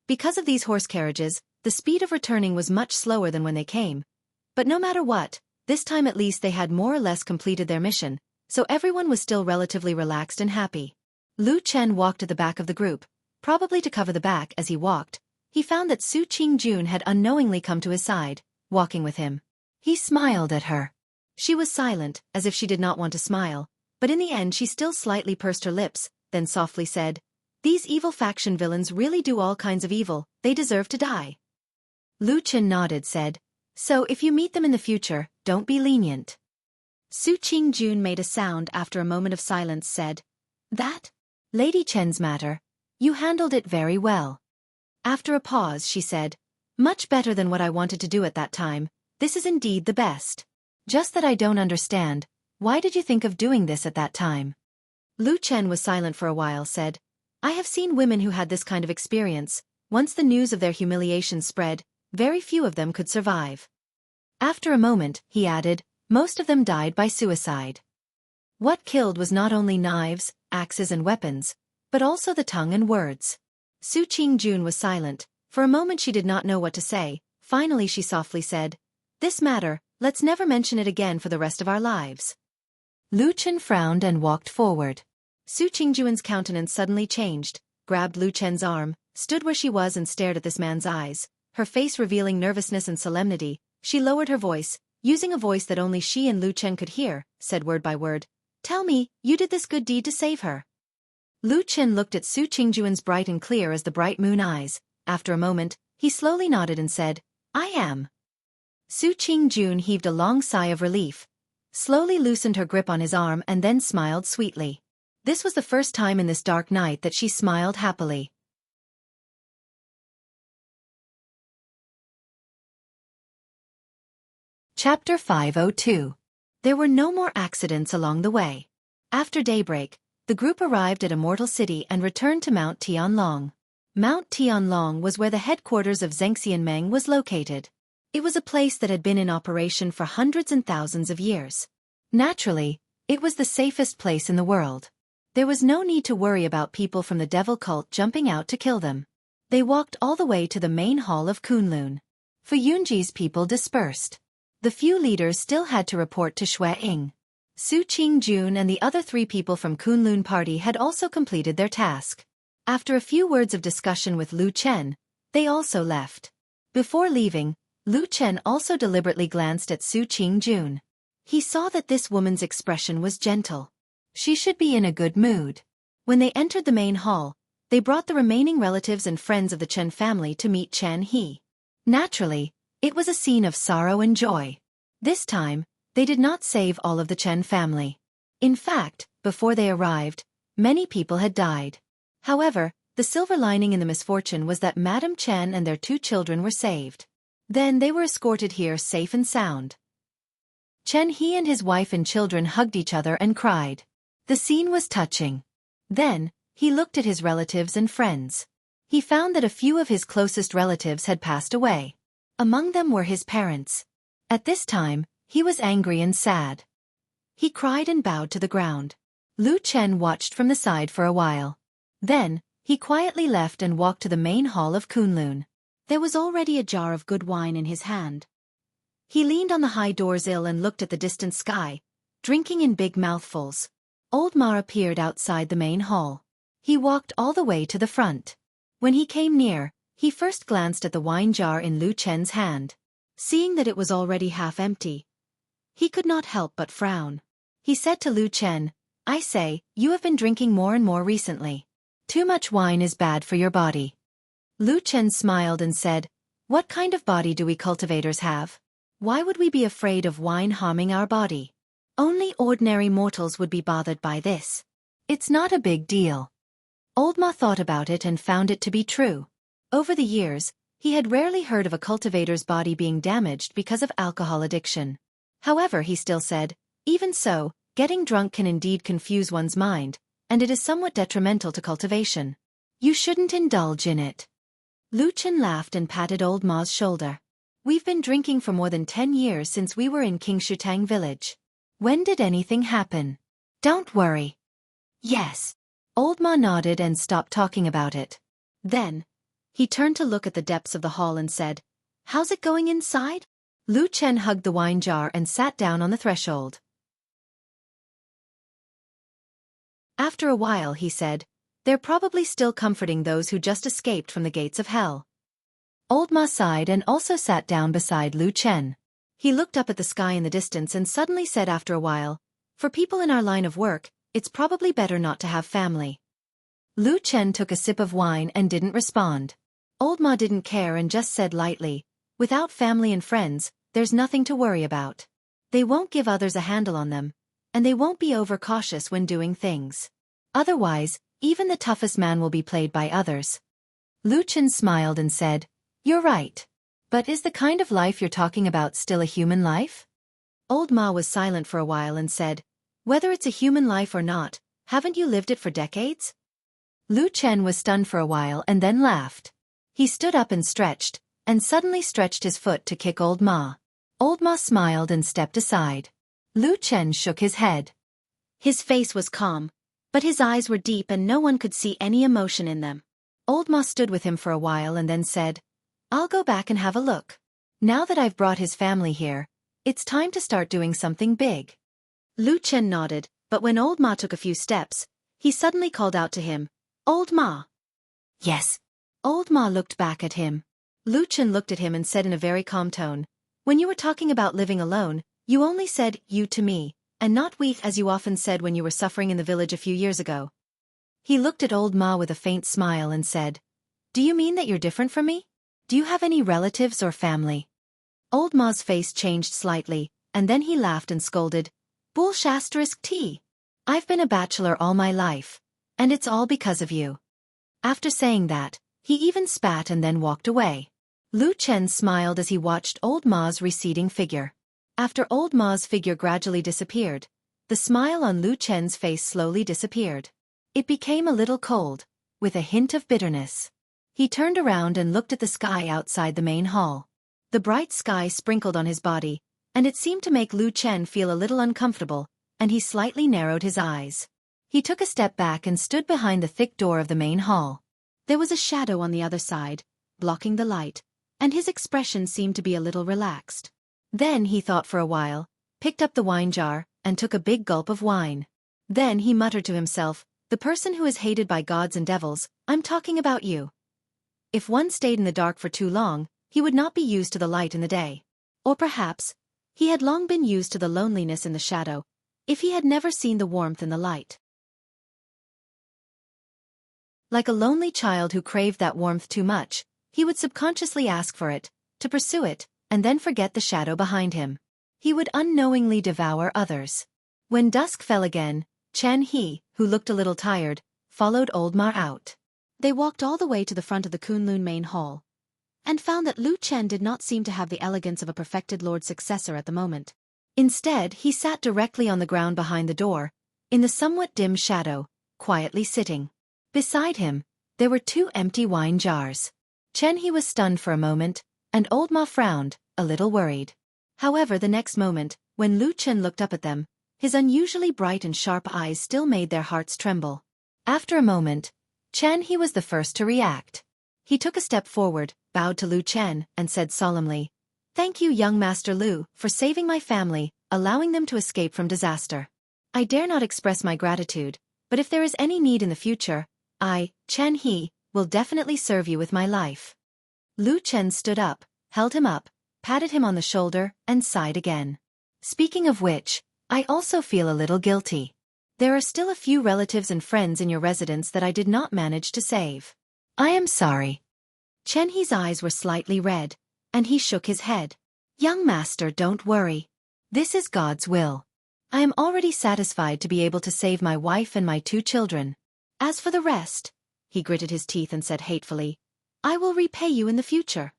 Because of these horse carriages, the speed of returning was much slower than when they came. But no matter what, this time at least they had more or less completed their mission, so everyone was still relatively relaxed and happy. Lu Chen walked at the back of the group, probably to cover the back. As he walked, he found that Su Qingjun had unknowingly come to his side, walking with him. He smiled at her. She was silent, as if she did not want to smile, but in the end she still slightly pursed her lips, then softly said, "These evil faction villains really do all kinds of evil, they deserve to die." Lu Chen nodded, said, "So if you meet them in the future, don't be lenient." Su Qingjun made a sound after a moment of silence, said, "That? Lady Chen's matter. You handled it very well." After a pause she said, "Much better than what I wanted to do at that time. This is indeed the best. Just that I don't understand, why did you think of doing this at that time?" Lu Chen was silent for a while, said, "I have seen women who had this kind of experience. Once the news of their humiliation spread, very few of them could survive." After a moment, he added, "Most of them died by suicide. What killed was not only knives, axes and weapons, but also the tongue and words." Su Qingjun was silent. For a moment she did not know what to say. Finally she softly said, "This matter, let's never mention it again for the rest of our lives." Lu Chen frowned and walked forward. Su Qingjun's countenance suddenly changed, grabbed Lu Chen's arm, stood where she was and stared at this man's eyes, her face revealing nervousness and solemnity. She lowered her voice, using a voice that only she and Lu Chen could hear, said word by word, "Tell me, you did this good deed to save her." Lu Chen looked at Su Qingjun's bright and clear as the bright moon eyes. After a moment, he slowly nodded and said, "I am." Su Qingjun heaved a long sigh of relief, slowly loosened her grip on his arm and then smiled sweetly. This was the first time in this dark night that she smiled happily. Chapter 502. There were no more accidents along the way. After daybreak, the group arrived at Immortal City and returned to Mount Tianlong. Mount Tianlong was where the headquarters of Xianxia was located. It was a place that had been in operation for hundreds and thousands of years. Naturally, it was the safest place in the world. There was no need to worry about people from the devil cult jumping out to kill them. They walked all the way to the main hall of Kunlun. Fu Yunji's people dispersed. The few leaders still had to report to Shui Ying. Su Qingjun and the other 3 people from Kunlun party had also completed their task. After a few words of discussion with Lu Chen, they also left. Before leaving, Lu Chen also deliberately glanced at Su Qingjun. He saw that this woman's expression was gentle. She should be in a good mood. When they entered the main hall, they brought the remaining relatives and friends of the Chen family to meet Chen He. Naturally, it was a scene of sorrow and joy. This time, they did not save all of the Chen family. In fact, before they arrived, many people had died. However, the silver lining in the misfortune was that Madame Chen and their 2 children were saved. Then they were escorted here safe and sound. Chen He and his wife and children hugged each other and cried. The scene was touching. Then, he looked at his relatives and friends. He found that a few of his closest relatives had passed away. Among them were his parents. At this time, he was angry and sad. He cried and bowed to the ground. Lu Chen watched from the side for a while. Then, he quietly left and walked to the main hall of Kunlun. There was already a jar of good wine in his hand. He leaned on the high doorsill and looked at the distant sky, drinking in big mouthfuls. Old Ma appeared outside the main hall. He walked all the way to the front. When he came near, he first glanced at the wine jar in Lu Chen's hand. Seeing that it was already half empty, he could not help but frown. He said to Lu Chen, "I say, you have been drinking more and more recently. Too much wine is bad for your body." Lu Chen smiled and said, "What kind of body do we cultivators have? Why would we be afraid of wine harming our body? Only ordinary mortals would be bothered by this. It's not a big deal." Old Ma thought about it and found it to be true. Over the years, he had rarely heard of a cultivator's body being damaged because of alcohol addiction. However, he still said, "Even so, getting drunk can indeed confuse one's mind, and it is somewhat detrimental to cultivation. You shouldn't indulge in it." Lu Chen laughed and patted Old Ma's shoulder. "We've been drinking for more than 10 years since we were in King Shutang village. When did anything happen? Don't worry." "Yes." Old Ma nodded and stopped talking about it. Then, He turned to look at the depths of the hall and said, "How's it going inside?" Lu Chen hugged the wine jar and sat down on the threshold. After a while he said, "They're probably still comforting those who just escaped from the gates of hell." Old Ma sighed and also sat down beside Lu Chen. He looked up at the sky in the distance and suddenly said after a while, "For people in our line of work, it's probably better not to have family." Lu Chen took a sip of wine and didn't respond. Old Ma didn't care and just said lightly, "Without family and friends, there's nothing to worry about. They won't give others a handle on them, and they won't be overcautious when doing things. Otherwise, even the toughest man will be played by others." Lu Chen smiled and said, "You're right. But is the kind of life you're talking about still a human life?" Old Ma was silent for a while and said, "Whether it's a human life or not, haven't you lived it for decades?" Lu Chen was stunned for a while and then laughed. He stood up and suddenly stretched his foot to kick Old Ma. Old Ma smiled and stepped aside. Lu Chen shook his head. His face was calm, but his eyes were deep and no one could see any emotion in them. Old Ma stood with him for a while and then said, "I'll go back and have a look. Now that I've brought his family here, it's time to start doing something big." Lu Chen nodded, but when Old Ma took a few steps, he suddenly called out to him, "Old Ma." "Yes." Old Ma looked back at him. Lu Chen looked at him and said in a very calm tone, "When you were talking about living alone, you only said you to me, and not we as you often said when you were suffering in the village a few years ago." He looked at Old Ma with a faint smile and said, "Do you mean that you're different from me? Do you have any relatives or family?" Old Ma's face changed slightly, and then he laughed and scolded, "Bull*t. I've been a bachelor all my life, and it's all because of you." After saying that, he even spat and then walked away. Lu Chen smiled as he watched Old Ma's receding figure. After Old Ma's figure gradually disappeared, the smile on Lu Chen's face slowly disappeared. It became a little cold, with a hint of bitterness. He turned around and looked at the sky outside the main hall. The bright sky sprinkled on his body, and it seemed to make Lu Chen feel a little uncomfortable, and he slightly narrowed his eyes. He took a step back and stood behind the thick door of the main hall. There was a shadow on the other side, blocking the light, and his expression seemed to be a little relaxed. Then he thought for a while, picked up the wine jar, and took a big gulp of wine. Then he muttered to himself, "The person who is hated by gods and devils, I'm talking about you. If one stayed in the dark for too long, he would not be used to the light in the day. Or perhaps, he had long been used to the loneliness in the shadow, if he had never seen the warmth in the light. Like a lonely child who craved that warmth too much, he would subconsciously ask for it, to pursue it, and then forget the shadow behind him. He would unknowingly devour others. When dusk fell again, Qianhe, who looked a little tired, followed Old Ma out. They walked all the way to the front of the Kunlun main hall, and found that Lu Chen did not seem to have the elegance of a perfected lord's successor at the moment. Instead, he sat directly on the ground behind the door, in the somewhat dim shadow, quietly sitting. Beside him, there were 2 empty wine jars. Qianhe was stunned for a moment, and Old Ma frowned, a little worried. However, the next moment, when Lu Chen looked up at them, his unusually bright and sharp eyes still made their hearts tremble. After a moment, Qianhe was the first to react. He took a step forward, bowed to Lu Chen, and said solemnly, "Thank you, young Master Lu, for saving my family, allowing them to escape from disaster. I dare not express my gratitude, but if there is any need in the future, I, Qianhe, will definitely serve you with my life." Lu Chen stood up, held him up, patted him on the shoulder, and sighed again. "Speaking of which, I also feel a little guilty. There are still a few relatives and friends in your residence that I did not manage to save. I am sorry." Qianhe's eyes were slightly red, and he shook his head. "Young master, don't worry. This is God's will. I am already satisfied to be able to save my wife and my 2 children. As for the rest," he gritted his teeth and said hatefully, "I will repay you in the future."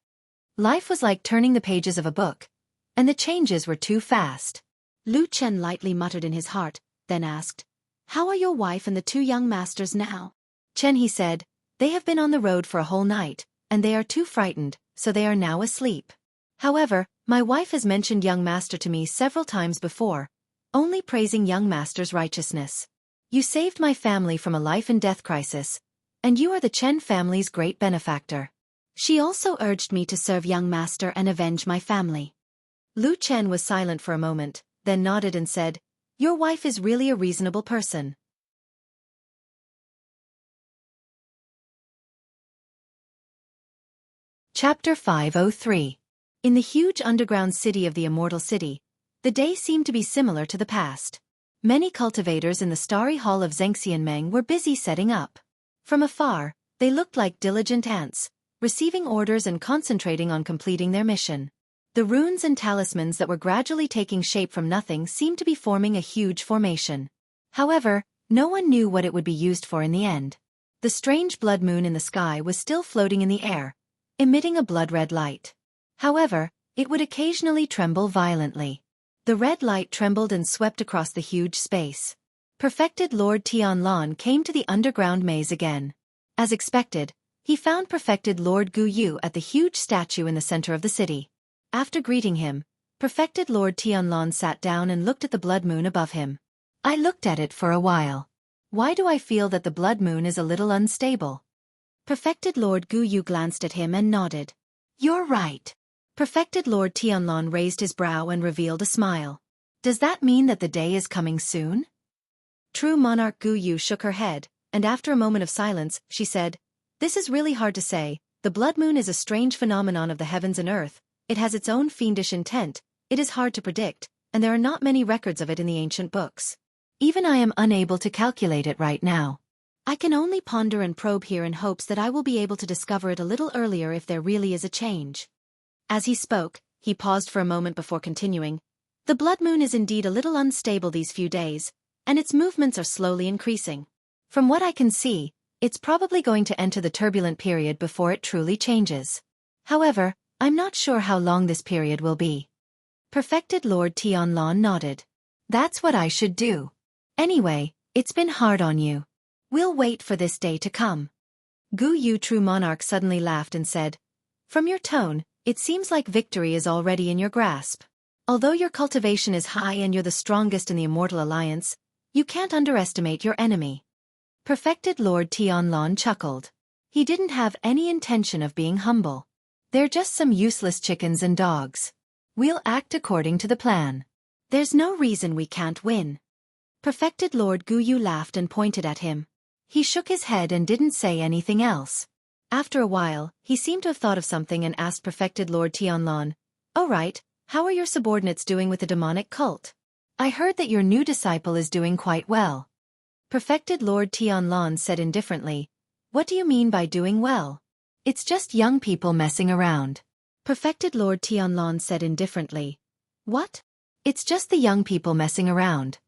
Life was like turning the pages of a book, and the changes were too fast. Lu Chen lightly muttered in his heart, then asked, "How are your wife and the 2 young masters now?" Qianhe said, "They have been on the road for a whole night, and they are too frightened, so they are now asleep. However, my wife has mentioned young master to me several times before, only praising young master's righteousness. You saved my family from a life and death crisis, and you are the Chen family's great benefactor. She also urged me to serve young master and avenge my family. Lu Chen was silent for a moment, then nodded and said, "Your wife is really a reasonable person." Chapter 503. In the huge underground city of the Immortal City, the day seemed to be similar to the past. Many cultivators in the starry hall of Xianxia were busy setting up. From afar, they looked like diligent ants, receiving orders and concentrating on completing their mission. The runes and talismans that were gradually taking shape from nothing seemed to be forming a huge formation. However, no one knew what it would be used for in the end. The strange blood moon in the sky was still floating in the air, emitting a blood-red light. However, it would occasionally tremble violently. The red light trembled and swept across the huge space. Perfected Lord Tianlan came to the underground maze again. As expected, he found Perfected Lord Gu Yu at the huge statue in the center of the city. After greeting him, Perfected Lord Tianlan sat down and looked at the blood moon above him. I looked at it for a while. Why do I feel that the blood moon is a little unstable? Perfected Lord Gu Yu glanced at him and nodded. You're right. Perfected Lord Tianlan raised his brow and revealed a smile. Does that mean that the day is coming soon? True Monarch Gu Yu shook her head, and after a moment of silence, she said, This is really hard to say. The blood moon is a strange phenomenon of the heavens and earth. It has its own fiendish intent, it is hard to predict, and there are not many records of it in the ancient books. Even I am unable to calculate it right now. I can only ponder and probe here in hopes that I will be able to discover it a little earlier if there really is a change. As he spoke, he paused for a moment before continuing. The blood moon is indeed a little unstable these few days, and its movements are slowly increasing. From what I can see, it's probably going to enter the turbulent period before it truly changes. However, I'm not sure how long this period will be. Perfected Lord Tianlan nodded. That's what I should do. Anyway, it's been hard on you. We'll wait for this day to come. Gu Yu True Monarch suddenly laughed and said, From your tone, it seems like victory is already in your grasp. Although your cultivation is high and you're the strongest in the Immortal Alliance, you can't underestimate your enemy. Perfected Lord Tianlan chuckled. He didn't have any intention of being humble. They're just some useless chickens and dogs. We'll act according to the plan. There's no reason we can't win. Perfected Lord Gu Yu laughed and pointed at him. He shook his head and didn't say anything else. After a while, he seemed to have thought of something and asked Perfected Lord Tianlan, "Oh right, how are your subordinates doing with the demonic cult? I heard that your new disciple is doing quite well." Perfected Lord Tianlan said indifferently, "What do you mean by doing well? It's just young people messing around." Perfected Lord Tianlan said indifferently, "What? It's just the young people messing around."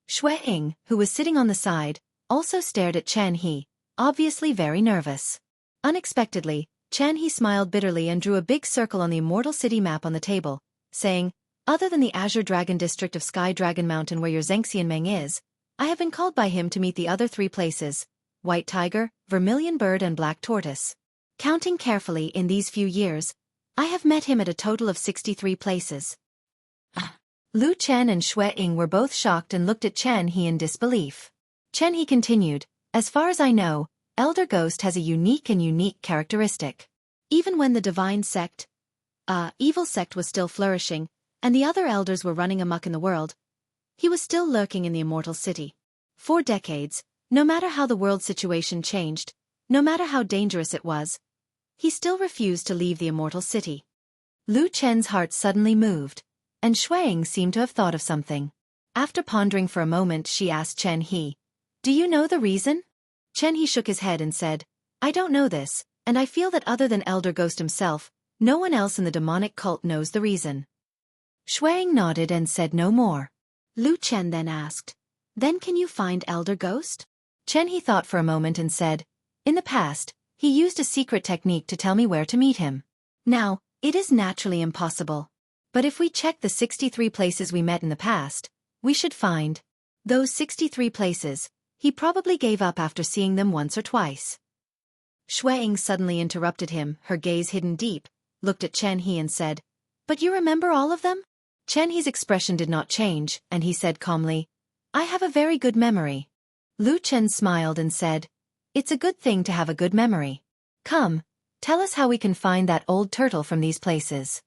Shui, who was sitting on the side, also stared at Chen He, obviously very nervous. Unexpectedly, Chen He smiled bitterly and drew a big circle on the Immortal City map on the table, saying, "Other than the Azure Dragon district of Sky Dragon Mountain where your Xianxian is, I have been called by him to meet the other 3 places, White Tiger, Vermilion Bird and Black Tortoise. Counting carefully in these few years, I have met him at a total of 63 places." Lu Chen and Shui were both shocked and looked at Chen He in disbelief. Chen He continued, "As far as I know, Elder Ghost has a unique characteristic. Even when the divine sect, evil sect was still flourishing, and the other elders were running amok in the world, he was still lurking in the Immortal City. For decades, no matter how the world situation changed, no matter how dangerous it was, he still refused to leave the Immortal City." Lu Chen's heart suddenly moved, and Shui seemed to have thought of something. After pondering for a moment, she asked Chen He, "Do you know the reason?" Chen He shook his head and said, "I don't know this, and I feel that other than Elder Ghost himself, no one else in the demonic cult knows the reason." Shui nodded and said no more. Lu Chen then asked, "Then can you find Elder Ghost?" Chen He thought for a moment and said, "In the past, he used a secret technique to tell me where to meet him. Now, it is naturally impossible. But if we check the 63 places we met in the past, we should find those 63 places. He probably gave up after seeing them once or twice." Shui suddenly interrupted him, her gaze hidden deep, looked at Chen He and said, "But you remember all of them?" Chen He's expression did not change, and he said calmly, I have a very good memory. Lu Chen smiled and said, "It's a good thing to have a good memory. Come, tell us how we can find that old turtle from these places."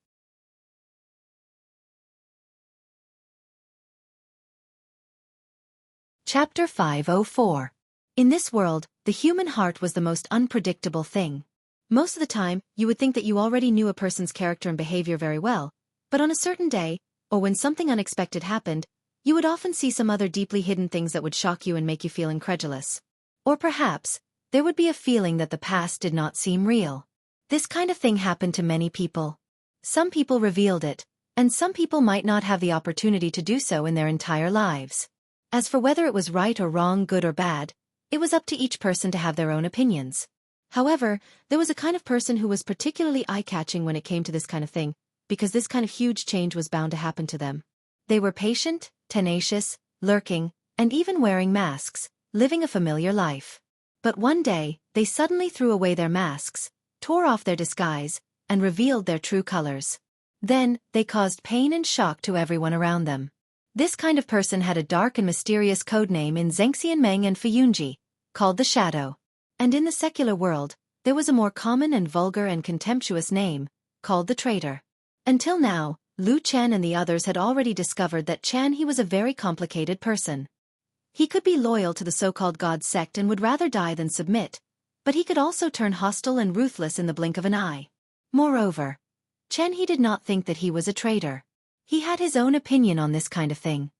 Chapter 504. In this world, the human heart was the most unpredictable thing. Most of the time, you would think that you already knew a person's character and behavior very well, but on a certain day, or when something unexpected happened, you would often see some other deeply hidden things that would shock you and make you feel incredulous. Or perhaps, there would be a feeling that the past did not seem real. This kind of thing happened to many people. Some people revealed it, and some people might not have the opportunity to do so in their entire lives. As for whether it was right or wrong, good or bad, it was up to each person to have their own opinions. However, there was a kind of person who was particularly eye-catching when it came to this kind of thing, because this kind of huge change was bound to happen to them. They were patient, tenacious, lurking, and even wearing masks, living a familiar life. But one day, they suddenly threw away their masks, tore off their disguise, and revealed their true colors. Then, they caused pain and shock to everyone around them. This kind of person had a dark and mysterious codename in Xianxia and Fuyunji, called the Shadow. And in the secular world, there was a more common and vulgar and contemptuous name, called the Traitor. Until now, Lu Chen and the others had already discovered that he was a very complicated person. He could be loyal to the so-called God sect and would rather die than submit, but he could also turn hostile and ruthless in the blink of an eye. Moreover, he did not think that he was a traitor. He had his own opinion on this kind of thing.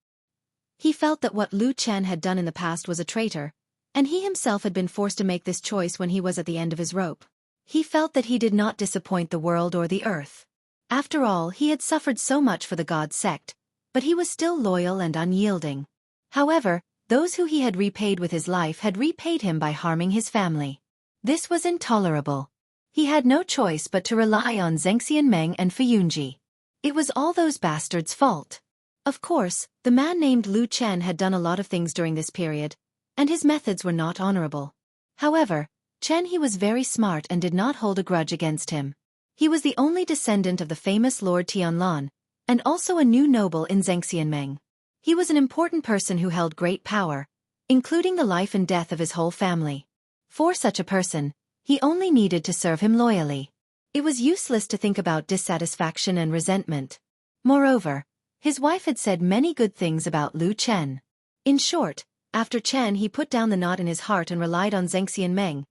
He felt that what Lu Chen had done in the past was a traitor, and he himself had been forced to make this choice when he was at the end of his rope. He felt that he did not disappoint the world or the earth. After all, he had suffered so much for the God sect, but he was still loyal and unyielding. However, those who he had repaid with his life had repaid him by harming his family. This was intolerable. He had no choice but to rely on Xianxia and Fuyunji. It was all those bastards' fault. Of course, the man named Lu Chen had done a lot of things during this period, and his methods were not honorable. However, he was very smart and did not hold a grudge against him. He was the only descendant of the famous Lord Tianlan, and also a new noble in Xianxia. He was an important person who held great power, including the life and death of his whole family. For such a person, he only needed to serve him loyally. It was useless to think about dissatisfaction and resentment. Moreover, his wife had said many good things about Lu Chen. In short, after he put down the knot in his heart and relied on Xianxia,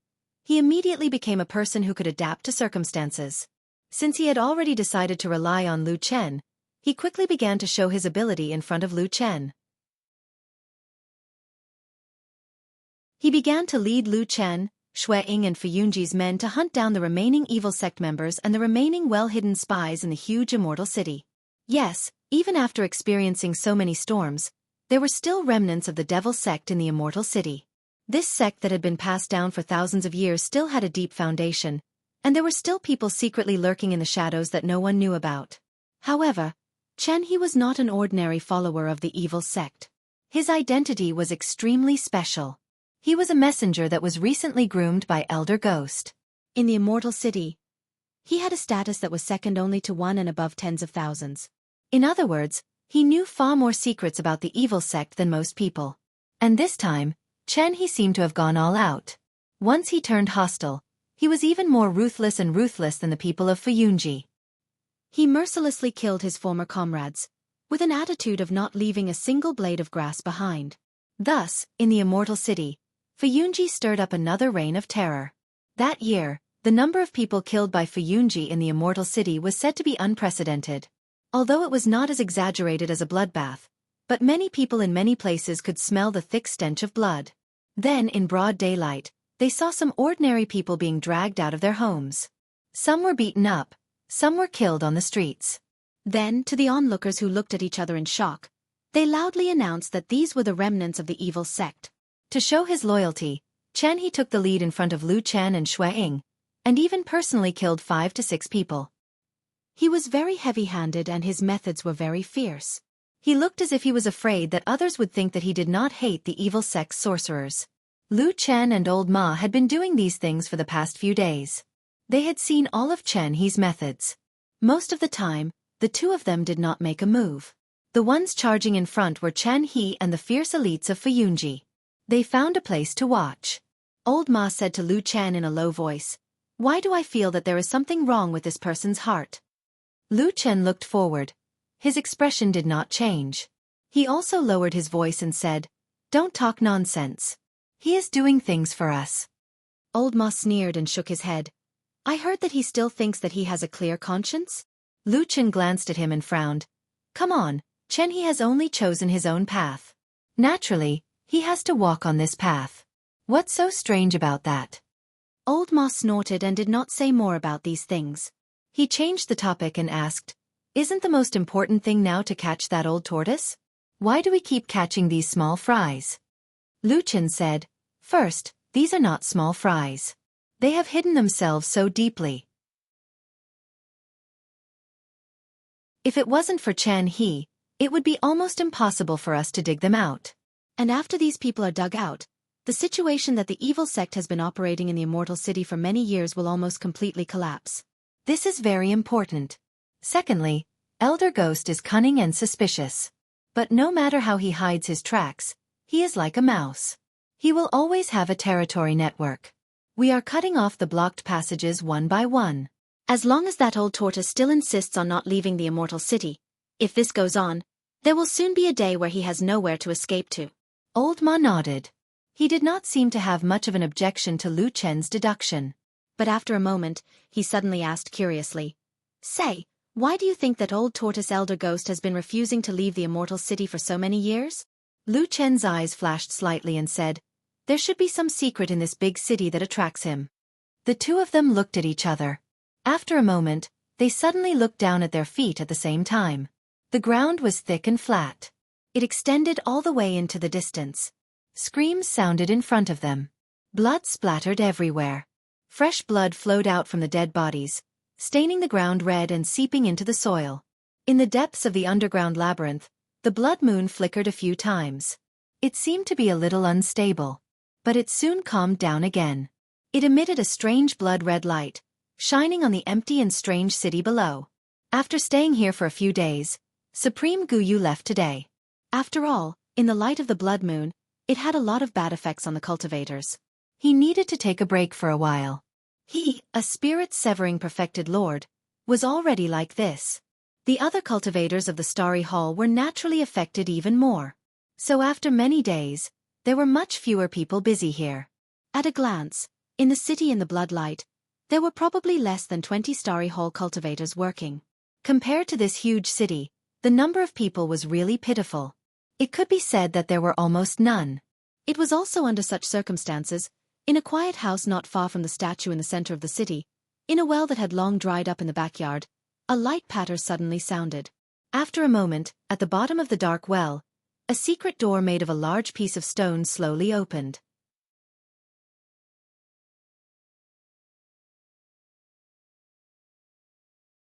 he immediately became a person who could adapt to circumstances. Since he had already decided to rely on Lu Chen, he quickly began to show his ability in front of Lu Chen. He began to lead Lu Chen, Shui-ing and Fuyunji's men to hunt down the remaining evil sect members and the remaining well-hidden spies in the huge immortal city. Yes, even after experiencing so many storms, there were still remnants of the devil sect in the immortal city. This sect that had been passed down for thousands of years still had a deep foundation, and there were still people secretly lurking in the shadows that no one knew about. However, he was not an ordinary follower of the evil sect. His identity was extremely special. He was a messenger that was recently groomed by Elder Ghost. In the immortal city, he had a status that was second only to one and above tens of thousands. In other words, he knew far more secrets about the evil sect than most people. And this time, he seemed to have gone all out. Once he turned hostile, he was even more ruthless than the people of Fuyunji. He mercilessly killed his former comrades, with an attitude of not leaving a single blade of grass behind. Thus, in the immortal city, Fuyunji stirred up another reign of terror. That year, the number of people killed by Fuyunji in the immortal city was said to be unprecedented. Although it was not as exaggerated as a bloodbath, but many people in many places could smell the thick stench of blood. Then, in broad daylight, they saw some ordinary people being dragged out of their homes. Some were beaten up, some were killed on the streets. Then, to the onlookers who looked at each other in shock, they loudly announced that these were the remnants of the evil sect. To show his loyalty, he took the lead in front of Lu Chen and Shui-ing, and even personally killed 5 to 6 people. He was very heavy-handed and his methods were very fierce. He looked as if he was afraid that others would think that he did not hate the evil sect's sorcerers. Lu Chen and Old Ma had been doing these things for the past few days. They had seen all of He's methods. Most of the time, the two of them did not make a move. The ones charging in front were Chen He and the fierce elites of Fuyunji. They found a place to watch. Old Ma said to Lu Chen in a low voice, "Why do I feel that there is something wrong with this person's heart?" Lu Chen looked forward. His expression did not change. He also lowered his voice and said, "Don't talk nonsense. He is doing things for us." Old Ma sneered and shook his head. "I heard that he still thinks that he has a clear conscience?" Lu Chen glanced at him and frowned. "Come on, Chen He has only chosen his own path. Naturally, he has to walk on this path. What's so strange about that?" Old Ma snorted and did not say more about these things. He changed the topic and asked, "Isn't the most important thing now to catch that old tortoise? Why do we keep catching these small fries?" Lu Chen said, "First, these are not small fries. They have hidden themselves so deeply. If it wasn't for Chen He, it would be almost impossible for us to dig them out. And after these people are dug out, the situation that the evil sect has been operating in the Immortal City for many years will almost completely collapse. This is very important. Secondly, Elder Ghost is cunning and suspicious. But no matter how he hides his tracks, he is like a mouse. He will always have a territory network. We are cutting off the blocked passages one by one. As long as that old tortoise still insists on not leaving the Immortal City, if this goes on, there will soon be a day where he has nowhere to escape to." Old Ma nodded. He did not seem to have much of an objection to Lu Chen's deduction. But after a moment, he suddenly asked curiously, "Say, why do you think that old tortoise Elder Ghost has been refusing to leave the Immortal City for so many years?" Lu Chen's eyes flashed slightly and said, "There should be some secret in this big city that attracts him." The two of them looked at each other. After a moment, they suddenly looked down at their feet at the same time. The ground was thick and flat. It extended all the way into the distance. Screams sounded in front of them. Blood splattered everywhere. Fresh blood flowed out from the dead bodies, staining the ground red and seeping into the soil. In the depths of the underground labyrinth, the blood moon flickered a few times. It seemed to be a little unstable. But it soon calmed down again. It emitted a strange blood-red light, shining on the empty and strange city below. After staying here for a few days, Supreme Guyu left today. After all, in the light of the blood moon, it had a lot of bad effects on the cultivators. He needed to take a break for a while. He, a spirit-severing perfected lord, was already like this. The other cultivators of the Starry Hall were naturally affected even more. So after many days, there were much fewer people busy here. At a glance, in the city in the bloodlight, there were probably less than 20 Starry Hall cultivators working. Compared to this huge city, the number of people was really pitiful. It could be said that there were almost none. It was also under such circumstances, in a quiet house not far from the statue in the center of the city, in a well that had long dried up in the backyard, a light patter suddenly sounded. After a moment, at the bottom of the dark well, a secret door made of a large piece of stone slowly opened.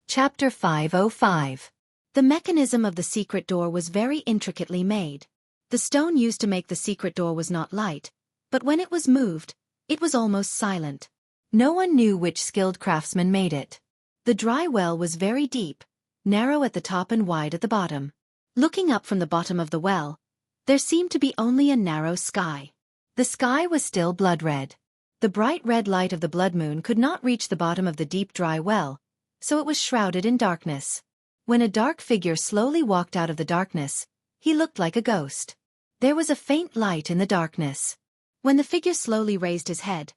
Chapter 505. The mechanism of the secret door was very intricately made. The stone used to make the secret door was not light, but when it was moved, it was almost silent. No one knew which skilled craftsman made it. The dry well was very deep, narrow at the top and wide at the bottom. Looking up from the bottom of the well, there seemed to be only a narrow sky. The sky was still blood-red. The bright red light of the blood moon could not reach the bottom of the deep dry well, so it was shrouded in darkness. When a dark figure slowly walked out of the darkness, he looked like a ghost. There was a faint light in the darkness. When the figure slowly raised his head,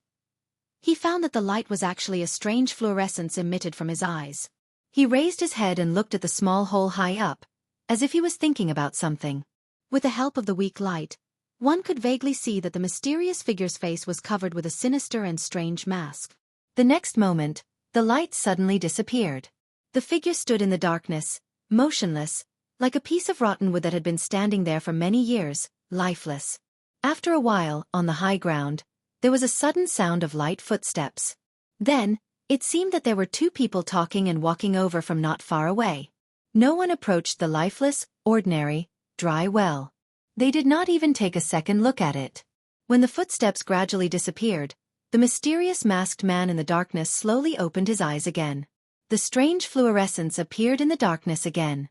he found that the light was actually a strange fluorescence emitted from his eyes. He raised his head and looked at the small hole high up, as if he was thinking about something. With the help of the weak light, one could vaguely see that the mysterious figure's face was covered with a sinister and strange mask. The next moment, the light suddenly disappeared. The figure stood in the darkness, motionless, like a piece of rotten wood that had been standing there for many years, lifeless. After a while, on the high ground, there was a sudden sound of light footsteps. Then, it seemed that there were two people talking and walking over from not far away. No one approached the lifeless, ordinary, dry well. They did not even take a second look at it. When the footsteps gradually disappeared, the mysterious masked man in the darkness slowly opened his eyes again. The strange fluorescence appeared in the darkness again.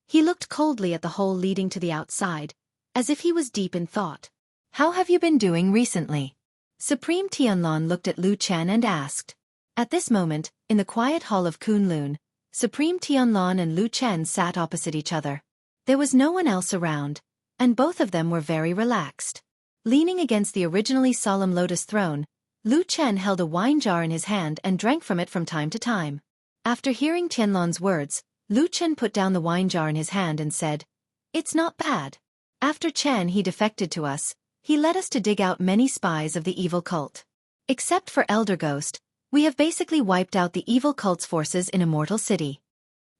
He looked coldly at the hole leading to the outside, as if he was deep in thought. How have you been doing recently? Supreme Tianlong looked at Lu Chen and asked. At this moment, in the quiet hall of Kunlun, Supreme Tianlong and Lu Chen sat opposite each other. There was no one else around, and both of them were very relaxed. Leaning against the originally solemn lotus throne, Lu Chen held a wine jar in his hand and drank from it from time to time. After hearing Tianlong's words, Lu Chen put down the wine jar in his hand and said, "It's not bad. After Chen he defected to us, he led us to dig out many spies of the evil cult. Except for Elder Ghost, we have basically wiped out the evil cult's forces in Immortal City."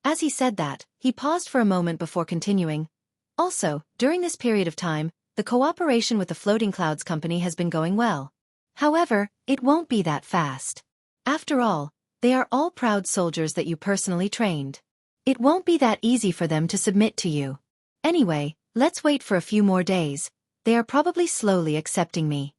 As he said that, he paused for a moment before continuing. Also, during this period of time, the cooperation with the Floating Clouds Company has been going well. However, it won't be that fast. After all, they are all proud soldiers that you personally trained. It won't be that easy for them to submit to you. Anyway, let's wait for a few more days. They are probably slowly accepting me.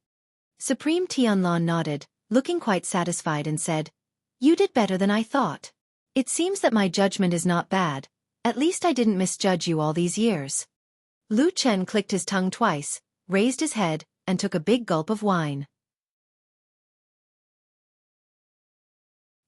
Supreme Tianlong nodded, looking quite satisfied and said, "You did better than I thought. It seems that my judgment is not bad. At least I didn't misjudge you all these years." Lu Chen clicked his tongue twice, raised his head, and took a big gulp of wine.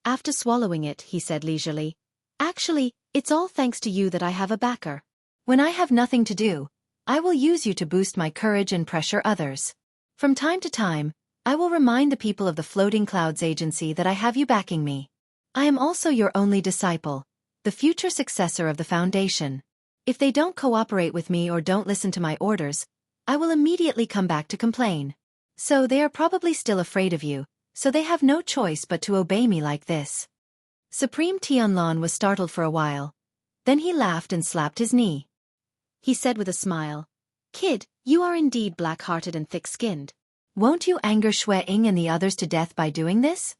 After swallowing it, he said leisurely, "Actually, it's all thanks to you that I have a backer. When I have nothing to do, I will use you to boost my courage and pressure others. From time to time, I will remind the people of the Floating Clouds Agency that I have you backing me. I am also your only disciple, the future successor of the Foundation. If they don't cooperate with me or don't listen to my orders, I will immediately come back to complain. So they are probably still afraid of you, so they have no choice but to obey me like this." Supreme Tianlong was startled for a while. Then he laughed and slapped his knee. He said with a smile, "Kid, you are indeed black-hearted and thick-skinned. Won't you anger Xue Ying and the others to death by doing this?"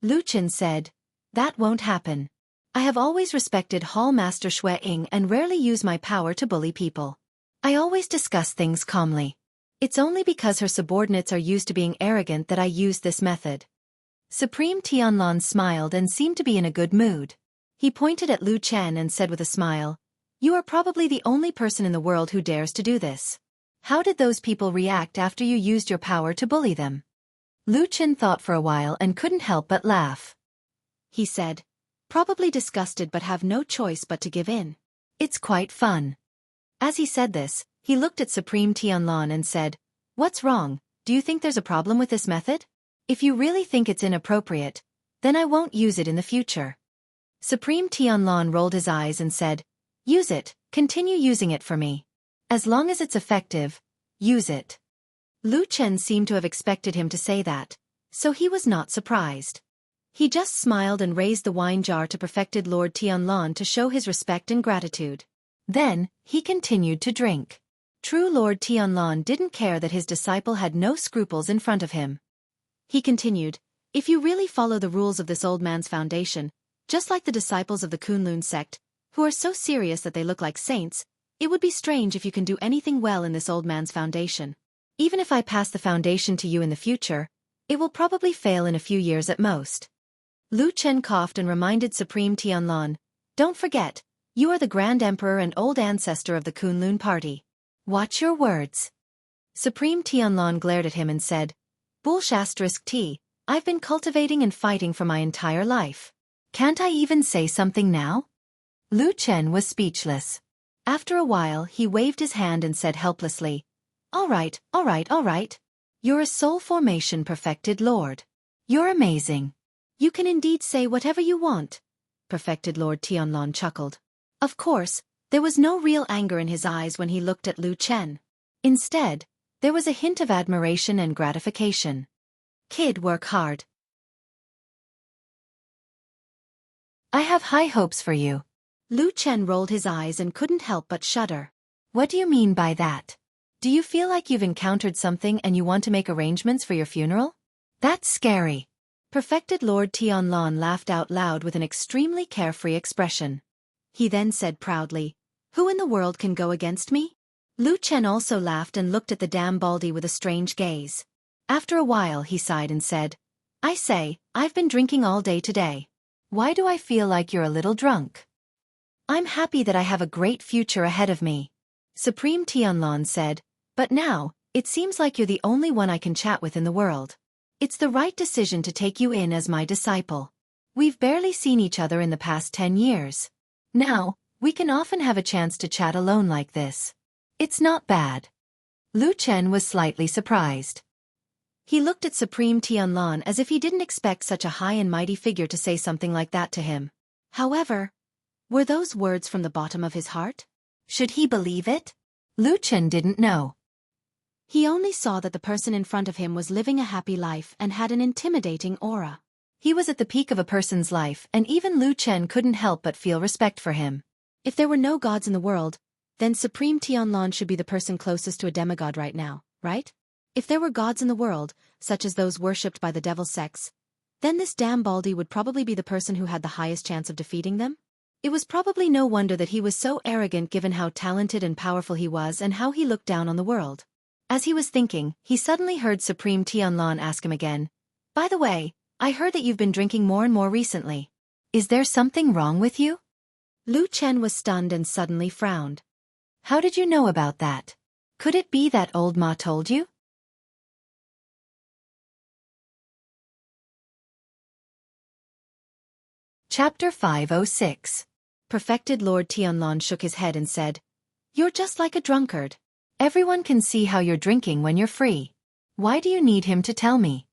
Lu Chen said, "That won't happen. I have always respected Hall Master Xue Ying and rarely use my power to bully people. I always discuss things calmly. It's only because her subordinates are used to being arrogant that I use this method." Supreme Tianlong smiled and seemed to be in a good mood. He pointed at Lu Chen and said with a smile, "You are probably the only person in the world who dares to do this. How did those people react after you used your power to bully them?" Lu Chen thought for a while and couldn't help but laugh. He said, "Probably disgusted but have no choice but to give in. It's quite fun." As he said this, he looked at Supreme Tianlong and said, "What's wrong? Do you think there's a problem with this method? If you really think it's inappropriate, then I won't use it in the future." Supreme Tianlong rolled his eyes and said, "Use it, continue using it for me. As long as it's effective, use it." Lu Chen seemed to have expected him to say that, so he was not surprised. He just smiled and raised the wine jar to perfected Lord Tianlong to show his respect and gratitude. Then, he continued to drink. True Lord Tianlong didn't care that his disciple had no scruples in front of him. He continued, "If you really follow the rules of this old man's foundation, just like the disciples of the Kunlun sect, who are so serious that they look like saints, it would be strange if you can do anything well in this old man's foundation. Even if I pass the foundation to you in the future, it will probably fail in a few years at most." Lu Chen coughed and reminded Supreme Tianlong, "Don't forget, you are the Grand Emperor and old ancestor of the Kunlun party. Watch your words." Supreme Tianlong glared at him and said, "Bullshasterisk I've been cultivating and fighting for my entire life. Can't I even say something now?" Lu Chen was speechless. After a while he waved his hand and said helplessly, All right. You're a soul formation perfected lord. You're amazing. You can indeed say whatever you want." Perfected Lord Tianlong chuckled. Of course, there was no real anger in his eyes when he looked at Lu Chen. Instead, there was a hint of admiration and gratification. "Kid, work hard. I have high hopes for you." Lu Chen rolled his eyes and couldn't help but shudder. "What do you mean by that? Do you feel like you've encountered something and you want to make arrangements for your funeral? That's scary." Perfected Lord Tianlong laughed out loud with an extremely carefree expression. He then said proudly, "Who in the world can go against me?" Lu Chen also laughed and looked at the damn baldy with a strange gaze. After a while he sighed and said, "I say, I've been drinking all day today. Why do I feel like you're a little drunk?" I'm happy that I have a great future ahead of me. Supreme Tianlong said, but now, it seems like you're the only one I can chat with in the world. It's the right decision to take you in as my disciple. We've barely seen each other in the past 10 years. Now, we can often have a chance to chat alone like this. It's not bad. Lu Chen was slightly surprised. He looked at Supreme Tianlong as if he didn't expect such a high and mighty figure to say something like that to him. However, were those words from the bottom of his heart? Should he believe it? Lu Chen didn't know. He only saw that the person in front of him was living a happy life and had an intimidating aura. He was at the peak of a person's life, and even Lu Chen couldn't help but feel respect for him. If there were no gods in the world, then Supreme Tianlong should be the person closest to a demigod right now, right? If there were gods in the world, such as those worshipped by the devil sects, then this damn Baldy would probably be the person who had the highest chance of defeating them? It was probably no wonder that he was so arrogant given how talented and powerful he was and how he looked down on the world. As he was thinking, he suddenly heard Supreme Tianlong ask him again, "By the way, I heard that you've been drinking more and more recently. Is there something wrong with you?" Lu Chen was stunned and suddenly frowned. "How did you know about that? Could it be that old Ma told you?" Chapter 506. Perfected Lord Tianlong shook his head and said, "You're just like a drunkard. Everyone can see how you're drinking when you're free. Why do you need him to tell me?"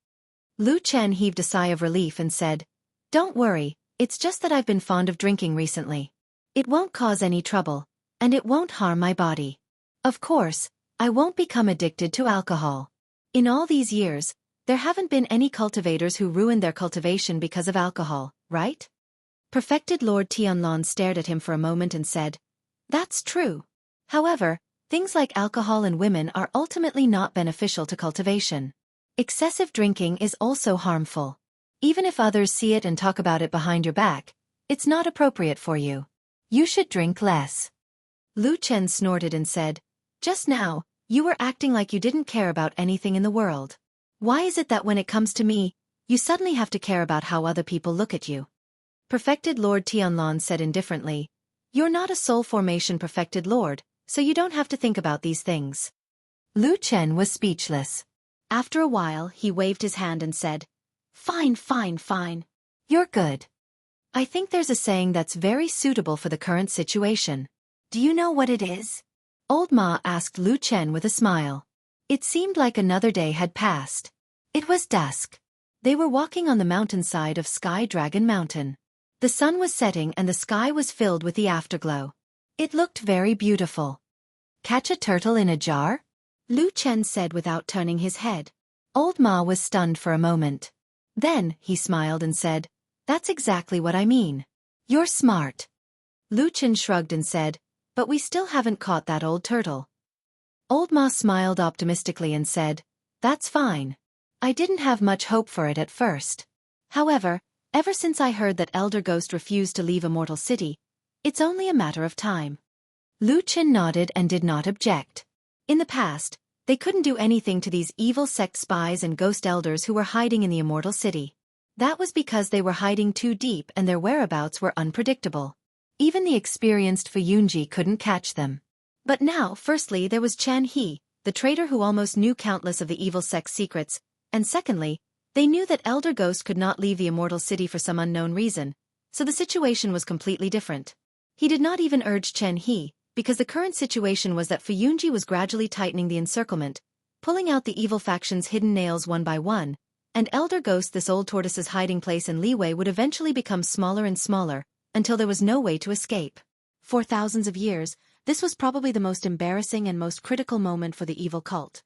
Lu Chen heaved a sigh of relief and said, "Don't worry, it's just that I've been fond of drinking recently. It won't cause any trouble, and it won't harm my body. Of course, I won't become addicted to alcohol. In all these years, there haven't been any cultivators who ruined their cultivation because of alcohol, right?" Perfected Lord Tianlong stared at him for a moment and said, "That's true. However, things like alcohol and women are ultimately not beneficial to cultivation. Excessive drinking is also harmful. Even if others see it and talk about it behind your back, it's not appropriate for you. You should drink less." Lu Chen snorted and said, "Just now, you were acting like you didn't care about anything in the world. Why is it that when it comes to me, you suddenly have to care about how other people look at you?" Perfected Lord Tianlong said indifferently, "You're not a soul formation perfected lord, so you don't have to think about these things." Lu Chen was speechless. After a while, he waved his hand and said, "Fine, fine, fine. You're good. I think there's a saying that's very suitable for the current situation. Do you know what it is?" Old Ma asked Lu Chen with a smile. It seemed like another day had passed. It was dusk. They were walking on the mountainside of Sky Dragon Mountain. The sun was setting and the sky was filled with the afterglow. It looked very beautiful. "Catch a turtle in a jar?" Lu Chen said without turning his head. Old Ma was stunned for a moment. Then, he smiled and said, "That's exactly what I mean. You're smart." Lu Chen shrugged and said, "But we still haven't caught that old turtle." Old Ma smiled optimistically and said, "That's fine. I didn't have much hope for it at first. However, ever since I heard that Elder Ghost refused to leave Immortal City, it's only a matter of time." Lu Chen nodded and did not object. In the past, they couldn't do anything to these evil sect spies and ghost elders who were hiding in the Immortal City. That was because they were hiding too deep and their whereabouts were unpredictable. Even the experienced Fuyunji couldn't catch them. But now, firstly, there was Chan He, the traitor who almost knew countless of the evil sect's secrets, and secondly, they knew that Elder Ghost could not leave the Immortal City for some unknown reason, so the situation was completely different. He did not even urge Chen He, because the current situation was that Fuyunji was gradually tightening the encirclement, pulling out the evil faction's hidden nails one by one, and Elder Ghost, this old tortoise's hiding place and leeway, would eventually become smaller and smaller, until there was no way to escape. For thousands of years, this was probably the most embarrassing and most critical moment for the evil cult.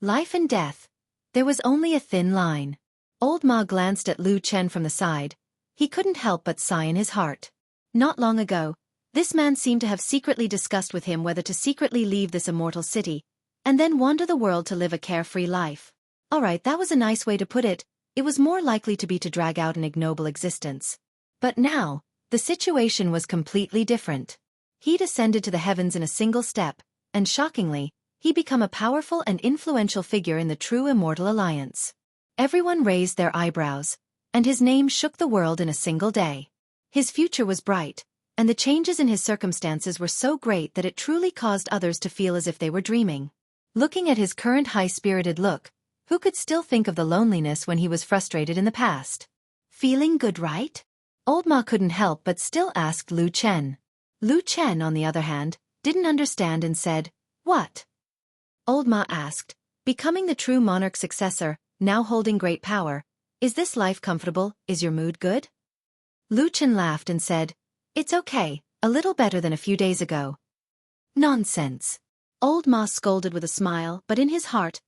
Life and death. There was only a thin line. Old Ma glanced at Lu Chen from the side. He couldn't help but sigh in his heart. Not long ago, this man seemed to have secretly discussed with him whether to secretly leave this immortal city, and then wander the world to live a carefree life. Alright, that was a nice way to put it. It was more likely to be to drag out an ignoble existence. But now, the situation was completely different. He'd ascended to the heavens in a single step, and shockingly, he'd become a powerful and influential figure in the true Immortal Alliance. Everyone raised their eyebrows. and his name shook the world in a single day. His future was bright, and the changes in his circumstances were so great that it truly caused others to feel as if they were dreaming. Looking at his current high-spirited look, who could still think of the loneliness when he was frustrated in the past? Feeling good, right? Old Ma couldn't help but still asked Lu Chen. Lu Chen, on the other hand, didn't understand and said, "What?" Old Ma asked, "Becoming the true monarch's successor, now holding great power, is this life comfortable? Is your mood good?" Lu Chen laughed and said, "It's okay, a little better than a few days ago." Nonsense. Old Ma scolded with a smile, but in his heart,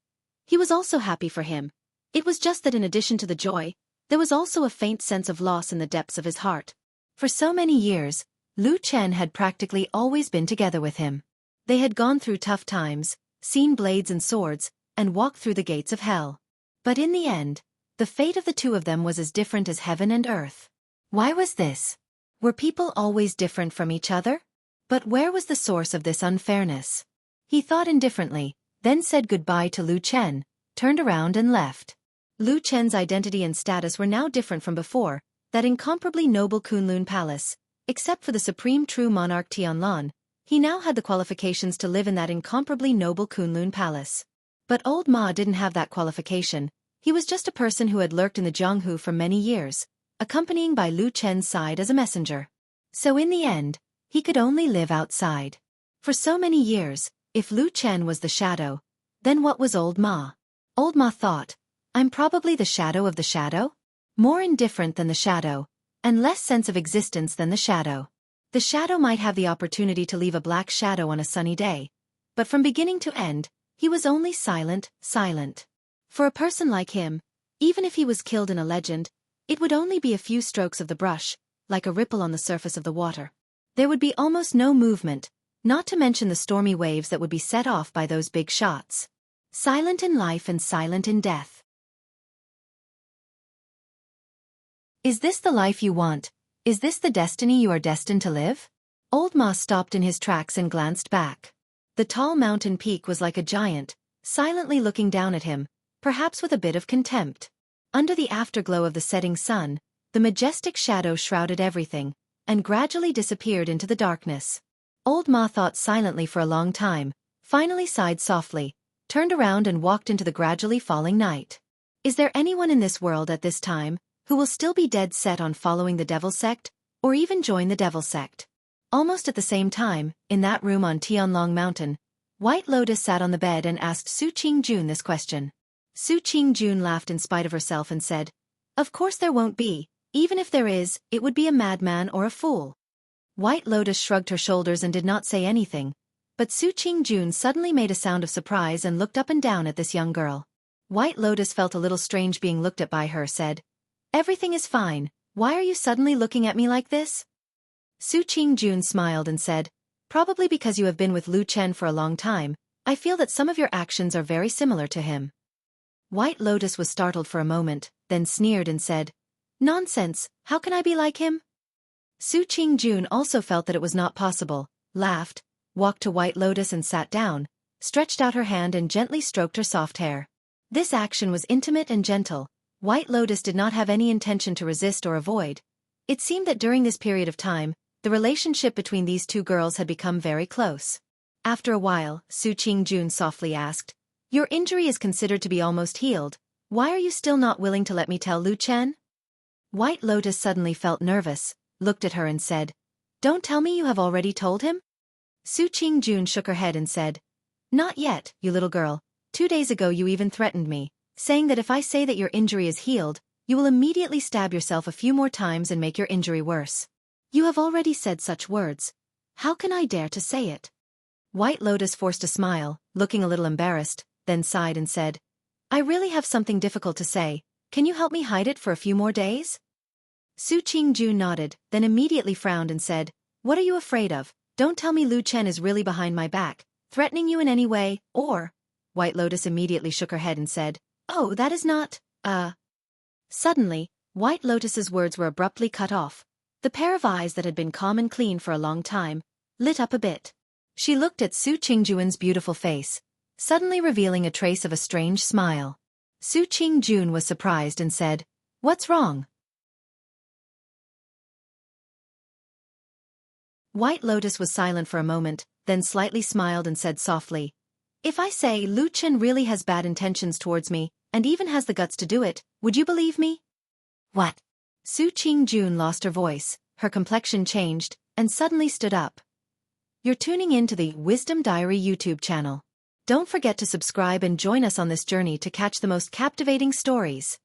he was also happy for him. It was just that in addition to the joy, there was also a faint sense of loss in the depths of his heart. For so many years, Lu Chen had practically always been together with him. They had gone through tough times, seen blades and swords, and walked through the gates of hell. But in the end, the fate of the two of them was as different as heaven and earth. Why was this? Were people always different from each other? But where was the source of this unfairness? He thought indifferently, then said goodbye to Lu Chen, turned around and left. Lu Chen's identity and status were now different from before, that incomparably noble Kunlun palace. Except for the supreme true monarch Tianlan, he now had the qualifications to live in that incomparably noble Kunlun palace. But old Ma didn't have that qualification. He was just a person who had lurked in the Jianghu for many years, accompanying by Lu Chen's side as a messenger. So in the end, he could only live outside. For so many years, if Lu Chen was the shadow, then what was old Ma? Old Ma thought, "I'm probably the shadow of the shadow? More indifferent than the shadow, and less sense of existence than the shadow." The shadow might have the opportunity to leave a black shadow on a sunny day, but from beginning to end, he was only silent, silent. For a person like him, even if he was killed in a legend, it would only be a few strokes of the brush, like a ripple on the surface of the water. There would be almost no movement, not to mention the stormy waves that would be set off by those big shots. Silent in life and silent in death. Is this the life you want? Is this the destiny you are destined to live? Old Ma stopped in his tracks and glanced back. The tall mountain peak was like a giant, silently looking down at him, perhaps with a bit of contempt. Under the afterglow of the setting sun, the majestic shadow shrouded everything, and gradually disappeared into the darkness. Old Ma thought silently for a long time, finally sighed softly, turned around and walked into the gradually falling night. Is there anyone in this world at this time who will still be dead set on following the devil sect, or even join the devil sect? Almost at the same time, in that room on Tianlong Mountain, White Lotus sat on the bed and asked Su Qingjun this question. Su Qingjun laughed in spite of herself and said, "Of course there won't be. Even if there is, it would be a madman or a fool." White Lotus shrugged her shoulders and did not say anything, but Su Qingjun suddenly made a sound of surprise and looked up and down at this young girl. White Lotus felt a little strange being looked at by her, said, "Everything is fine, why are you suddenly looking at me like this?" Su Qingjun smiled and said, "Probably because you have been with Lu Chen for a long time, I feel that some of your actions are very similar to him." White Lotus was startled for a moment, then sneered and said, "Nonsense, how can I be like him?" Su Qingjun also felt that it was not possible, laughed, walked to White Lotus and sat down, stretched out her hand and gently stroked her soft hair. This action was intimate and gentle. White Lotus did not have any intention to resist or avoid. It seemed that during this period of time, the relationship between these two girls had become very close. After a while, Su Qingjun softly asked, "Your injury is considered to be almost healed. Why are you still not willing to let me tell Lu Chen?" White Lotus suddenly felt nervous, looked at her and said, "Don't tell me you have already told him?" Su Qingjun shook her head and said, "Not yet, you little girl. 2 days ago you even threatened me, saying that if I say that your injury is healed, you will immediately stab yourself a few more times and make your injury worse. You have already said such words. How can I dare to say it?" White Lotus forced a smile, looking a little embarrassed, then sighed and said, "I really have something difficult to say. Can you help me hide it for a few more days?" Su Qingjun nodded, then immediately frowned and said, "What are you afraid of? Don't tell me Lu Chen is really behind my back, threatening you in any way, or—" White Lotus immediately shook her head and said, "Oh, that is not, Suddenly, White Lotus's words were abruptly cut off. The pair of eyes that had been calm and clean for a long time lit up a bit. She looked at Su Qingjun's beautiful face, suddenly revealing a trace of a strange smile. Su Qingjun was surprised and said, "What's wrong? White Lotus was silent for a moment, then slightly smiled and said softly, "If I say Lu Chen really has bad intentions towards me, and even has the guts to do it, would you believe me?" "What?" Su Qingjun lost her voice, her complexion changed, and suddenly stood up. You're tuning in to the Wisdom Diary YouTube channel. Don't forget to subscribe and join us on this journey to catch the most captivating stories.